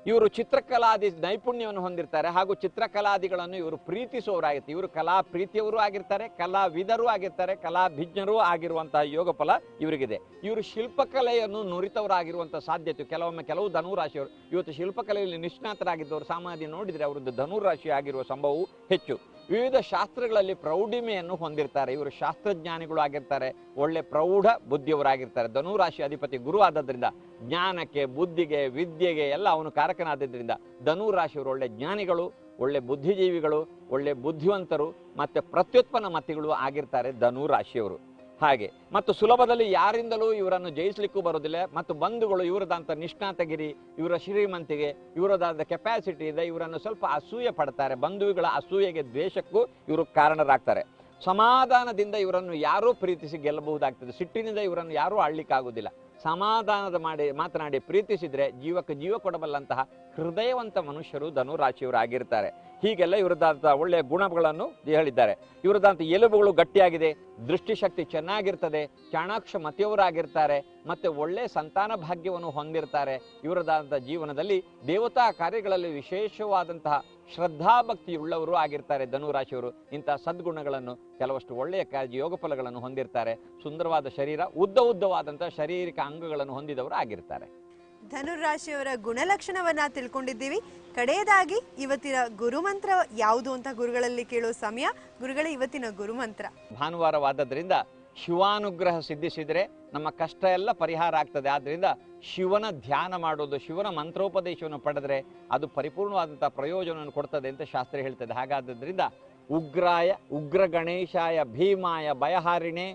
Speaker 3: ಇವರು ಚಿತ್ರಕಲಾದಿ ನೈಪುಣ್ಯವನ್ನು ಹೊಂದಿರ್ತಾರೆ ಹಾಗೂ ಚಿತ್ರಕಲಾದಿಗಳನ್ನು ಇವರು ಪ್ರೀತಿಸುವವರಾಗಿರ್ತಾರೆ. ಇವರು ಕಲಾ ಪ್ರೀತಿಯವರು ಆಗಿರ್ತಾರೆ, ಕಲಾವಿದರು ಆಗಿರ್ತಾರೆ, ಕಲಾಭಿಜ್ಞರೂ ಆಗಿರುವಂತಹ ಯೋಗ ಫಲ ಇವರಿಗಿದೆ. ಇವರು ಶಿಲ್ಪಕಲೆಯನ್ನು ನುರಿತವರಾಗಿರುವಂಥ ಸಾಧ್ಯತೆ ಕೆಲವು ಧನುರಾಶಿಯವರು ಇವತ್ತು ಶಿಲ್ಪಕಲೆಯಲ್ಲಿ ನಿಷ್ಣಾತರಾಗಿದ್ದವರು ಸಾಮಾನ್ಯ ನೋಡಿದರೆ ಅವರದ್ದು ಧನುರಾಶಿ ಆಗಿರುವ ಸಂಭವವು ಹೆಚ್ಚು. ವಿವಿಧ ಶಾಸ್ತ್ರಗಳಲ್ಲಿ ಪ್ರೌಢಿಮೆಯನ್ನು ಹೊಂದಿರ್ತಾರೆ. ಇವರು ಶಾಸ್ತ್ರಜ್ಞಾನಿಗಳು ಆಗಿರ್ತಾರೆ, ಒಳ್ಳೆ ಪ್ರೌಢ ಬುದ್ಧಿಯವರಾಗಿರ್ತಾರೆ. ಧನುರಾಶಿ ಅಧಿಪತಿ ಗುರು ಆದದ್ರಿಂದ ಜ್ಞಾನಕ್ಕೆ, ಬುದ್ಧಿಗೆ, ವಿದ್ಯೆಗೆ ಎಲ್ಲ ಅವನು ಕಾರಕನಾದ್ದರಿಂದ ಧನುರಾಶಿಯವರು ಒಳ್ಳೆ ಜ್ಞಾನಿಗಳು, ಒಳ್ಳೆ ಬುದ್ಧಿಜೀವಿಗಳು, ಒಳ್ಳೆ ಬುದ್ಧಿವಂತರು ಮತ್ತು ಪ್ರತ್ಯುತ್ಪನ್ನ ಮತಿಗಳು ಆಗಿರ್ತಾರೆ ಧನುರಾಶಿಯವರು. ಹಾಗೆ ಮತ್ತು ಸುಲಭದಲ್ಲಿ ಯಾರಿಂದಲೂ ಇವರನ್ನು ಜಯಿಸಲಿಕ್ಕೂ ಬರೋದಿಲ್ಲ. ಮತ್ತು ಬಂಧುಗಳು ಇವರದಂಥ ನಿಷ್ಣಾತಗಿರಿ, ಇವರ ಶ್ರೀಮಂತಿಗೆ, ಇವರದಾದ ಕೆಪಾಸಿಟಿ ಇದೆ, ಇವರನ್ನು ಸ್ವಲ್ಪ ಅಸೂಯೆ ಪಡ್ತಾರೆ. ಬಂಧುಗಳ ಅಸೂಯೆಗೆ, ದ್ವೇಷಕ್ಕೂ ಇವರು ಕಾರಣರಾಗ್ತಾರೆ. ಸಮಾಧಾನದಿಂದ ಇವರನ್ನು ಯಾರೂ ಪ್ರೀತಿಸಿ ಗೆಲ್ಲಬಹುದಾಗ್ತದೆ. ಸಿಟ್ಟಿನಿಂದ ಇವರನ್ನು ಯಾರೂ ಆಳ್ಲಿಕ್ಕಾಗೋದಿಲ್ಲ. ಸಮಾಧಾನದ ಮಾತನಾಡಿ ಪ್ರೀತಿಸಿದರೆ ಜೀವಕ್ಕೆ ಜೀವ ಕೊಡಬಲ್ಲಂತಹ ಹೃದಯವಂತ ಮನುಷ್ಯರು ಧನುರಾಶಿಯವರು ಆಗಿರ್ತಾರೆ. ಹೀಗೆಲ್ಲ ಇವರದಾದ ಒಳ್ಳೆಯ ಗುಣಗಳನ್ನು ಹೇಳಿದ್ದಾರೆ. ಇವರದಂಥ ಎಲುಬುಗಳು ಗಟ್ಟಿಯಾಗಿದೆ, ದೃಷ್ಟಿಶಕ್ತಿ ಚೆನ್ನಾಗಿರ್ತದೆ, ಚಾಣಾಕ್ಷ ಮತಿಯವರಾಗಿರ್ತಾರೆ ಮತ್ತು ಒಳ್ಳೆಯ ಸಂತಾನ ಭಾಗ್ಯವನ್ನು ಹೊಂದಿರ್ತಾರೆ. ಇವರದಾದಂಥ ಜೀವನದಲ್ಲಿ ದೇವತಾ ಕಾರ್ಯಗಳಲ್ಲಿ ವಿಶೇಷವಾದಂತಹ ಶ್ರದ್ಧಾಭಕ್ತಿಯುಳ್ಳವರು ಆಗಿರ್ತಾರೆ ಧನುರಾಶಿಯವರು. ಇಂತಹ ಸದ್ಗುಣಗಳನ್ನು ಕೆಲವಷ್ಟು ಒಳ್ಳೆಯ ಯೋಗ ಫಲಗಳನ್ನು ಹೊಂದಿರ್ತಾರೆ. ಸುಂದರವಾದ ಶರೀರ, ಉದ್ದವಾದಂತಹ ಶಾರೀರಿಕ ಅಂಗಗಳನ್ನು ಹೊಂದಿದವರು ಆಗಿರ್ತಾರೆ.
Speaker 2: ಧನುರಾಶಿಯವರ ಗುಣಲಕ್ಷಣವನ್ನ ತಿಳ್ಕೊಂಡಿದ್ದೀವಿ. ಕಡೆಯದಾಗಿ ಇವತ್ತಿನ ಗುರುಮಂತ್ರ ಯಾವುದು ಅಂತ ಗುರುಗಳಲ್ಲಿ ಕೇಳೋ ಸಮಯ. ಗುರುಗಳೇ, ಇವತ್ತಿನ ಗುರುಮಂತ್ರ.
Speaker 3: ಭಾನುವಾರವಾದದ್ರಿಂದ ಶಿವಾನುಗ್ರಹ ಸಿದ್ಧಿಸಿದರೆ ನಮ್ಮ ಕಷ್ಟ ಎಲ್ಲ ಪರಿಹಾರ ಆಗ್ತದೆ. ಆದ್ದರಿಂದ ಶಿವನ ಧ್ಯಾನ ಮಾಡೋದು, ಶಿವನ ಮಂತ್ರೋಪದೇಶವನ್ನು ಪಡೆದರೆ ಅದು ಪರಿಪೂರ್ಣವಾದಂಥ ಪ್ರಯೋಜನವನ್ನು ಕೊಡ್ತದೆ ಅಂತ ಶಾಸ್ತ್ರ ಹೇಳ್ತದೆ. ಹಾಗಾದ್ದರಿಂದ ಉಗ್ರಾಯ ಉಗ್ರ ಗಣೇಶಾಯ ಭೀಮಾಯ ಭಯಹಾರಿಣೆ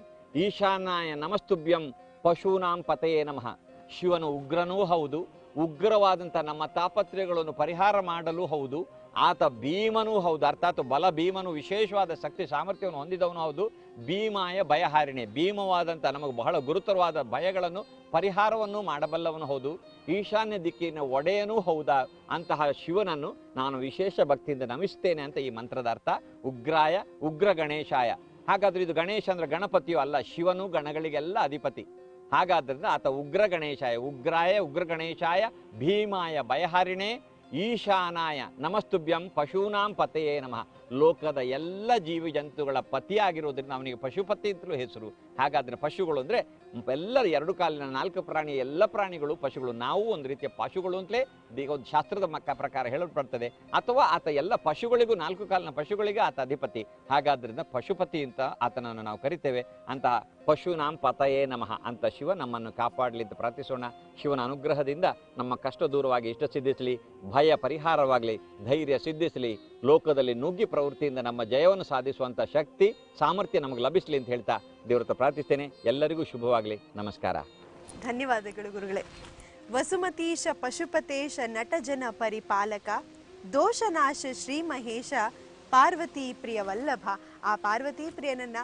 Speaker 3: ಈಶಾನಾಯ ನಮಸ್ತುಭ್ಯಂ ಪಶೂನಾಂ ಪತಯೇ ನಮಃ. ಶಿವನು ಉಗ್ರನೂ ಹೌದು, ಉಗ್ರವಾದಂಥ ನಮ್ಮ ತಾಪತ್ರಯಗಳನ್ನು ಪರಿಹಾರ ಮಾಡಲು ಹೌದು. ಆತ ಭೀಮನೂ ಹೌದು, ಅರ್ಥಾತ್ ಬಲ ಭೀಮನು ವಿಶೇಷವಾದ ಶಕ್ತಿ ಸಾಮರ್ಥ್ಯವನ್ನು ಹೊಂದಿದವನು ಹೌದು. ಭೀಮಾಯ ಭಯಹಾರಿಣೆ, ಭೀಮವಾದಂಥ ನಮಗೆ ಬಹಳ ಗುರುತರವಾದ ಭಯಗಳನ್ನು ಪರಿಹಾರವನ್ನು ಮಾಡಬಲ್ಲವನು ಹೌದು. ಈಶಾನ್ಯ ದಿಕ್ಕಿನ ಒಡೆಯನೂ ಹೌದಾ ಅಂತಹ ಶಿವನನ್ನು ನಾನು ವಿಶೇಷ ಭಕ್ತಿಯಿಂದ ನಮಿಸ್ತೇನೆ ಅಂತ ಈ ಮಂತ್ರದ ಅರ್ಥ. ಉಗ್ರಾಯ ಉಗ್ರ ಗಣೇಶಾಯ. ಹಾಗಾದ್ರೆ ಇದು ಗಣೇಶ ಅಂದ್ರೆ ಗಣಪತಿಯೂ ಅಲ್ಲ, ಶಿವನು ಗಣಗಳಿಗೆಲ್ಲ ಅಧಿಪತಿ. ಹಾಗಾದ್ರಿಂದ ಆತ ಉಗ್ರ ಗಣೇಶಾಯ, ಉಗ್ರಾಯ ಉಗ್ರ ಗಣೇಶಾಯ ಭೀಮಾಯ ಭಯಹಾರಿಣೆ ಈಶಾನಾಯ ನಮಸ್ತುಭ್ಯಂ ಪಶೂನಾಂ ಪತೆಯೇ ನಮಃ. ಲೋಕದ ಎಲ್ಲ ಜೀವಿ ಜಂತುಗಳ ಪತಿಯಾಗಿರೋದ್ರಿಂದ ಅವನಿಗೆ ಪಶುಪತಿ ಅಂತಲೂ ಹೆಸರು. ಹಾಗಾದರೆ ಪಶುಗಳು ಅಂದರೆ ಎಲ್ಲರ ಎರಡು ಕಾಲಿನ ನಾಲ್ಕು ಪ್ರಾಣಿ, ಎಲ್ಲ ಪ್ರಾಣಿಗಳು ಪಶುಗಳು. ನಾವು ಒಂದು ರೀತಿಯ ಪಶುಗಳು ಅಂತಲೇ ಒಂದು ಶಾಸ್ತ್ರದ ಪ್ರಕಾರ ಹೇಳಲ್ಪಡ್ತದೆ. ಅಥವಾ ಆತ ಎಲ್ಲ ಪಶುಗಳಿಗೂ, ನಾಲ್ಕು ಕಾಲಿನ ಪಶುಗಳಿಗೆ ಆತ ಅಧಿಪತಿ. ಹಾಗಾದ್ರಿಂದ ಪಶುಪತಿ ಅಂತ ಆತನನ್ನು ನಾವು ಕರಿತೇವೆ. ಅಂತಹ ಪಶುನಾಂ ಪತಯೇ ನಮಃ ಅಂತ ಶಿವ ನಮ್ಮನ್ನು ಕಾಪಾಡಲಿ ಅಂತ ಪ್ರಾರ್ಥಿಸೋಣ. ಶಿವನ ಅನುಗ್ರಹದಿಂದ ನಮ್ಮ ಕಷ್ಟ ದೂರವಾಗಿ ಇಷ್ಟ ಸಿದ್ಧಿಸಲಿ, ಭಯ ಪರಿಹಾರವಾಗಲಿ, ಧೈರ್ಯ ಸಿದ್ಧಿಸಲಿ, ಲೋಕದಲ್ಲಿ ನುಗ್ಗಿ ಪ್ರವೃತ್ತಿಯಿಂದ ನಮ್ಮ ಜಯವನ್ನು ಸಾಧಿಸುವಂಥ ಶಕ್ತಿ ಸಾಮರ್ಥ್ಯ ನಮಗೆ ಲಭಿಸಲಿ ಅಂತ ಹೇಳ್ತಾ ದೇವ್ರ ಹತ್ರ ಪ್ರಾರ್ಥಿಸ್ತೇನೆ. ಎಲ್ಲರಿಗೂ ಶುಭವಾಗಲಿ. ನಮಸ್ಕಾರ.
Speaker 2: ಧನ್ಯವಾದಗಳು ಗುರುಗಳೇ. ವಸುಮತೀಶ ಪಶುಪತೇಶ ನಟಜನ ಪರಿಪಾಲಕ ದೋಷನಾಶ ಶ್ರೀ ಮಹೇಶ ಪಾರ್ವತಿ ಪ್ರಿಯ ವಲ್ಲಭ. ಆ ಪಾರ್ವತಿ ಪ್ರಿಯನನ್ನ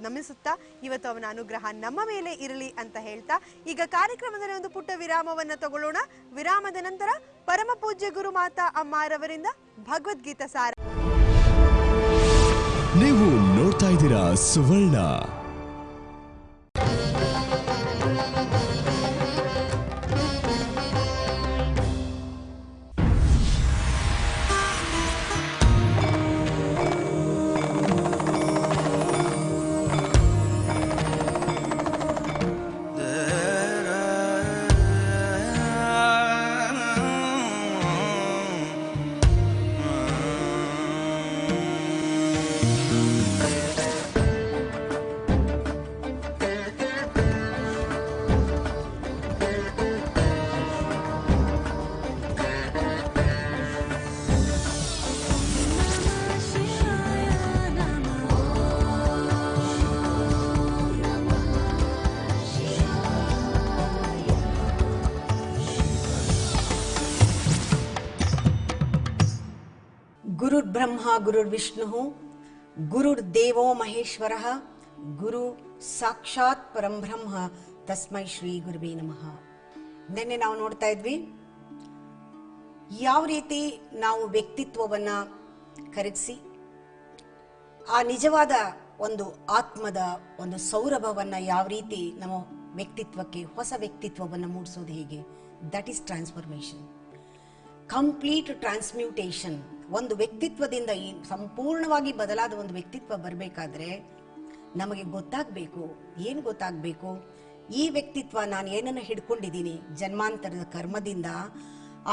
Speaker 2: ನಮಿಸುತ್ತಾ ಇವತ್ತು ಅವನ ಅನುಗ್ರಹ ನಮ್ಮ ಮೇಲೆ ಇರಲಿ ಅಂತ ಹೇಳ್ತಾ ಈಗ ಕಾರ್ಯಕ್ರಮದಲ್ಲಿ ಒಂದು ಪುಟ್ಟ ವಿರಾಮವನ್ನ ತಗೊಳ್ಳೋಣ. ವಿರಾಮದ ನಂತರ ಪರಮ ಪೂಜ್ಯ ಗುರುಮಾತಾ ಅಮ್ಮಾರವರಿಂದ ಭಗವದ್ಗೀತಾ ಸಾರ.
Speaker 1: ನೀವು ನೋಡ್ತಾ ಇದ್ದೀರಾ ಸುವರ್ಣ.
Speaker 7: ಗುರುರ್ಬ್ರಹ್ಮ ಗುರುರ್ವಿಷ್ಣು ಗುರುರ್ದೇವೋ ಮಹೇಶ್ವರ ಗುರು ಸಾಕ್ಷಾತ್ ಪರಂಬ್ರಹ್ಮ ತಸ್ಮೈ ಶ್ರೀ ಗುರುವೇ ನಮಃ. ನಿನ್ನೆ ನಾವು ನೋಡ್ತಾ ಇದ್ವಿ ಯಾವ ರೀತಿ ನಾವು ವ್ಯಕ್ತಿತ್ವವನ್ನ ಕರಗಿಸಿ ಆ ನಿಜವಾದ ಒಂದು ಆತ್ಮದ ಒಂದು ಸೌರಭವನ್ನ ಯಾವ ರೀತಿ ನಮ್ಮ ವ್ಯಕ್ತಿತ್ವಕ್ಕೆ ಹೊಸ ವ್ಯಕ್ತಿತ್ವವನ್ನು ಮೂಡಿಸೋದು ಹೇಗೆ. That is transformation, complete transmutation. ಒಂದು ವ್ಯಕ್ತಿತ್ವದಿಂದ ಈ ಸಂಪೂರ್ಣವಾಗಿ ಬದಲಾದ ಒಂದು ವ್ಯಕ್ತಿತ್ವ ಬರಬೇಕಾದ್ರೆ ನಮಗೆ ಗೊತ್ತಾಗಬೇಕು. ಏನು ಗೊತ್ತಾಗಬೇಕು? ಈ ವ್ಯಕ್ತಿತ್ವ ನಾನು ಏನನ್ನು ಹಿಡ್ಕೊಂಡಿದ್ದೀನಿ ಜನ್ಮಾಂತರದ ಕರ್ಮದಿಂದ,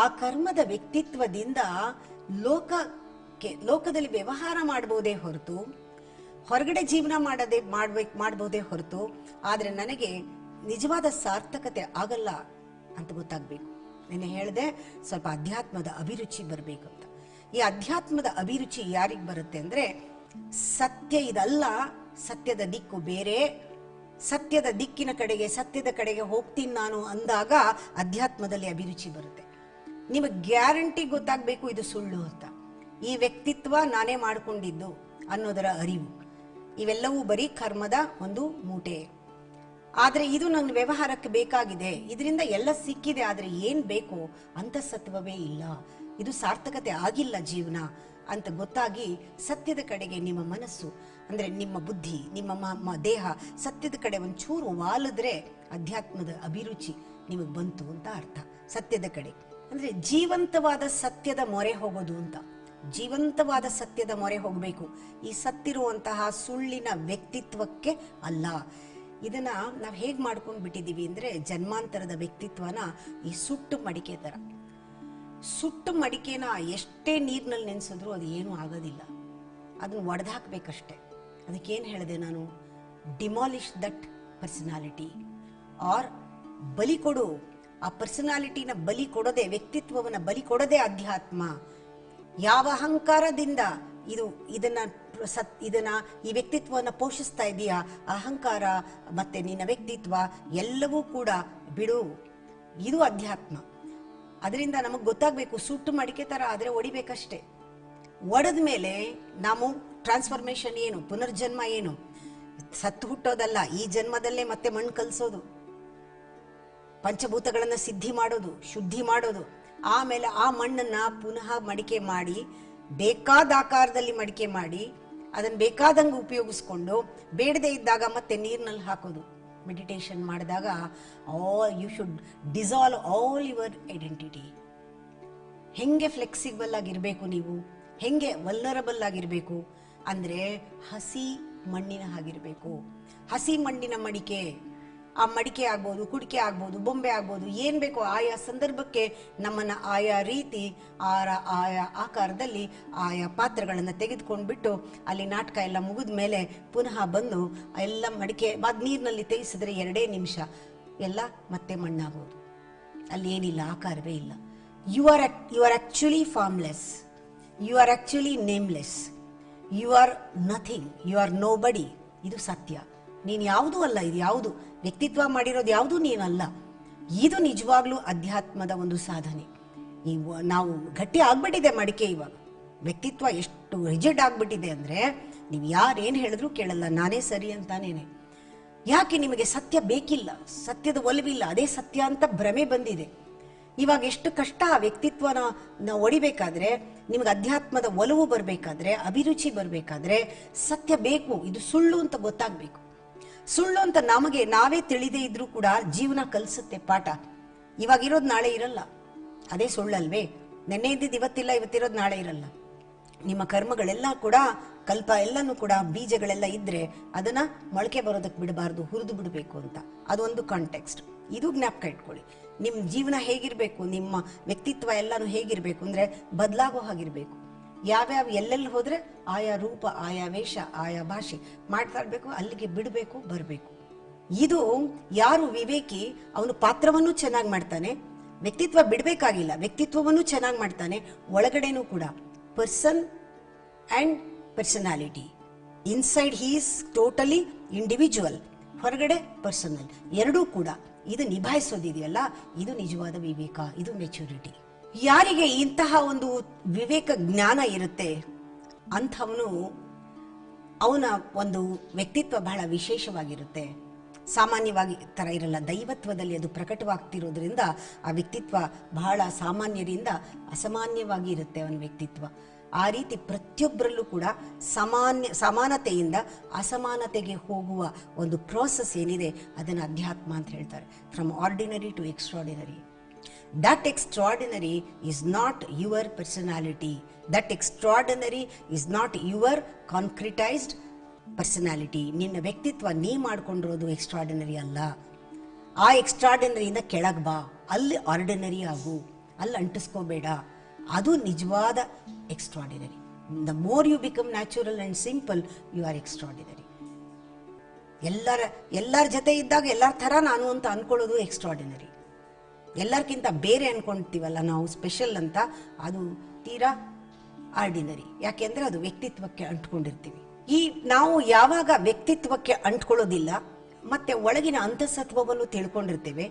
Speaker 7: ಆ ಕರ್ಮದ ವ್ಯಕ್ತಿತ್ವದಿಂದ ಲೋಕದಲ್ಲಿ ವ್ಯವಹಾರ ಮಾಡಬಹುದೇ ಹೊರತು, ಹೊರಗಡೆ ಜೀವನ ಮಾಡಬಹುದೇ ಹೊರತು, ಆದರೆ ನನಗೆ ನಿಜವಾದ ಸಾರ್ಥಕತೆ ಆಗಲ್ಲ ಅಂತ ಗೊತ್ತಾಗಬೇಕು. ನೆನ್ನೆ ಹೇಳಿದೆ ಸ್ವಲ್ಪ ಅಧ್ಯಾತ್ಮದ ಅಭಿರುಚಿ ಬರಬೇಕು ಅಂತ. ಈ ಅಧ್ಯಾತ್ಮದ ಅಭಿರುಚಿ ಯಾರಿಗೆ ಬರುತ್ತೆ ಅಂದ್ರೆ, ಸತ್ಯ ಇದಲ್ಲ, ಸತ್ಯದ ದಿಕ್ಕು ಬೇರೆ, ಸತ್ಯದ ದಿಕ್ಕಿನ ಕಡೆಗೆ ಸತ್ಯದ ಕಡೆಗೆ ಹೋಗ್ತೀನಿ ನಾನು ಅಂದಾಗ ಅಧ್ಯಾತ್ಮದಲ್ಲಿ ಅಭಿರುಚಿ ಬರುತ್ತೆ. ನಿಮಗೆ ಗ್ಯಾರಂಟಿ ಗೊತ್ತಾಗಬೇಕು ಇದು ಸುಳ್ಳು ಅಂತ. ಈ ವ್ಯಕ್ತಿತ್ವ ನಾನೇ ಮಾಡಿಕೊಂಡಿದ್ದು ಅನ್ನೋದರ ಅರಿವು. ಇವೆಲ್ಲವೂ ಬರೀ ಕರ್ಮದ ಒಂದು ಮೂಟೆ. ಆದರೆ ಇದು ನನ್ನ ವ್ಯವಹಾರಕ್ಕೆ ಬೇಕಾಗಿದೆ, ಇದರಿಂದ ಎಲ್ಲ ಸಿಕ್ಕಿದೆ, ಆದರೆ ಏನ್ ಬೇಕು ಅಂತಃಸತ್ವವೇ ಇಲ್ಲ, ಇದು ಸಾರ್ಥಕತೆ ಆಗಿಲ್ಲ ಜೀವನ ಅಂತ ಗೊತ್ತಾಗಿ ಸತ್ಯದ ಕಡೆಗೆ ನಿಮ್ಮ ಮನಸ್ಸು ಅಂದ್ರೆ ನಿಮ್ಮ ಬುದ್ಧಿ, ನಿಮ್ಮ ದೇಹ ಸತ್ಯದ ಕಡೆ ಒಂಚೂರು ವಾಲಿದ್ರೆ ಅಧ್ಯಾತ್ಮದ ಅಭಿರುಚಿ ನಿಮಗೆ ಬಂತು ಅಂತ ಅರ್ಥ. ಸತ್ಯದ ಕಡೆ ಅಂದ್ರೆ ಜೀವಂತವಾದ ಸತ್ಯದ ಮೊರೆ ಹೋಗೋದು ಅಂತ. ಜೀವಂತವಾದ ಸತ್ಯದ ಮೊರೆ ಹೋಗಬೇಕು, ಈ ಸತ್ತಿರುವಂತಹ ಸುಳ್ಳಿನ ವ್ಯಕ್ತಿತ್ವಕ್ಕೆ ಅಲ್ಲ. ಇದನ್ನ ನಾವು ಹೇಗೆ ಮಾಡ್ಕೊಂಡು ಬಿಟ್ಟಿದೀವಿ ಅಂದ್ರೆ, ಜನ್ಮಾಂತರದ ವ್ಯಕ್ತಿತ್ವನ ಈ ಸುಟ್ಟು ಮಡಿಕೆ ತರ. ಸುಟ್ಟು ಮಡಿಕೆನ ಎಷ್ಟೇ ನೀರಿನಲ್ಲಿ ನೆನೆಸಿದ್ರು ಅದು ಏನೂ ಆಗೋದಿಲ್ಲ, ಅದನ್ನ ಒಡೆದಾಕ್ಬೇಕಷ್ಟೆ. ಅದಕ್ಕೇನು ಹೇಳಿದೆ ನಾನು? ಡಿಮಾಲಿಷ್ ದಟ್ ಪರ್ಸನಾಲಿಟಿ, ಆರ್ ಬಲಿ ಕೊಡು. ಆ ಪರ್ಸನಾಲಿಟಿನ ಬಲಿ ಕೊಡದೆ, ವ್ಯಕ್ತಿತ್ವವನ್ನ ಬಲಿ ಕೊಡದೆ ಅಧ್ಯಾತ್ಮ. ಯಾವ ಅಹಂಕಾರದಿಂದ ಇದನ್ನ ಈ ವ್ಯಕ್ತಿತ್ವವನ್ನ ಪೋಷಿಸ್ತಾ ಇದೆಯಾ, ಅಹಂಕಾರ ಮತ್ತೆ ನಿನ್ನ ವ್ಯಕ್ತಿತ್ವ ಎಲ್ಲವೂ ಕೂಡ ಬಿಡು. ಇದು ಅಧ್ಯಾತ್ಮ. ಅದರಿಂದ ನಮಗೆ ಗೊತ್ತಾಗಬೇಕು, ಸುಟ್ಟು ಮಡಿಕೆ ತರ ಆದ್ರೆ ಒಡಿಬೇಕಷ್ಟೇ. ಒಡೆದ ಮೇಲೆ ನಾವು ಟ್ರಾನ್ಸ್ಫಾರ್ಮೇಶನ್ ಏನು, ಪುನರ್ಜನ್ಮ ಏನು? ಸತ್ತು ಹುಟ್ಟೋದಲ್ಲ, ಈ ಜನ್ಮದಲ್ಲೇ ಮತ್ತೆ ಮಣ್ಣು ಕಲ್ಸೋದು, ಪಂಚಭೂತಗಳನ್ನ ಸಿದ್ಧಿ ಮಾಡೋದು, ಶುದ್ಧಿ ಮಾಡೋದು. ಆಮೇಲೆ ಆ ಮಣ್ಣನ್ನ ಪುನಃ ಮಡಿಕೆ ಮಾಡಿ, ಬೇಕಾದ ಆಕಾರದಲ್ಲಿ ಮಡಿಕೆ ಮಾಡಿ, ಅದನ್ನ ಬೇಕಾದಂಗೆ ಉಪಯೋಗಿಸ್ಕೊಂಡು ಬೇಡದೇ ಇದ್ದಾಗ ಮತ್ತೆ ನೀರಿನಲ್ಲಿ ಹಾಕೋದು. ಮೆಡಿಟೇಷನ್ ಮಾಡಿದಾಗ you should dissolve all your identity. ಹೆಂಗೆ ಫ್ಲೆಕ್ಸಿಬಲ್ ಆಗಿರ್ಬೇಕು ನೀವು, ಹೆಂಗೆ ವಲ್ನರಬಲ್ ಆಗಿರ್ಬೇಕು ಅಂದ್ರೆ ಹಸಿ ಮಣ್ಣಿನ ಹಾಗಿರ್ಬೇಕು. ಹಸಿ ಮಣ್ಣಿನ ಮಡಿಕೆ, ಆ ಮಡಿಕೆ ಆಗ್ಬೋದು, ಕುಡಿಕೆ ಆಗ್ಬೋದು, ಬೊಂಬೆ ಆಗ್ಬೋದು, ಏನ್ ಬೇಕೋ ಆಯಾ ಸಂದರ್ಭಕ್ಕೆ ನಮ್ಮನ್ನ ಆಯಾ ರೀತಿ ಆಯಾ ಆಕಾರದಲ್ಲಿ ಆಯಾ ಪಾತ್ರಗಳನ್ನ ತೆಗೆದುಕೊಂಡ್ಬಿಟ್ಟು ಅಲ್ಲಿ ನಾಟಕ ಎಲ್ಲ ಮುಗಿದ ಮೇಲೆ ಪುನಃ ಬಂದು ಎಲ್ಲ ಮಡಿಕೆ ನೀರಿನಲ್ಲಿ ತೆಗೆಸಿದ್ರೆ 2 ನಿಮಿಷ ಎಲ್ಲ ಮತ್ತೆ ಮಣ್ಣಾಗೋದು. ಅಲ್ಲಿ ಏನಿಲ್ಲ, ಆಕಾರವೇ ಇಲ್ಲ. You are actually formless. You are actually nameless, you are nothing, you are nobody. ಇದು ಸತ್ಯ. ನೀನು ಯಾವುದೂ ಅಲ್ಲ. ಇದು ಯಾವುದು ವ್ಯಕ್ತಿತ್ವ ಮಾಡಿರೋದು ಯಾವುದೂ ನೀನಲ್ಲ. ಇದು ನಿಜವಾಗ್ಲೂ ಅಧ್ಯಾತ್ಮದ ಒಂದು ಸಾಧನೆ. ನಾವು ಗಟ್ಟಿ ಆಗ್ಬಿಟ್ಟಿದೆ ಮಡಿಕೆ. ಇವಾಗ ವ್ಯಕ್ತಿತ್ವ ಎಷ್ಟು ರಿಜಿಡ್ ಆಗ್ಬಿಟ್ಟಿದೆ ಅಂದರೆ ನೀವು ಯಾರೇನು ಹೇಳಿದ್ರು ಕೇಳಲ್ಲ, ನಾನೇ ಸರಿ ಅಂತಾನೇನೆ. ಯಾಕೆ? ನಿಮಗೆ ಸತ್ಯ ಬೇಕಿಲ್ಲ, ಸತ್ಯದ ಒಲವಿಲ್ಲ, ಅದೇ ಸತ್ಯ ಅಂತ ಭ್ರಮೆ ಬಂದಿದೆ. ಇವಾಗ ಎಷ್ಟು ಕಷ್ಟ ಆ ವ್ಯಕ್ತಿತ್ವನ ನಾವು ಒಡಿಬೇಕಾದ್ರೆ, ನಿಮಗೆ ಅಧ್ಯಾತ್ಮದ ಒಲವು ಬರಬೇಕಾದ್ರೆ, ಅಭಿರುಚಿ ಬರಬೇಕಾದ್ರೆ ಸತ್ಯ ಬೇಕು. ಇದು ಸುಳ್ಳು ಅಂತ ಗೊತ್ತಾಗಬೇಕು. ಸುಳ್ಳು ಅಂತ ನಮಗೆ ನಾವೇ ತಿಳಿದೇ ಇದ್ರೂ ಕೂಡ ಜೀವನ ಕಲಿಸುತ್ತೆ ಪಾಠ. ಇವಾಗಿರೋದು ನಾಳೆ ಇರಲ್ಲ, ಅದೇ ಸುಳ್ಳಲ್ವೇ? ನೆನ್ನೆ ಇದ್ದಿದ್ದು ಇವತ್ತಿಲ್ಲ, ಇವತ್ತಿರೋದು ನಾಳೆ ಇರಲ್ಲ. ನಿಮ್ಮ ಕರ್ಮಗಳೆಲ್ಲ ಕೂಡ ಕಲ್ಪ ಎಲ್ಲನೂ ಕೂಡ ಬೀಜಗಳೆಲ್ಲ ಇದ್ರೆ ಅದನ್ನ ಮೊಳಕೆ ಬರೋದಕ್ಕೆ ಬಿಡಬಾರ್ದು, ಹುರಿದು ಬಿಡಬೇಕು ಅಂತ. ಅದೊಂದು ಕಾಂಟೆಕ್ಸ್ಟ್. ಇದು ಜ್ಞಾಪಕ ಇಟ್ಕೊಳ್ಳಿ. ನಿಮ್ಮ ಜೀವನ ಹೇಗಿರಬೇಕು, ನಿಮ್ಮ ವ್ಯಕ್ತಿತ್ವ ಎಲ್ಲನೂ ಹೇಗಿರಬೇಕು ಅಂದರೆ ಬದಲಾಗೋ ಹಾಗಿರಬೇಕು. ಯಾವ್ಯಾವ ಎಲ್ಲೆಲ್ಲಿ ಹೋದರೆ ಆಯಾ ರೂಪ, ಆಯಾ ವೇಷ, ಆಯಾ ಭಾಷೆ ಮಾಡ್ತಾ ಇರಬೇಕು, ಅಲ್ಲಿಗೆ ಬಿಡಬೇಕು, ಬರಬೇಕು. ಇದು ಯಾರು ವಿವೇಕಿ ಅವನು ಪಾತ್ರವನ್ನು ಚೆನ್ನಾಗಿ ಮಾಡ್ತಾನೆ, ವ್ಯಕ್ತಿತ್ವ ಬಿಡಬೇಕಾಗಿಲ್ಲ, ವ್ಯಕ್ತಿತ್ವವನ್ನು ಚೆನ್ನಾಗಿ ಮಾಡ್ತಾನೆ. ಒಳಗಡೆನೂ ಕೂಡ person and personality. Inside he is totally individual, ಹೊರಗಡೆ ಪರ್ಸನಲ್, ಎರಡೂ ಕೂಡ. ಇದು ನಿಭಾಯಿಸೋದಿದೆಯಲ್ಲ, ಇದು ನಿಜವಾದ ವಿವೇಕ, ಇದು ಮೆಚುರಿಟಿ. ಯಾರಿಗೆ ಇಂತಹ ಒಂದು ವಿವೇಕ ಜ್ಞಾನ ಇರುತ್ತೆ ಅಂಥವನು, ಅವನ ಒಂದು ವ್ಯಕ್ತಿತ್ವ ಬಹಳ ವಿಶೇಷವಾಗಿರುತ್ತೆ. ಸಾಮಾನ್ಯವಾಗಿ ಥರ ಇರಲ್ಲ, ದೈವತ್ವದಲ್ಲಿ ಅದು ಪ್ರಕಟವಾಗ್ತಿರೋದ್ರಿಂದ ಆ ವ್ಯಕ್ತಿತ್ವ ಬಹಳ ಸಾಮಾನ್ಯರಿಂದ ಅಸಾಮಾನ್ಯವಾಗಿ ಇರುತ್ತೆ ಅವನ ವ್ಯಕ್ತಿತ್ವ. ಆ ರೀತಿ ಪ್ರತಿಯೊಬ್ಬರಲ್ಲೂ ಕೂಡ ಸಮಾನತೆಯಿಂದ ಅಸಮಾನತೆಗೆ ಹೋಗುವ ಒಂದು ಪ್ರೋಸೆಸ್ ಏನಿದೆ ಅದನ್ನು ಅಧ್ಯಾತ್ಮ ಅಂತ ಹೇಳ್ತಾರೆ. From ordinary to extraordinary. That extraordinary is not your personality. That extraordinary is not your concretised personality. ನಿನ್ನ ವ್ಯಕ್ತಿತ್ವ ನೀ ಮಾಡ್ಕೊಂಡಿರೋದು ಎಕ್ಸ್ಟ್ರಾರ್ಡಿನರಿ ಅಲ್ಲ. ಆ ಎಕ್ಸ್ಟ್ರಾರ್ಡಿನರಿಯಿಂದ ಕೆಳಗೆ ಬಾ, ಅಲ್ಲಿ ಆರ್ಡಿನರಿ ಆಗು, ಅಲ್ಲಿ ಅಂಟಿಸ್ಕೋಬೇಡ. ಅದು ನಿಜವಾದ extraordinary. The more you become natural and simple, you are extraordinary. ಎಲ್ಲರ ಜೊತೆ ಇದ್ದಾಗ ಎಲ್ಲರ ಥರ ನಾನು ಅಂತ ಅಂದ್ಕೊಳ್ಳೋದು ಎಕ್ಸ್ಟ್ರಾರ್ಡಿನರಿ. ಎಲ್ಲರಿಗಿಂತ ಬೇರೆ ಅಂದ್ಕೊಳ್ತೀವಲ್ಲ ನಾವು, ಸ್ಪೆಷಲ್ ಅಂತ, ಅದು ತೀರಾ ಆರ್ಡಿನರಿ. ಯಾಕೆಂದರೆ ಅದು ವ್ಯಕ್ತಿತ್ವಕ್ಕೆ ಅಂಟ್ಕೊಂಡಿರ್ತೀವಿ. ನಾವು ಯಾವಾಗ ವ್ಯಕ್ತಿತ್ವಕ್ಕೆ ಅಂಟ್ಕೊಳ್ಳೋದಿಲ್ಲ ಮತ್ತು ಒಳಗಿನ ಅಂತಸತ್ವವನ್ನು ತಿಳ್ಕೊಂಡಿರ್ತೇವೆ,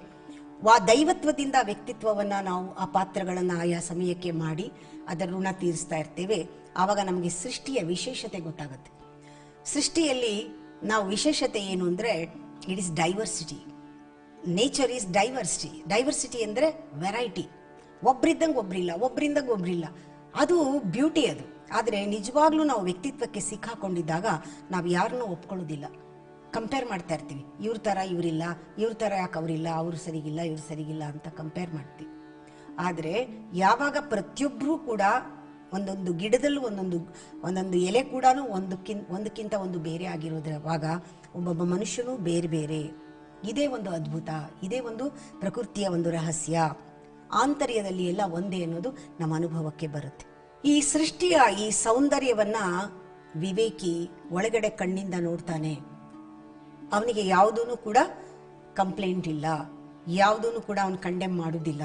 Speaker 7: ದೈವತ್ವದಿಂದ ವ್ಯಕ್ತಿತ್ವವನ್ನು ನಾವು ಆ ಪಾತ್ರಗಳನ್ನು ಆಯಾ ಸಮಯಕ್ಕೆ ಮಾಡಿ ಅದರ ಋಣ ತೀರಿಸ್ತಾ ಇರ್ತೇವೆ. ಆವಾಗ ನಮಗೆ ಸೃಷ್ಟಿಯ ವಿಶೇಷತೆ ಗೊತ್ತಾಗುತ್ತೆ. ಸೃಷ್ಟಿಯಲ್ಲಿ ನಾವು ವಿಶೇಷತೆ ಏನು ಅಂದರೆ it is diversity. Nature is diversity. Diversity ಅಂದರೆ ವೆರೈಟಿ. ಒಬ್ರಿದ್ದಂಗೆ ಒಬ್ರಿಲ್ಲ, ಒಬ್ರಿಂದಂಗೆ ಒಬ್ರಿಲ್ಲ. ಅದು ಬ್ಯೂಟಿ ಅದು. ಆದರೆ ನಿಜವಾಗ್ಲೂ ನಾವು ವ್ಯಕ್ತಿತ್ವಕ್ಕೆ ಸಿಕ್ಕಾಕೊಂಡಿದ್ದಾಗ ನಾವು ಯಾರನ್ನೂ ಒಪ್ಕೊಳ್ಳೋದಿಲ್ಲ. ಕಂಪೇರ್ ಮಾಡ್ತಾ ಇರ್ತೀವಿ, ಇವ್ರ ಥರ ಇವರಿಲ್ಲ, ಇವ್ರ ಥರ ಯಾಕೆ ಅವರಿಲ್ಲ, ಅವರು ಸರಿಗಿಲ್ಲ, ಇವ್ರು ಸರಿಗಿಲ್ಲ ಅಂತ ಕಂಪೇರ್ ಮಾಡ್ತೀವಿ. ಆದರೆ ಯಾವಾಗ ಪ್ರತಿಯೊಬ್ಬರೂ ಕೂಡ ಒಂದೊಂದು ಗಿಡದಲ್ಲೂ ಒಂದೊಂದು ಎಲೆ ಕೂಡ ಒಂದಕ್ಕಿಂತ ಒಂದು ಬೇರೆ ಆಗಿರೋದ್ರವಾಗ ಒಬ್ಬೊಬ್ಬ ಮನುಷ್ಯನೂ ಬೇರೆ ಬೇರೆ. ಇದೇ ಒಂದು ಅದ್ಭುತ, ಇದೇ ಒಂದು ಪ್ರಕೃತಿಯ ಒಂದು ರಹಸ್ಯ. ಆಂತರ್ಯದಲ್ಲಿ ಎಲ್ಲ ಒಂದೇ ಅನ್ನೋದು ನಮ್ಮ ಅನುಭವಕ್ಕೆ ಬರುತ್ತೆ. ಈ ಸೃಷ್ಟಿಯ ಈ ಸೌಂದರ್ಯವನ್ನ ವಿವೇಕಿ ಒಳಗಡೆ ಕಣ್ಣಿಂದ ನೋಡ್ತಾನೆ. ಅವನಿಗೆ ಯಾವುದೂ ಕೂಡ ಕಂಪ್ಲೇಂಟ್ ಇಲ್ಲ, ಯಾವುದೂ ಕೂಡ ಅವನು ಕಂಡೆಮ್ ಮಾಡೋದಿಲ್ಲ,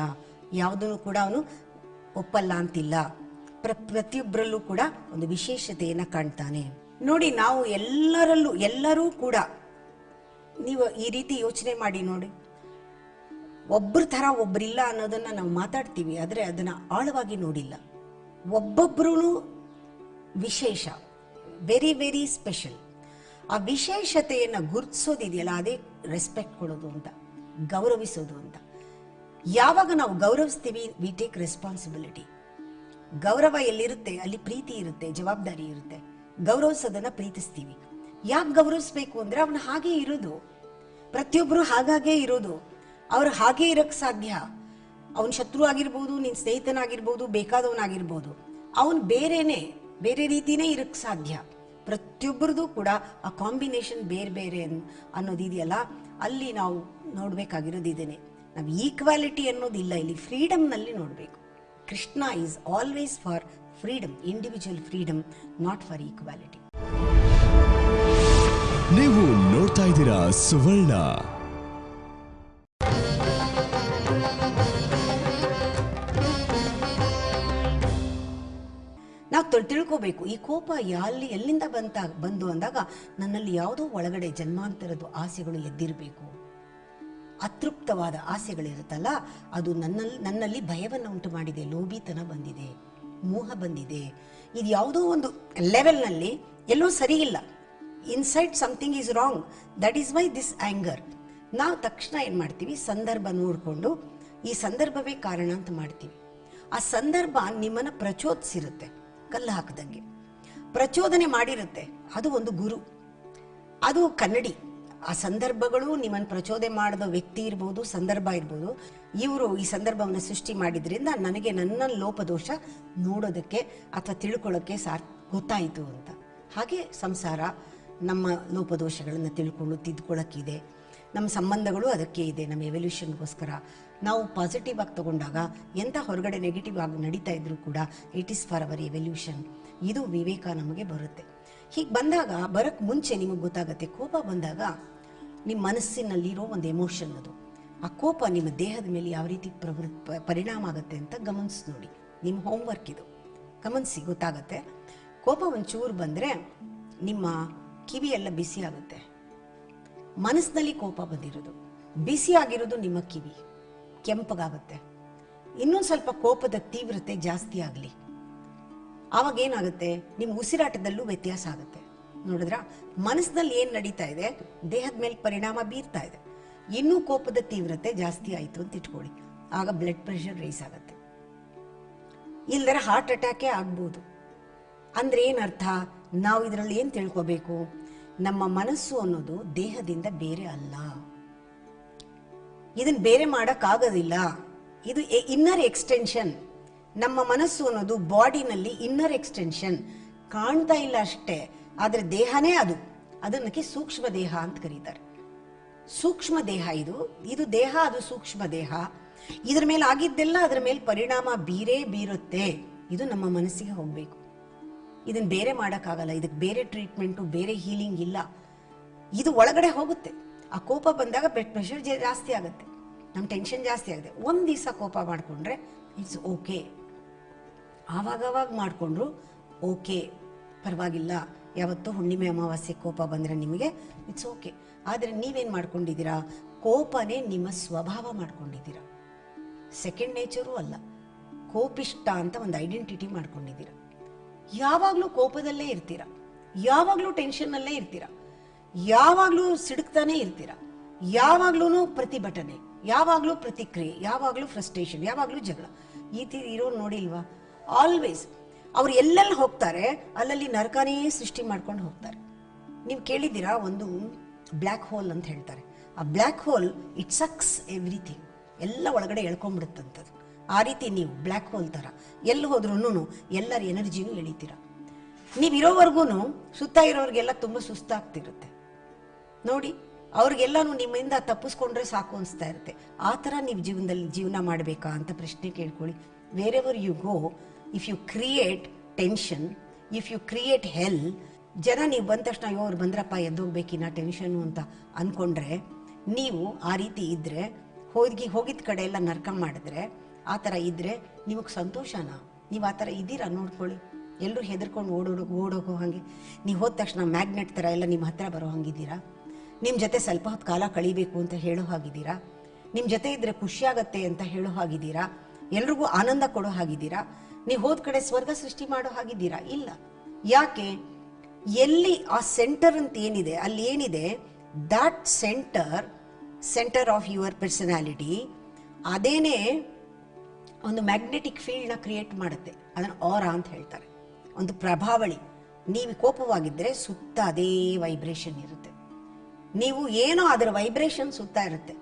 Speaker 7: ಯಾವುದೂ ಕೂಡ ಅವನು ಒಪ್ಪಲ್ಲ ಅಂತಿಲ್ಲ. ಪ್ರತಿಯೊಬ್ಬರಲ್ಲೂ ಕೂಡ ಒಂದು ವಿಶೇಷತೆಯನ್ನು ಕಾಣ್ತಾನೆ. ನೋಡಿ, ನಾವು ಎಲ್ಲರೂ ಕೂಡ ನೀವು ಈ ರೀತಿ ಯೋಚನೆ ಮಾಡಿ ನೋಡಿ. ಒಬ್ಬರ ಥರ ಒಬ್ಬರಿಲ್ಲ ಅನ್ನೋದನ್ನು ನಾವು ಮಾತಾಡ್ತೀವಿ, ಆದರೆ ಅದನ್ನು ಆಳವಾಗಿ ನೋಡಿಲ್ಲ. ಒಬ್ಬೊಬ್ಬರೂ ವಿಶೇಷ, ವೆರಿ ವೆರಿ ಸ್ಪೆಷಲ್. ಆ ವಿಶೇಷತೆಯನ್ನು ಗುರುತಿಸೋದಿದೆಯಲ್ಲ, ಅದೇ ರೆಸ್ಪೆಕ್ಟ್ ಕೊಡೋದು ಅಂತ, ಗೌರವಿಸೋದು ಅಂತ. ಯಾವಾಗ ನಾವು ಗೌರವಿಸ್ತೀವಿ, ವಿ ಟೇಕ್ ರೆಸ್ಪಾನ್ಸಿಬಿಲಿಟಿ. ಗೌರವ ಎಲ್ಲಿರುತ್ತೆ ಅಲ್ಲಿ ಪ್ರೀತಿ ಇರುತ್ತೆ, ಜವಾಬ್ದಾರಿ ಇರುತ್ತೆ. ಗೌರವಿಸೋದನ್ನು ಪ್ರೀತಿಸ್ತೀವಿ. ಯಾಕೆ ಗೌರವಿಸ್ಬೇಕು ಅಂದರೆ ಅವನು ಹಾಗೇ ಇರೋದು, ಪ್ರತಿಯೊಬ್ಬರು ಹಾಗಾಗೇ ಇರೋದು. ಅವ್ರು ಹಾಗೇ ಇರೋಕ್ಕೆ ಸಾಧ್ಯ. ಅವನ ಶತ್ರು ಆಗಿರ್ಬೋದು, ನಿನ್ನ ಸ್ನೇಹಿತನಾಗಿರ್ಬೋದು, ಬೇಕಾದವನಾಗಿರ್ಬೋದು, ಅವನು ಬೇರೆ ರೀತಿಯೇ ಇರೋಕ್ಕೆ ಸಾಧ್ಯ. ಪ್ರತಿಯೊಬ್ಬರದು ಕೂಡ ಆ ಕಾಂಬಿನೇಷನ್ ಬೇರೆ ಬೇರೆ ಅನ್ನೋದಿದೆಯಲ್ಲ, ಅಲ್ಲಿ ನಾವು ನೋಡಬೇಕಾಗಿರೋದು ಇದೇನೆ. ನಾವು ಈಕ್ವಾಲಿಟಿ ಅನ್ನೋದಿಲ್ಲ ಇಲ್ಲಿ, ಫ್ರೀಡಮ್ನಲ್ಲಿ ನೋಡಬೇಕು. Krishna is always for freedom, individual freedom, not for equality.
Speaker 1: ನೀವು ನೋಡ್ತಾ ಇದ್ದೀರಾ ಸುವರ್ಣ.
Speaker 7: ನಾವು ತಿಳ್ಕೋಬೇಕು ಈ ಕೋಪ ಎಲ್ಲಿಂದ ಬಂದು ಅಂದಾಗ ನನ್ನಲ್ಲಿ ಯಾವುದೋ ಒಳಗಡೆ ಜನ್ಮಾಂತರದ ಆಸೆಗಳು ಎದ್ದಿರಬೇಕು. ಅತೃಪ್ತವಾದ ಆಸೆಗಳಿರುತ್ತಲ್ಲ, ಅದು ನನ್ನಲ್ಲಿ ಭಯವನ್ನು ಉಂಟು ಮಾಡಿದೆ, ಲೋಭಿತನ ಬಂದಿದೆ, ಮೋಹ ಬಂದಿದೆ. ಇದು ಯಾವುದೋ ಒಂದು ಲೆವೆಲ್ನಲ್ಲಿ ಎಲ್ಲೋ ಸರಿ ಇಲ್ಲ. Inside something is wrong. That is why this anger. ನಾವು ತಕ್ಷಣ ಏನು ಮಾಡ್ತೀವಿ, ಸಂದರ್ಭ ನೋಡಿಕೊಂಡು ಈ ಸಂದರ್ಭವೇ ಕಾರಣ ಅಂತ ಮಾಡ್ತೀವಿ. ಆ ಸಂದರ್ಭ ನಿಮ್ಮನ್ನು ಪ್ರಚೋದಿಸಿರುತ್ತೆ, ಕಲ್ಲು ಹಾಕದಂಗೆ ಪ್ರಚೋದನೆ ಮಾಡಿರುತ್ತೆ. ಅದು ಒಂದು ಗುರು, ಅದು ಕನ್ನಡಿ. ಆ ಸಂದರ್ಭಗಳು ನಿಮ್ಮನ್ನು ಪ್ರಚೋದನೆ ಮಾಡಿದ ವ್ಯಕ್ತಿ ಇರ್ಬೋದು, ಸಂದರ್ಭ ಇರ್ಬೋದು. ಇವರು ಈ ಸಂದರ್ಭವನ್ನು ಸೃಷ್ಟಿ ಮಾಡಿದ್ರಿಂದ ನನಗೆ ನನ್ನ ಲೋಪದೋಷ ನೋಡೋದಕ್ಕೆ ಅಥವಾ ತಿಳ್ಕೊಳ್ಳೋಕ್ಕೆ ಗೊತ್ತಾಯಿತು ಅಂತ. ಹಾಗೆ ಸಂಸಾರ ನಮ್ಮ ಲೋಪದೋಷಗಳನ್ನು ತಿಳ್ಕೊಂಡು ತಿದ್ಕೊಳ್ಳೋಕ್ಕಿದೆ. ನಮ್ಮ ಸಂಬಂಧಗಳು ಅದಕ್ಕೆ ಇದೆ. ನಮ್ಮ ಎವಲ್ಯೂಷನ್ಗೋಸ್ಕರ ನಾವು ಪಾಸಿಟಿವ್ ಆಗಿ ತಗೊಂಡಾಗ ಎಂಥ ಹೊರಗಡೆ ನೆಗೆಟಿವ್ ಆಗಿ ನಡೀತಾ ಇದ್ರೂ ಕೂಡ it is for our evolution. ಇದು ವಿವೇಕ ನಮಗೆ ಬರುತ್ತೆ. ಹೀಗೆ ಬಂದಾಗ ಬರೋಕ್ಕೆ ಮುಂಚೆ ನಿಮಗೆ ಗೊತ್ತಾಗುತ್ತೆ, ಕೋಪ ಬಂದಾಗ ನಿಮ್ಮ ಮನಸ್ಸಿನಲ್ಲಿರೋ ಒಂದು ಎಮೋಷನ್ ಅದು. ಆ ಕೋಪ ನಿಮ್ಮ ದೇಹದ ಮೇಲೆ ಯಾವ ರೀತಿ ಪರಿಣಾಮ ಆಗುತ್ತೆ ಅಂತ ಗಮನಿಸಿ ನೋಡಿ. ನಿಮ್ಮ ಹೋಮ್ವರ್ಕ್ ಇದು, ಗಮನಿಸಿ, ಗೊತ್ತಾಗುತ್ತೆ. ಕೋಪ ಒಂಚೂರು ಬಂದರೆ ನಿಮ್ಮ ಕಿವಿ ಎಲ್ಲ ಬಿಸಿ ಆಗುತ್ತೆ. ಮನಸ್ಸಿನಲ್ಲಿ ಕೋಪ ಬಂದಿರೋದು, ಬಿಸಿ ಆಗಿರೋದು ನಿಮ್ಮ ಕಿವಿ ಕೆಂಪಗಾಗುತ್ತೆ. ಇನ್ನೊಂದು ಸ್ವಲ್ಪ ಕೋಪದ ತೀವ್ರತೆ ಜಾಸ್ತಿ ಆಗಲಿ, ಆವಾಗ ಏನಾಗುತ್ತೆ, ನಿಮ್ಮ ಉಸಿರಾಟದಲ್ಲೂ ವ್ಯತ್ಯಾಸ ಆಗುತ್ತೆ. ನೋಡಿದ್ರ, ಮನಸ್ಸಿನಲ್ಲಿ ಏನು ನಡೀತಾ ಇದೆ ದೇಹದ ಮೇಲೆ ಪರಿಣಾಮ ಬೀರ್ತಾ ಇದೆ. ಇನ್ನೂ ಕೋಪದ ತೀವ್ರತೆ ಜಾಸ್ತಿ ಆಯಿತು ಅಂತ ಇಟ್ಕೊಳ್ಳಿ, ಆಗ ಬ್ಲಡ್ ಪ್ರೆಷರ್ ರೈಸ್ ಆಗುತ್ತೆ. ಇಲ್ದರೆ ಹಾರ್ಟ್ ಅಟ್ಯಾಕೇ ಆಗ್ಬೋದು. ಅಂದರೆ ಏನರ್ಥ, ನಾವು ಇದರಲ್ಲಿ ಏನು ತಿಳ್ಕೋಬೇಕು, ನಮ್ಮ ಮನಸ್ಸು ಅನ್ನೋದು ದೇಹದಿಂದ ಬೇರೆ ಅಲ್ಲ. ಇದನ್ನು ಬೇರೆ ಮಾಡೋಕ್ಕಾಗೋದಿಲ್ಲ. ಇದು ಇನ್ನರ್ ಎಕ್ಸ್ಟೆನ್ಷನ್. ನಮ್ಮ ಮನಸ್ಸು ಅನ್ನೋದು ಬಾಡಿನಲ್ಲಿ ಇನ್ನರ್ ಎಕ್ಸ್ಟೆನ್ಷನ್, ಕಾಣ್ತಾ ಇಲ್ಲ ಅಷ್ಟೇ, ಆದರೆ ದೇಹನೇ ಅದು. ಅದನ್ನಕ್ಕೆ ಸೂಕ್ಷ್ಮ ದೇಹ ಅಂತ ಕರೀತಾರೆ. ಸೂಕ್ಷ್ಮ ದೇಹ ಇದು ದೇಹ, ಅದು ಸೂಕ್ಷ್ಮ ದೇಹ. ಇದರ ಮೇಲೆ ಆಗಿದ್ದೆಲ್ಲ ಅದರ ಮೇಲೆ ಪರಿಣಾಮ ಬೀರುತ್ತೆ. ಇದು ನಮ್ಮ ಮನಸ್ಸಿಗೆ ಹೋಗಬೇಕು. ಇದನ್ನು ಬೇರೆ ಮಾಡೋಕ್ಕಾಗಲ್ಲ. ಇದಕ್ಕೆ ಬೇರೆ ಟ್ರೀಟ್ಮೆಂಟು, ಬೇರೆ ಹೀಲಿಂಗ್ ಇಲ್ಲ. ಇದು ಒಳಗಡೆ ಹೋಗುತ್ತೆ. ಆ ಕೋಪ ಬಂದಾಗ ಬ್ಲಡ್ ಪ್ರೆಷರ್ ಜಾಸ್ತಿ ಆಗುತ್ತೆ, ನಮ್ಮ ಟೆನ್ಷನ್ ಜಾಸ್ತಿ ಆಗುತ್ತೆ. ಒಂದು ದಿವಸ ಕೋಪ ಮಾಡಿಕೊಂಡ್ರೆ ಇಟ್ಸ್ ಓಕೆ, ಆವಾಗವಾಗ ಮಾಡಿಕೊಂಡ್ರು ಓಕೆ, ಪರವಾಗಿಲ್ಲ. ಯಾವತ್ತೂ ಹುಣ್ಣಿಮೆ ಅಮಾವಾಸ್ಯೆ ಕೋಪ ಬಂದರೆ ನಿಮಗೆ ಇಟ್ಸ್ ಓಕೆ. ಆದರೆ ನೀವೇನು ಮಾಡ್ಕೊಂಡಿದ್ದೀರಾ, ಕೋಪನೇ ನಿಮ್ಮ ಸ್ವಭಾವ ಮಾಡ್ಕೊಂಡಿದ್ದೀರಾ. ಸೆಕೆಂಡ್ ನೇಚರು ಅಲ್ಲ, ಕೋಪಿಷ್ಟ ಅಂತ ಒಂದು ಐಡೆಂಟಿಟಿ ಮಾಡ್ಕೊಂಡಿದ್ದೀರಾ. ಯಾವಾಗಲೂ ಕೋಪದಲ್ಲೇ ಇರ್ತೀರ, ಯಾವಾಗಲೂ ಟೆನ್ಷನ್ನಲ್ಲೇ ಇರ್ತೀರ, ಯಾವಾಗಲೂ ಸಿಡುಕ್ತಾನೆ ಇರ್ತೀರ, ಯಾವಾಗ್ಲೂ ಪ್ರತಿಭಟನೆ, ಯಾವಾಗಲೂ ಪ್ರತಿಕ್ರಿಯೆ, ಯಾವಾಗಲೂ ಫ್ರಸ್ಟ್ರೇಷನ್, ಯಾವಾಗಲೂ ಜಗಳ. ಈ ಇರೋರು ನೋಡಿಲ್ವಾ? ಆಲ್ವೇಸ್ ಅವ್ರು ಎಲ್ಲೆಲ್ಲಿ ಹೋಗ್ತಾರೆ ಅಲ್ಲಲ್ಲಿ ನರಕನೇ ಸೃಷ್ಟಿ ಮಾಡ್ಕೊಂಡು ಹೋಗ್ತಾರೆ. ನೀವು ಕೇಳಿದ್ದೀರಾ, ಒಂದು ಬ್ಲ್ಯಾಕ್ ಹೋಲ್ ಅಂತ ಹೇಳ್ತಾರೆ. ಆ black hole it sucks everything, ಎಲ್ಲ ಒಳಗಡೆ ಎಳ್ಕೊಂಡ್ಬಿಡುತ್ತಂಥದ್ದು. ಆ ರೀತಿ ನೀವು ಬ್ಲ್ಯಾಕ್ ಹೋಲ್ ಥರ ಎಲ್ಲಿ ಹೋದ್ರೂ ಎಲ್ಲರ ಎನರ್ಜಿನೂ ಎಳಿತೀರ. ನೀವಿರೋವರೆಗೂ ಸುತ್ತ ಇರೋರಿಗೆಲ್ಲ ತುಂಬ ಸುಸ್ತಾಗ್ತಿರುತ್ತೆ ನೋಡಿ. ಅವ್ರಿಗೆಲ್ಲನೂ ನಿಮ್ಮಿಂದ ತಪ್ಪಿಸ್ಕೊಂಡ್ರೆ ಸಾಕು ಅನಿಸ್ತಾ ಇರುತ್ತೆ. ಆ ಥರ ನೀವು ಜೀವನದಲ್ಲಿ ಜೀವನ ಮಾಡಬೇಕಾ ಅಂತ ಪ್ರಶ್ನೆ ಕೇಳ್ಕೊಳ್ಳಿ. Wherever you go, if you create tension, if you create hell, ಜನ ನೀವು ಬಂದ ತಕ್ಷಣ ಅಯ್ಯೋ ಅವ್ರು ಬಂದ್ರಪ್ಪ ಎದ್ದೋಗ್ಬೇಕಿನ್ನ ಟೆನ್ಷನ್ನು ಅಂತ ಅಂದ್ಕೊಂಡ್ರೆ, ನೀವು ಆ ರೀತಿ ಇದ್ದರೆ, ಹೋಗಿದ್ದ ಕಡೆ ಎಲ್ಲ ನರ್ಕ ಮಾಡಿದ್ರೆ, ಆ ಥರ ಇದ್ದರೆ ನಿಮಗೆ ಸಂತೋಷನಾ? ನೀವು ಆ ಥರ ಇದ್ದೀರಾ ನೋಡ್ಕೊಳ್ಳಿ. ಎಲ್ಲರೂ ಹೆದರ್ಕೊಂಡು ಓಡೋಗೋ ಹಾಗೆ ನೀವು ಹೋದ ತಕ್ಷಣ ಮ್ಯಾಗ್ನೆಟ್ ಥರ ಎಲ್ಲ ನಿಮ್ಮ ಹತ್ರ ಬರೋ ಹಾಗಿದ್ದೀರಾ? ನಿಮ್ಮ ಜೊತೆ ಸ್ವಲ್ಪ ಹೊತ್ತು ಕಾಲ ಕಳಿಬೇಕು ಅಂತ ಹೇಳೋ ಹಾಗಿದ್ದೀರಾ? ನಿಮ್ಮ ಜೊತೆ ಇದ್ದರೆ ಖುಷಿಯಾಗತ್ತೆ ಅಂತ ಹೇಳೋ ಹಾಗಿದ್ದೀರಾ? ಎಲ್ರಿಗೂ ಆನಂದ ಕೊಡೋ ಹಾಗಿದ್ದೀರಾ? ನೀವು ಹೋದ ಕಡೆ ಸ್ವರ್ಗ ಸೃಷ್ಟಿ ಮಾಡೋ ಹಾಗಿದ್ದೀರಾ? ಇಲ್ಲ. ಯಾಕೆ? ಎಲ್ಲಿ ಆ ಸೆಂಟರ್ ಅಂತ ಏನಿದೆ, ಅಲ್ಲಿ ಏನಿದೆ, that centre of your personality, ಅದೇನೇ ಒಂದು ಮ್ಯಾಗ್ನೆಟಿಕ್ ಫೀಲ್ಡ್ನ ಕ್ರಿಯೇಟ್ ಮಾಡುತ್ತೆ. ಅದನ್ನು ಆರಾ ಅಂತ ಹೇಳ್ತಾರೆ, ಒಂದು ಪ್ರಭಾವಳಿ. ನೀವು ಕೋಪವಾಗಿದ್ದರೆ ಸುತ್ತ ಅದೇ ವೈಬ್ರೇಷನ್ ಇರುತ್ತೆ. ನೀವು ಏನೋ ಅದರ ವೈಬ್ರೇಷನ್ ಸುತ್ತಾ ಇರುತ್ತೆ.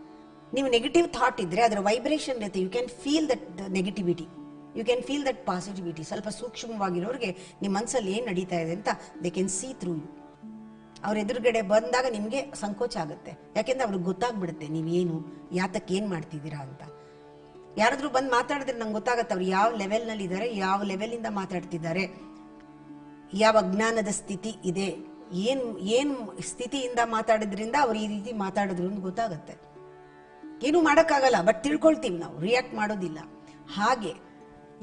Speaker 7: ನೀವು ನೆಗೆಟಿವ್ ಥಾಟ್ ಇದ್ದರೆ ಅದರ ವೈಬ್ರೇಷನ್ ಇರುತ್ತೆ. You can feel that negativity, you can feel that positivity. ಸ್ವಲ್ಪ ಸೂಕ್ಷ್ಮವಾಗಿರೋರಿಗೆ ನಿಮ್ಮ ಮನಸ್ಸಲ್ಲಿ ಏನು ನಡೀತಾ ಇದೆ ಅಂತ they can see through you. ಅವ್ರ ಎದುರುಗಡೆ ಬಂದಾಗ ನಿಮಗೆ ಸಂಕೋಚ ಆಗುತ್ತೆ, ಯಾಕೆಂದರೆ ಅವ್ರಿಗೆ ಗೊತ್ತಾಗ್ಬಿಡುತ್ತೆ ನೀವೇನು, ಯಾತಕ್ಕೆ ಏನು ಮಾಡ್ತಿದ್ದೀರಾ ಅಂತ. ಯಾರಾದರೂ ಬಂದು ಮಾತಾಡಿದ್ರೆ ನಂಗೆ ಗೊತ್ತಾಗತ್ತೆ ಅವ್ರು ಯಾವ ಲೆವೆಲ್ನಲ್ಲಿ ಇದ್ದಾರೆ, ಯಾವ ಲೆವೆಲಿಂದ ಮಾತಾಡ್ತಿದ್ದಾರೆ, ಯಾವ ಜ್ಞಾನದ ಸ್ಥಿತಿ ಇದೆ, ಏನು ಸ್ಥಿತಿಯಿಂದ ಮಾತಾಡೋದ್ರಿಂದ ಅವ್ರು ಈ ರೀತಿ ಮಾತಾಡಿದ್ರು ಅಂತ ಗೊತ್ತಾಗತ್ತೆ. ಏನೂ ಮಾಡೋಕ್ಕಾಗಲ್ಲ, ಬಟ್ ತಿಳ್ಕೊಳ್ತೀವಿ ನಾವು, ರಿಯಾಕ್ಟ್ ಮಾಡೋದಿಲ್ಲ. ಹಾಗೆ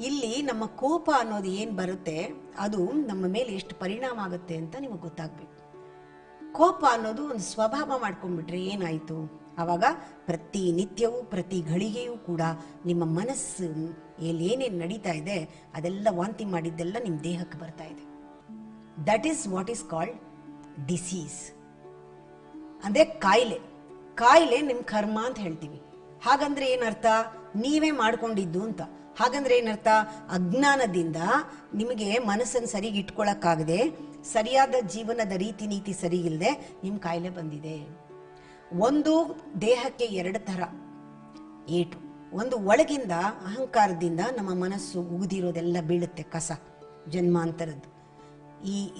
Speaker 7: ಇಲ್ಲಿ ನಮ್ಮ ಕೋಪ ಅನ್ನೋದು ಏನು ಬರುತ್ತೆ ಅದು ನಮ್ಮ ಮೇಲೆ ಎಷ್ಟು ಪರಿಣಾಮ ಆಗುತ್ತೆ ಅಂತ ನಿಮಗೆ ಗೊತ್ತಾಗಬೇಕು. ಕೋಪ ಅನ್ನೋದು ಒಂದು ಸ್ವಭಾವ ಮಾಡ್ಕೊಂಡ್ಬಿಟ್ರೆ ಏನಾಯಿತು, ಆವಾಗ ಪ್ರತಿನಿತ್ಯವೂ ಪ್ರತಿ ಘಳಿಗೆಯೂ ಕೂಡ ನಿಮ್ಮ ಮನಸ್ಸು ಏನೇನು ನಡೀತಾ ಇದೆ ಅದೆಲ್ಲ ವಾಂತಿ ಮಾಡಿದ್ದೆಲ್ಲ ನಿಮ್ಮ ದೇಹಕ್ಕೆ ಬರ್ತಾ ಇದೆ. That is what is called disease, ಅಂದರೆ ಕಾಯಿಲೆ. ಕಾಯಿಲೆ ನಿಮ್ಮ ಕರ್ಮ ಅಂತ ಹೇಳ್ತೀವಿ. ಹಾಗಂದ್ರೆ ಏನರ್ಥ, ನೀವೇ ಮಾಡ್ಕೊಂಡಿದ್ದು ಅಂತ. ಹಾಗಂದ್ರೆ ಏನರ್ಥ, ಅಜ್ಞಾನದಿಂದ ನಿಮಗೆ ಮನಸ್ಸನ್ನು ಸರಿಗೆ ಇಟ್ಕೊಳ್ಳೋಕ್ಕಾಗದೆ, ಸರಿಯಾದ ಜೀವನದ ರೀತಿ ನೀತಿ ಸರಿ ಇಲ್ಲದೆ ನಿಮ್ಮ ಕಾಯಿಲೆ ಬಂದಿದೆ. ಒಂದು ದೇಹಕ್ಕೆ ಎರಡು ಥರ ಏಟು. ಒಂದು ಒಳಗಿಂದ ಅಹಂಕಾರದಿಂದ ನಮ್ಮ ಮನಸ್ಸು ಉಗಿದಿರೋದೆಲ್ಲ ಬೀಳುತ್ತೆ, ಕಸ ಜನ್ಮಾಂತರದ್ದು.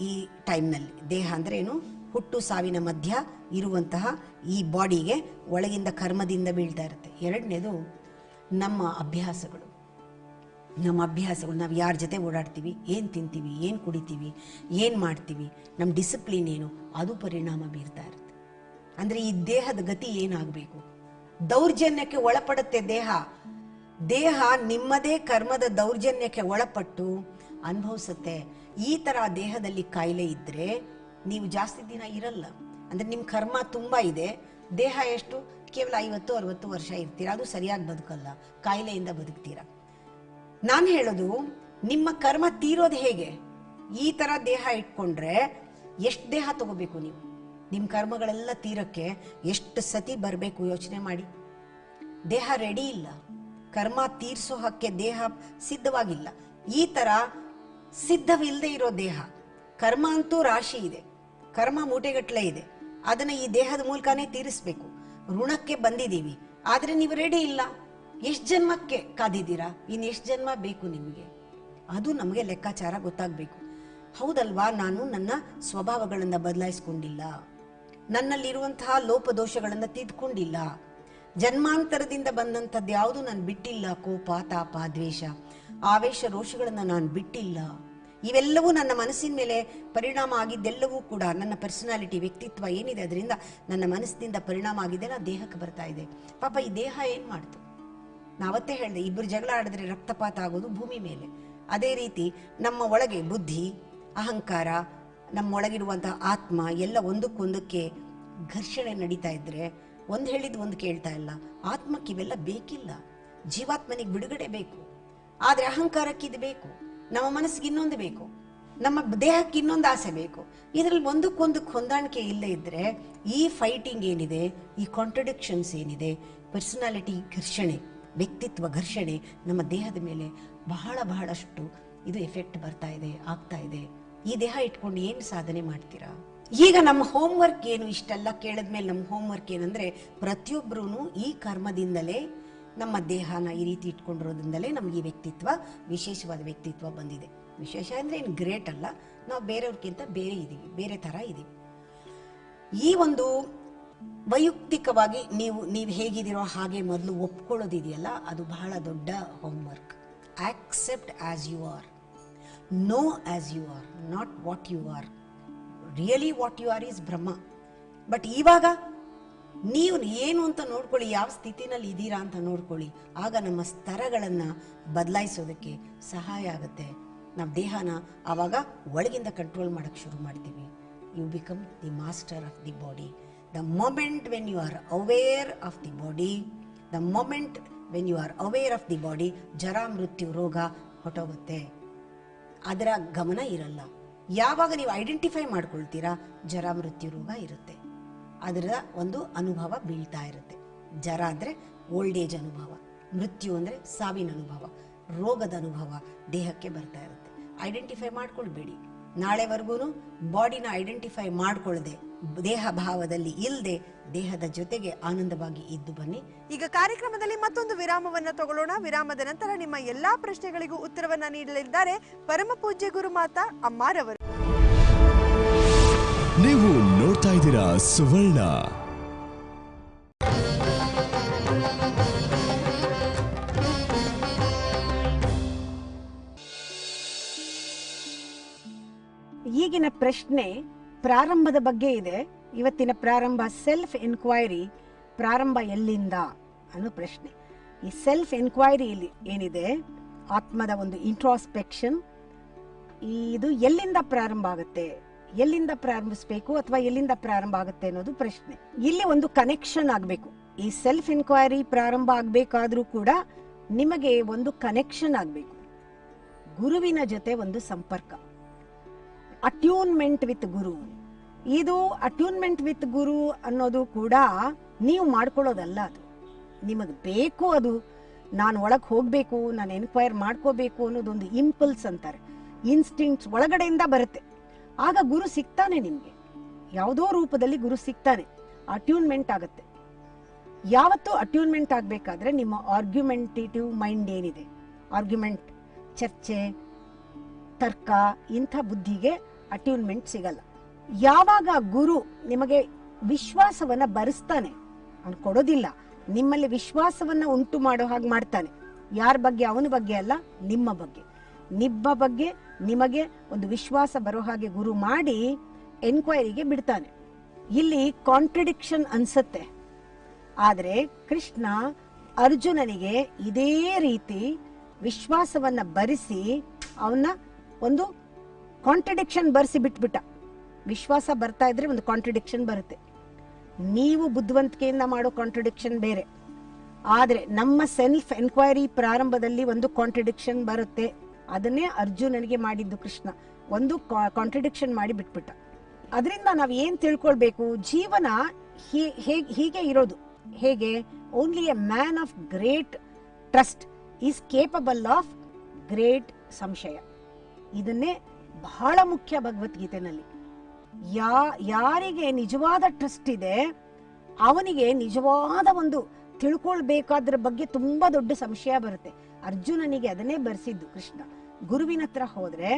Speaker 7: ಈ ಟೈಮ್ನಲ್ಲಿ ದೇಹ ಅಂದರೆ ಏನು, ಹುಟ್ಟು ಸಾವಿನ ಮಧ್ಯ ಇರುವಂತಹ ಈ ಬಾಡಿಗೆ ಒಳಗಿಂದ ಕರ್ಮದಿಂದ ಬೀಳ್ತಾ ಇರುತ್ತೆ. ಎರಡನೇದು ನಮ್ಮ ಅಭ್ಯಾಸಗಳು. ನಾವು ಯಾರ ಜೊತೆ ಓಡಾಡ್ತೀವಿ, ಏನು ತಿಂತೀವಿ, ಏನು ಕುಡಿತೀವಿ, ಏನು ಮಾಡ್ತೀವಿ, ನಮ್ಮ ಡಿಸಿಪ್ಲಿನ್ ಏನು, ಅದು ಪರಿಣಾಮ ಬೀರ್ತಾ ಇರುತ್ತೆ. ಅಂದರೆ ಈ ದೇಹದ ಗತಿ ಏನಾಗಬೇಕು, ದೌರ್ಜನ್ಯಕ್ಕೆ ಒಳಪಡುತ್ತೆ ದೇಹ ನಿಮ್ಮದೇ ಕರ್ಮದ ದೌರ್ಜನ್ಯಕ್ಕೆ ಒಳಪಟ್ಟು ಅನುಭವಿಸುತ್ತೆ. ಈ ಥರ ದೇಹದಲ್ಲಿ ಕಾಯಿಲೆ ಇದ್ದರೆ ನೀವು ಜಾಸ್ತಿ ದಿನ ಇರಲ್ಲ. ಅಂದರೆ ನಿಮ್ಮ ಕರ್ಮ ತುಂಬ ಇದೆ, ದೇಹ ಎಷ್ಟು ಕೇವಲ 50-60 ವರ್ಷ ಇರ್ತೀರ, ಅದು ಸರಿಯಾಗಿ ಬದುಕಲ್ಲ, ಕಾಯಿಲೆಯಿಂದ ಬದುಕ್ತೀರ. ನಾನು ಹೇಳೋದು, ನಿಮ್ಮ ಕರ್ಮ ತೀರೋದು ಹೇಗೆ, ಈ ಥರ ದೇಹ ಇಟ್ಕೊಂಡ್ರೆ ಎಷ್ಟು ದೇಹ ತಗೋಬೇಕು ನೀವು, ನಿಮ್ಮ ಕರ್ಮಗಳೆಲ್ಲ ತೀರಕ್ಕೆ ಎಷ್ಟು ಸತಿ ಬರಬೇಕು ಯೋಚನೆ ಮಾಡಿ. ದೇಹ ರೆಡಿ ಇಲ್ಲ, ಕರ್ಮ ತೀರ್ಸೋ ಹಕ್ಕೆ ದೇಹ ಸಿದ್ಧವಾಗಿಲ್ಲ. ಈ ಥರ ಸಿದ್ಧವಿಲ್ಲದೆ ಇರೋ ದೇಹ, ಕರ್ಮ ಅಂತೂ ರಾಶಿ ಇದೆ, ಕರ್ಮ ಮೂಟೆಗಟ್ಟಲೆ ಇದೆ, ಅದನ್ನು ಈ ದೇಹದ ಮೂಲಕನೇ ತೀರಿಸ್ಬೇಕು. ಋಣಕ್ಕೆ ಬಂದಿದ್ದೀವಿ, ಆದರೆ ನೀವು ರೆಡಿ ಇಲ್ಲ. ಎಷ್ಟು ಜನ್ಮಕ್ಕೆ ಕಾದಿದ್ದೀರಾ, ಇನ್ನು ಎಷ್ಟು ಜನ್ಮ ಬೇಕು ನಿಮಗೆ, ಅದು ನಮಗೆ ಲೆಕ್ಕಾಚಾರ ಗೊತ್ತಾಗಬೇಕು. ಹೌದಲ್ವಾ, ನಾನು ನನ್ನ ಸ್ವಭಾವಗಳನ್ನು ಬದಲಾಯಿಸ್ಕೊಂಡಿಲ್ಲ, ನನ್ನಲ್ಲಿರುವಂತಹ ಲೋಪದೋಷಗಳನ್ನು ತಿದ್ಕೊಂಡಿಲ್ಲ, ಜನ್ಮಾಂತರದಿಂದ ಬಂದಂಥದ್ದು ಯಾವುದು ನಾನು ಬಿಟ್ಟಿಲ್ಲ. ಕೋಪ, ತಾಪ, ದ್ವೇಷ, ಆವೇಶ, ರೋಷಗಳನ್ನು ನಾನು ಬಿಟ್ಟಿಲ್ಲ. ಇವೆಲ್ಲವೂ ನನ್ನ ಮನಸ್ಸಿನ ಮೇಲೆ ಪರಿಣಾಮ ಆಗಿದ್ದೆಲ್ಲವೂ ಕೂಡ ನನ್ನ ಪರ್ಸನಾಲಿಟಿ, ವ್ಯಕ್ತಿತ್ವ ಏನಿದೆ ಅದರಿಂದ ನನ್ನ ಮನಸ್ಸಿನಿಂದ ಪರಿಣಾಮ ಆಗಿದ್ದೆಲ್ಲ ದೇಹಕ್ಕೆ ಬರ್ತಾ ಇದೆ. ಪಾಪ ಈ ದೇಹ ಏನು ಮಾಡ್ತು, ನಾವತ್ತೇ ಹೇಳಿದೆ, ಇಬ್ಬರು ಜಗಳ ಆಡಿದ್ರೆ ರಕ್ತಪಾತ ಆಗೋದು ಭೂಮಿ ಮೇಲೆ. ಅದೇ ರೀತಿ ನಮ್ಮ ಒಳಗೆ ಬುದ್ಧಿ, ಅಹಂಕಾರ, ನಮ್ಮೊಳಗಿರುವಂತಹ ಆತ್ಮ ಎಲ್ಲ ಒಂದಕ್ಕೊಂದಕ್ಕೆ ಘರ್ಷಣೆ ನಡೀತಾ ಇದ್ರೆ ಒಂದು ಹೇಳಿದ್ದು ಒಂದು ಕೇಳ್ತಾ ಇಲ್ಲ. ಆತ್ಮಕ್ಕೆ ಇವೆಲ್ಲ ಬೇಕಿಲ್ಲ, ಜೀವಾತ್ಮನಿಗೆ ಬಿಡುಗಡೆ ಬೇಕು. ಆದರೆ ಅಹಂಕಾರಕ್ಕೆ ಇದು ಬೇಕು, ನಮ್ಮ ಮನಸ್ಸಿಗೆ ಇನ್ನೊಂದು ಬೇಕು, ನಮ್ಮ ದೇಹಕ್ಕೆ ಇನ್ನೊಂದು ಆಸೆ ಬೇಕು. ಇದರಲ್ಲಿ ಒಂದಕ್ಕೊಂದಕ್ಕೆ ಹೊಂದಾಣಿಕೆ ಇಲ್ಲೇ ಇದ್ದರೆ ಈ ಫೈಟಿಂಗ್ ಏನಿದೆ, ಈ ಕಾಂಟ್ರಡಿಕ್ಷನ್ಸ್ ಏನಿದೆ, ಪರ್ಸನಾಲಿಟಿ ಘರ್ಷಣೆ, ವ್ಯಕ್ತಿತ್ವ ಘರ್ಷಣೆ ನಮ್ಮ ದೇಹದ ಮೇಲೆ ಬಹಳಷ್ಟು ಇದು ಎಫೆಕ್ಟ್ ಬರ್ತಾ ಇದೆ, ಆಗ್ತಾ ಇದೆ. ಈ ದೇಹ ಇಟ್ಕೊಂಡು ಏನು ಸಾಧನೆ ಮಾಡ್ತೀರಾ? ಈಗ ನಮ್ಮ ಹೋಮ್ವರ್ಕ್ ಏನು, ಇಷ್ಟೆಲ್ಲ ಕೇಳಿದ್ಮೇಲೆ ನಮ್ಮ ಹೋಮ್ವರ್ಕ್ ಏನಂದ್ರೆ, ಪ್ರತಿಯೊಬ್ಬರೂ ಈ ಕರ್ಮದಿಂದಲೇ ನಮ್ಮ ದೇಹನ ಈ ರೀತಿ ಇಟ್ಕೊಂಡಿರೋದ್ರಿಂದಲೇ ನಮಗೆ ಈ ವ್ಯಕ್ತಿತ್ವ, ವಿಶೇಷವಾದ ವ್ಯಕ್ತಿತ್ವ ಬಂದಿದೆ. ವಿಶೇಷ ಅಂದರೆ ಏನು ಗ್ರೇಟ್ ಅಲ್ಲ, ನಾವು ಬೇರೆಯವ್ರಿಗಿಂತ ಬೇರೆ ಇದ್ದೀವಿ, ಬೇರೆ ಥರ ಇದ್ದೀವಿ. ಈ ಒಂದು ವೈಯಕ್ತಿಕವಾಗಿ ನೀವು ಹೇಗಿದ್ದೀರೋ ಹಾಗೆ ಮೊದಲು ಒಪ್ಕೊಳ್ಳೋದಿದೆಯಲ್ಲ, ಅದು ಬಹಳ ದೊಡ್ಡ homework. Accept as you are, know as you are, not what you are. Really what you are is Brahma. But ಇವಾಗ ನೀವು ಏನು ಅಂತ ನೋಡ್ಕೊಳ್ಳಿ, ಯಾವ ಸ್ಥಿತಿನಲ್ಲಿ ಇದ್ದೀರಾ ಅಂತ ನೋಡ್ಕೊಳ್ಳಿ. ಆಗ ನಮ್ಮ ಸ್ತರಗಳನ್ನು ಬದಲಾಯಿಸೋದಕ್ಕೆ ಸಹಾಯ ಆಗುತ್ತೆ. ನಾವು ದೇಹನ ಆವಾಗ ಒಳಗಿಂದ ಕಂಟ್ರೋಲ್ ಮಾಡೋಕ್ಕೆ ಶುರು ಮಾಡ್ತೀವಿ. You become the master of the body. The moment when you are aware of the body, the moment when you are aware of the body, ಜರ, ಮೃತ್ಯು, ರೋಗ ಹೊಟ್ಟೋಗುತ್ತೆ, ಅದರ ಗಮನ ಇರಲ್ಲ. ಯಾವಾಗ ನೀವು ಐಡೆಂಟಿಫೈ ಮಾಡ್ಕೊಳ್ತೀರಾ, ಜರ, ಮೃತ್ಯು, ರೋಗ ಇರುತ್ತೆ, ಅದರ ಒಂದು ಅನುಭವ ಬೀಳ್ತಾ ಇರುತ್ತೆ. ಜರ ಅಂದರೆ ಓಲ್ಡ್ ಏಜ್ ಅನುಭವ, ಮೃತ್ಯು ಅಂದರೆ ಸಾವಿನ ಅನುಭವ, ರೋಗದ ಅನುಭವ ದೇಹಕ್ಕೆ ಬರ್ತಾ ಇರುತ್ತೆ. ಐಡೆಂಟಿಫೈ ಮಾಡ್ಕೊಳ್ಬೇಡಿ. ನಾಳೆವರೆಗೂ ಬಾಡಿನ ಐಡೆಂಟಿಫೈ ಮಾಡ್ಕೊಳ್ಳದೆ, ದೇಹ ಭಾವದಲ್ಲಿ ಇಲ್ಲದೆ, ದೇಹದ ಜೊತೆಗೆ ಆನಂದವಾಗಿ ಇದ್ದು ಬನ್ನಿ.
Speaker 2: ಈಗ ಕಾರ್ಯಕ್ರಮದಲ್ಲಿ ಮತ್ತೊಂದು ವಿರಾಮವನ್ನ ತಗೊಳ್ಳೋಣ. ವಿರಾಮದ ನಂತರ ನಿಮ್ಮ ಎಲ್ಲಾ ಪ್ರಶ್ನೆಗಳಿಗೂ ಉತ್ತರವನ್ನ ನೀಡಲಿದ್ದಾರೆ ಪರಮ ಪೂಜ್ಯ ಗುರುಮಾತಾ ಅಮ್ಮಾರವರು.
Speaker 1: ನೀವು ನೋಡ್ತಾ ಇದ್ದೀರಾ ಸುವರ್ಣ.
Speaker 7: ಈಗಿನ ಪ್ರಶ್ನೆ ಪ್ರಾರಂಭದ ಬಗ್ಗೆ ಇದೆ. ಇವತ್ತಿನ ಪ್ರಾರಂಭ ಸೆಲ್ಫ್ ಎನ್ಕ್ವೈರಿ. ಪ್ರಾರಂಭ ಎಲ್ಲಿಂದ ಅನ್ನೋ ಪ್ರಶ್ನೆ. ಈ ಸೆಲ್ಫ್ ಎನ್ಕ್ವೈರಿ ಏನಿದೆ ಆತ್ಮದ ಒಂದು ಇಂಟ್ರಾಸ್ಪೆಕ್ಷನ್. ಇದು ಎಲ್ಲಿಂದ ಪ್ರಾರಂಭ ಆಗುತ್ತೆ, ಎಲ್ಲಿಂದ ಪ್ರಾರಂಭಿಸಬೇಕು ಅಥವಾ ಎಲ್ಲಿಂದ ಪ್ರಾರಂಭ ಆಗುತ್ತೆ ಅನ್ನೋದು ಪ್ರಶ್ನೆ. ಇಲ್ಲಿ ಒಂದು ಕನೆಕ್ಷನ್ ಆಗಬೇಕು. ಈ ಸೆಲ್ಫ್ ಎನ್ಕ್ವೈರಿ ಪ್ರಾರಂಭ ಆಗಬೇಕಾದ್ರೂ ಕೂಡ ನಿಮಗೆ ಒಂದು ಕನೆಕ್ಷನ್ ಆಗಬೇಕು, ಗುರುವಿನ ಜೊತೆ ಒಂದು ಸಂಪರ್ಕ, ಅಟ್ಯೂನ್ಮೆಂಟ್ ವಿತ್ ಗುರು. ಇದು ಅಟ್ಯೂನ್ಮೆಂಟ್ ವಿತ್ ಗುರು ಅನ್ನೋದು ಕೂಡ ನೀವು ಮಾಡ್ಕೊಳ್ಳೋದಲ್ಲ, ಅದು ನಿಮಗೆ ಬೇಕು. ಅದು ನಾನು ಒಳಗೆ ಹೋಗ್ಬೇಕು, ನಾನು ಎನ್ಕ್ವೈರ್ ಮಾಡ್ಕೋಬೇಕು ಅನ್ನೋದೊಂದು ಇಂಪಲ್ಸ್ ಅಂತಾರೆ, ಇನ್ಸ್ಟಿಂಕ್ಟ್ಸ್ ಒಳಗಡೆಯಿಂದ ಬರುತ್ತೆ. ಆಗ ಗುರು ಸಿಗ್ತಾನೆ, ನಿಮ್ಗೆ ಯಾವುದೋ ರೂಪದಲ್ಲಿ ಗುರು ಸಿಗ್ತಾನೆ, ಅಟ್ಯೂನ್ಮೆಂಟ್ ಆಗುತ್ತೆ. ಯಾವತ್ತೂ ಅಟ್ಯೂನ್ಮೆಂಟ್ ಆಗ್ಬೇಕಾದ್ರೆ ನಿಮ್ಮ ಆರ್ಗ್ಯುಮೆಂಟೇಟಿವ್ ಮೈಂಡ್ ಏನಿದೆ, ಆರ್ಗ್ಯುಮೆಂಟ್, ಚರ್ಚೆ, ತರ್ಕ, ಇಂಥ ಬುದ್ಧಿಗೆ ಅಟ್ಯೂನ್ಮೆಂಟ್ ಸಿಗಲ್ಲ. ಯಾವಾಗ ಗುರು ನಿಮಗೆ ವಿಶ್ವಾಸವನ್ನ ಬರೆಸ್ತಾನೆ, ಅವನು ಕೊಡೋದಿಲ್ಲ, ನಿಮ್ಮಲ್ಲಿ ವಿಶ್ವಾಸವನ್ನ ಉಂಟು ಮಾಡೋ ಹಾಗೆ ಮಾಡ್ತಾನೆ. ಯಾರ ಬಗ್ಗೆ? ಅವನ ಬಗ್ಗೆ ಅಲ್ಲ, ನಿಮ್ಮ ಬಗ್ಗೆ. ನಿಮ್ಮ ಬಗ್ಗೆ ನಿಮಗೆ ಒಂದು ವಿಶ್ವಾಸ ಬರೋ ಹಾಗೆ ಗುರು ಮಾಡಿ ಎನ್ಕ್ವೈರಿಗೆ ಬಿಡ್ತಾನೆ. ಇಲ್ಲಿ ಕಾಂಟ್ರಡಿಕ್ಷನ್ ಅನ್ಸತ್ತೆ, ಆದ್ರೆ ಕೃಷ್ಣ ಅರ್ಜುನನಿಗೆ ಇದೇ ರೀತಿ ವಿಶ್ವಾಸವನ್ನ ಬರಿಸಿ ಅವನ್ನ ಒಂದು ಕಾಂಟ್ರಡಿಕ್ಷನ್ ಬರೆಸಿ ಬಿಟ್ಬಿಟ್ಟ. ವಿಶ್ವಾಸ ಬರ್ತಾ ಇದ್ರೆ ಒಂದು ಕಾಂಟ್ರಡಿಕ್ಷನ್ ಬರುತ್ತೆ. ನೀವು ಬುದ್ಧಿವಂತಿಕೆಯಿಂದ ಮಾಡೋ ಕಾಂಟ್ರಡಿಕ್ಷನ್ ಬೇರೆ, ಆದ್ರೆ ನಮ್ಮ ಸೆಲ್ಫ್ ಎನ್ಕ್ವೈರಿ ಪ್ರಾರಂಭದಲ್ಲಿ ಒಂದು ಕಾಂಟ್ರಡಿಕ್ಷನ್ ಬರುತ್ತೆ. ಅದನ್ನೇ ಅರ್ಜುನನಿಗೆ ಮಾಡಿದ್ದು ಕೃಷ್ಣ, ಒಂದು ಕಾಂಟ್ರಡಿಕ್ಷನ್ ಮಾಡಿ ಬಿಟ್ಬಿಟ್ಟ. ಅದರಿಂದ ನಾವ್ ಏನ್ ತಿಳ್ಕೊಳ್ಬೇಕು? ಜೀವನ ಹೀಗೆ ಇರೋದು. ಹೇಗೆ? Only A man of great trust is capable of great ಸಂಶಯ. ಇದನ್ನೇ ಬಹಳ ಮುಖ್ಯ ಭಗವದ್ಗೀತೆನಲ್ಲಿ. ಯಾರಿಗೆ ನಿಜವಾದ ಟ್ರಸ್ಟ್ ಇದೆ ಅವನಿಗೆ ನಿಜವಾದ ಒಂದು ತಿಳ್ಕೊಳ್ಬೇಕಾದ್ರ ಬಗ್ಗೆ ತುಂಬಾ ದೊಡ್ಡ ಸಂಶಯ ಬರುತ್ತೆ. ಅರ್ಜುನನಿಗೆ ಅದನ್ನೇ ಬರೆಸಿದ್ದು ಕೃಷ್ಣ. ಗುರುವಿನ ಹತ್ರ ಹೋದ್ರೆ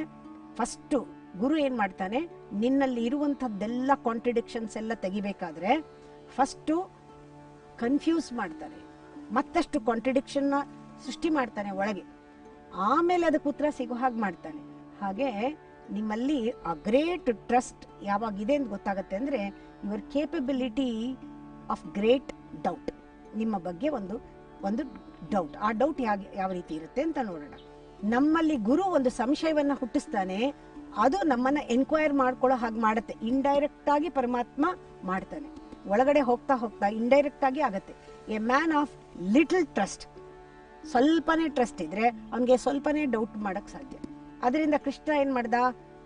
Speaker 7: ಫಸ್ಟ್ ಗುರು ಏನ್ ಮಾಡ್ತಾನೆ, ನಿನ್ನಲ್ಲಿ ಇರುವಂತದ್ದೆಲ್ಲ ಕಾಂಟ್ರಡಿಕ್ಷನ್ಸ್ ಎಲ್ಲ ತೆಗಿಬೇಕಾದ್ರೆ ಫಸ್ಟ್ ಕನ್ಫ್ಯೂಸ್ ಮಾಡ್ತಾನೆ, ಮತ್ತಷ್ಟು ಕಾಂಟ್ರಡಿಕ್ಷನ್ ಸೃಷ್ಟಿ ಮಾಡ್ತಾನೆ ಒಳಗೆ, ಆಮೇಲೆ ಅದಕ್ಕೆ ಉತ್ತರ ಸಿಗೋ ಹಾಗೆ ಮಾಡ್ತಾನೆ. ಹಾಗೆ ನಿಮ್ಮಲ್ಲಿ ಆ ಗ್ರೇಟ್ ಟ್ರಸ್ಟ್ ಯಾವಾಗಿದೆ ಅಂತ ಗೊತ್ತಾಗತ್ತೆ ಅಂದ್ರೆ your capability of great doubt. ನಿಮ್ಮ ಬಗ್ಗೆ ಒಂದು ಡೌಟ್, ಆ ಡೌಟ್ ಯಾವ ರೀತಿ ಇರುತ್ತೆ ಅಂತ ನೋಡೋಣ. ನಮ್ಮಲ್ಲಿ ಗುರು ಒಂದು ಸಂಶಯವನ್ನ ಹುಟ್ಟಿಸ್ತಾನೆ, ಅದು ನಮ್ಮನ್ನ ಎನ್ಕ್ವೈರ್ ಮಾಡ್ಕೊಳ್ಳೋ ಹಾಗೆ ಮಾಡುತ್ತೆ. ಇಂಡೈರೆಕ್ಟ್ ಆಗಿ ಪರಮಾತ್ಮ ಮಾಡ್ತಾನೆ, ಒಳಗಡೆ ಹೋಗ್ತಾ ಹೋಗ್ತಾ ಇಂಡೈರೆಕ್ಟ್ ಆಗಿ ಆಗತ್ತೆ. A man of little trust, ಸ್ವಲ್ಪನೇ ಟ್ರಸ್ಟ್ ಇದ್ರೆ ಅವನಿಗೆ ಸ್ವಲ್ಪನೇ ಡೌಟ್ ಮಾಡಕ್ ಸಾಧ್ಯ. ಅದರಿಂದ ಕೃಷ್ಣ ಏನ್ ಮಾಡ್ದ,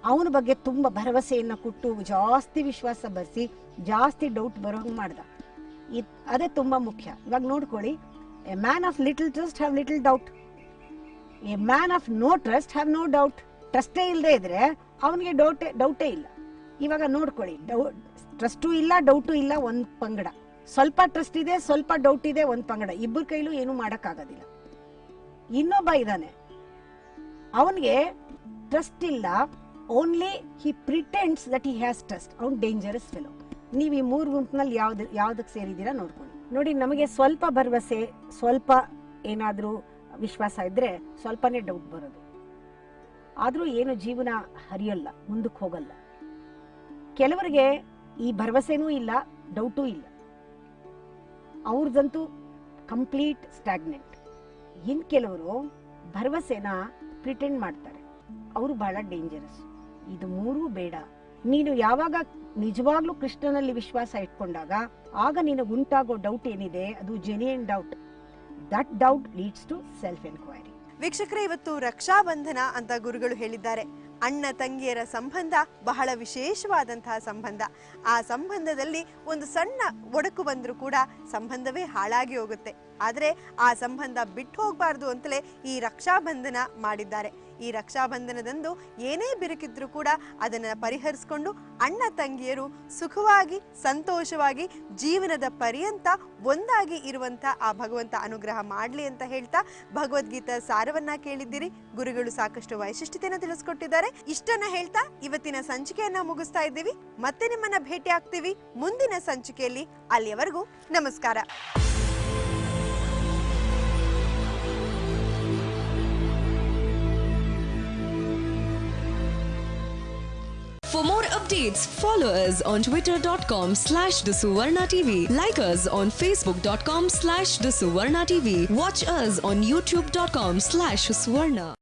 Speaker 7: ಅವನ ಬಗ್ಗೆ ತುಂಬಾ ಭರವಸೆಯನ್ನ ಕೊಟ್ಟು ಜಾಸ್ತಿ ವಿಶ್ವಾಸ ಬರೆಸಿ ಜಾಸ್ತಿ ಡೌಟ್ ಬರೋ ಹಂಗ್ ಮಾಡ್ದ. ಅದೇ ತುಂಬಾ ಮುಖ್ಯ. ಇವಾಗ ನೋಡ್ಕೊಳ್ಳಿ, a man of little trust have little doubt, a man of no trust have no doubt. ಟ್ರಸ್ಟೇ ಇಲ್ಲದೆ ಇದ್ರೆ ಅವನಿಗೆ ಡೌಟೇ ಇಲ್ಲ. ಇವಾಗ ನೋಡ್ಕೊಳ್ಳಿ, ಟ್ರಸ್ಟು ಇಲ್ಲ, ಡೌಟು ಇಲ್ಲ, ಒಂದ್ ಪಂಗಡ. ಸ್ವಲ್ಪ ಟ್ರಸ್ಟ್ ಇದೆ, ಸ್ವಲ್ಪ ಡೌಟ್ ಇದೆ, ಒಂದ್ ಪಂಗಡ. ಇಬ್ಬರ ಕೈಲೂ ಏನು ಮಾಡಕ್ ಆಗೋದಿಲ್ಲ. ಇನ್ನೊಬ್ಬ ಇದ್ದಾನೆ, ಅವನಿಗೆ ಟ್ರಸ್ಟ್ ಇಲ್ಲ, only he pretends that he has trust. ಅವ್ನು ಡೇಂಜರಸ್ ಫೆಲೋ. ನೀವು ಈ ಮೂರು ಗುಂಪಿನಲ್ಲಿ ಯಾವ್ದಕ್ಕೆ ಸೇರಿದ್ದೀರಾ ನೋಡ್ಕೊಳ್ಳಿ. ನೋಡಿ, ನಮಗೆ ಸ್ವಲ್ಪ ಭರವಸೆ, ಸ್ವಲ್ಪ ಏನಾದ್ರೂ ವಿಶ್ವಾಸ ಇದ್ರೆ ಸ್ವಲ್ಪನೇ ಡೌಟ್ ಬರೋದು. ಆದ್ರೂ ಏನು ಜೀವನ ಹರಿಯಲ್ಲ, ಮುಂದಕ್ಕೆ ಹೋಗಲ್ಲ. ಕೆಲವರಿಗೆ ಈ ಭರವಸೆನೂ ಇಲ್ಲ, ಡೌಟೂ ಇಲ್ಲ, ಅವ್ರದಂತೂ ಕಂಪ್ಲೀಟ್ ಸ್ಟಾಗ್ನೆಂಟ್. ಇನ್ ಕೆಲವರು ಭರವಸೆನ ಪ್ರಿಟೆಂಡ್ ಮಾಡ್ತಾರೆ, ಅವರು ಬಹಳ ಡೇಂಜರಸ್. ಇದು ಮೂರೂ ಬೇಡ. ನೀನು ಯಾವಾಗ ನಿಜವಾಗ್ಲೂ ಕೃಷ್ಣನಲ್ಲಿ ವಿಶ್ವಾಸ ಇಟ್ಕೊಂಡಾಗ ಆಗ ನಿನಗೆ ಉಂಟಾಗೋ ಡೌಟ್ ಏನಿದೆ ಅದು genuine doubt. That doubt leads to self enquiry.
Speaker 2: ವೀಕ್ಷಕರೇ, ಇವತ್ತು ರಕ್ಷಾಬಂಧನ ಅಂತ ಗುರುಗಳು ಹೇಳಿದ್ದಾರೆ. ಅಣ್ಣ ತಂಗಿಯರ ಸಂಬಂಧ ಬಹಳ ವಿಶೇಷವಾದಂತಹ ಸಂಬಂಧ. ಆ ಸಂಬಂಧದಲ್ಲಿ ಒಂದು ಸಣ್ಣ ಒಡಕು ಬಂದರೂ ಕೂಡ ಸಂಬಂಧವೇ ಹಾಳಾಗಿ ಹೋಗುತ್ತೆ. ಆದರೆ ಆ ಸಂಬಂಧ ಬಿಟ್ಟು ಹೋಗಬಾರ್ದು ಅಂತಲೇ ಈ ರಕ್ಷಾಬಂಧನ ಮಾಡಿದ್ದಾರೆ. ಈ ರಕ್ಷಾಬಂಧನದಂದು ಏನೇ ಬಿರುಕಿದ್ರೂ ಕೂಡ ಅದನ್ನು ಪರಿಹರಿಸಿಕೊಂಡು ಅಣ್ಣ ತಂಗಿಯರು ಸುಖವಾಗಿ ಸಂತೋಷವಾಗಿ ಜೀವನದ ಪರ್ಯಂತ ಒಂದಾಗಿ ಇರುವಂತ ಆ ಭಗವಂತ ಅನುಗ್ರಹ ಮಾಡಲಿ ಅಂತ ಹೇಳ್ತಾ ಭಗವದ್ಗೀತಾ ಸಾರವನ್ನ ಕೇಳಿದ್ದೀರಿ. ಗುರುಗಳು ಸಾಕಷ್ಟು ವೈಶಿಷ್ಟ್ಯತೆಯನ್ನು ತಿಳಿಸ್ಕೊಟ್ಟಿದ್ದಾರೆ. ಇಷ್ಟನ್ನ ಹೇಳ್ತಾ ಇವತ್ತಿನ ಸಂಚಿಕೆಯನ್ನ ಮುಗಿಸ್ತಾ ಇದ್ದೀವಿ. ಮತ್ತೆ ನಿಮ್ಮನ್ನ ಭೇಟಿ ಆಗ್ತೀವಿ ಮುಂದಿನ ಸಂಚಿಕೆಯಲ್ಲಿ. ಅಲ್ಲಿಯವರೆಗೂ ನಮಸ್ಕಾರ.
Speaker 8: For more updates, follow us on twitter.com/thesuvarna.tv. Like us on facebook.com/thesuvarna.tv. Watch us on youtube.com/suvarna.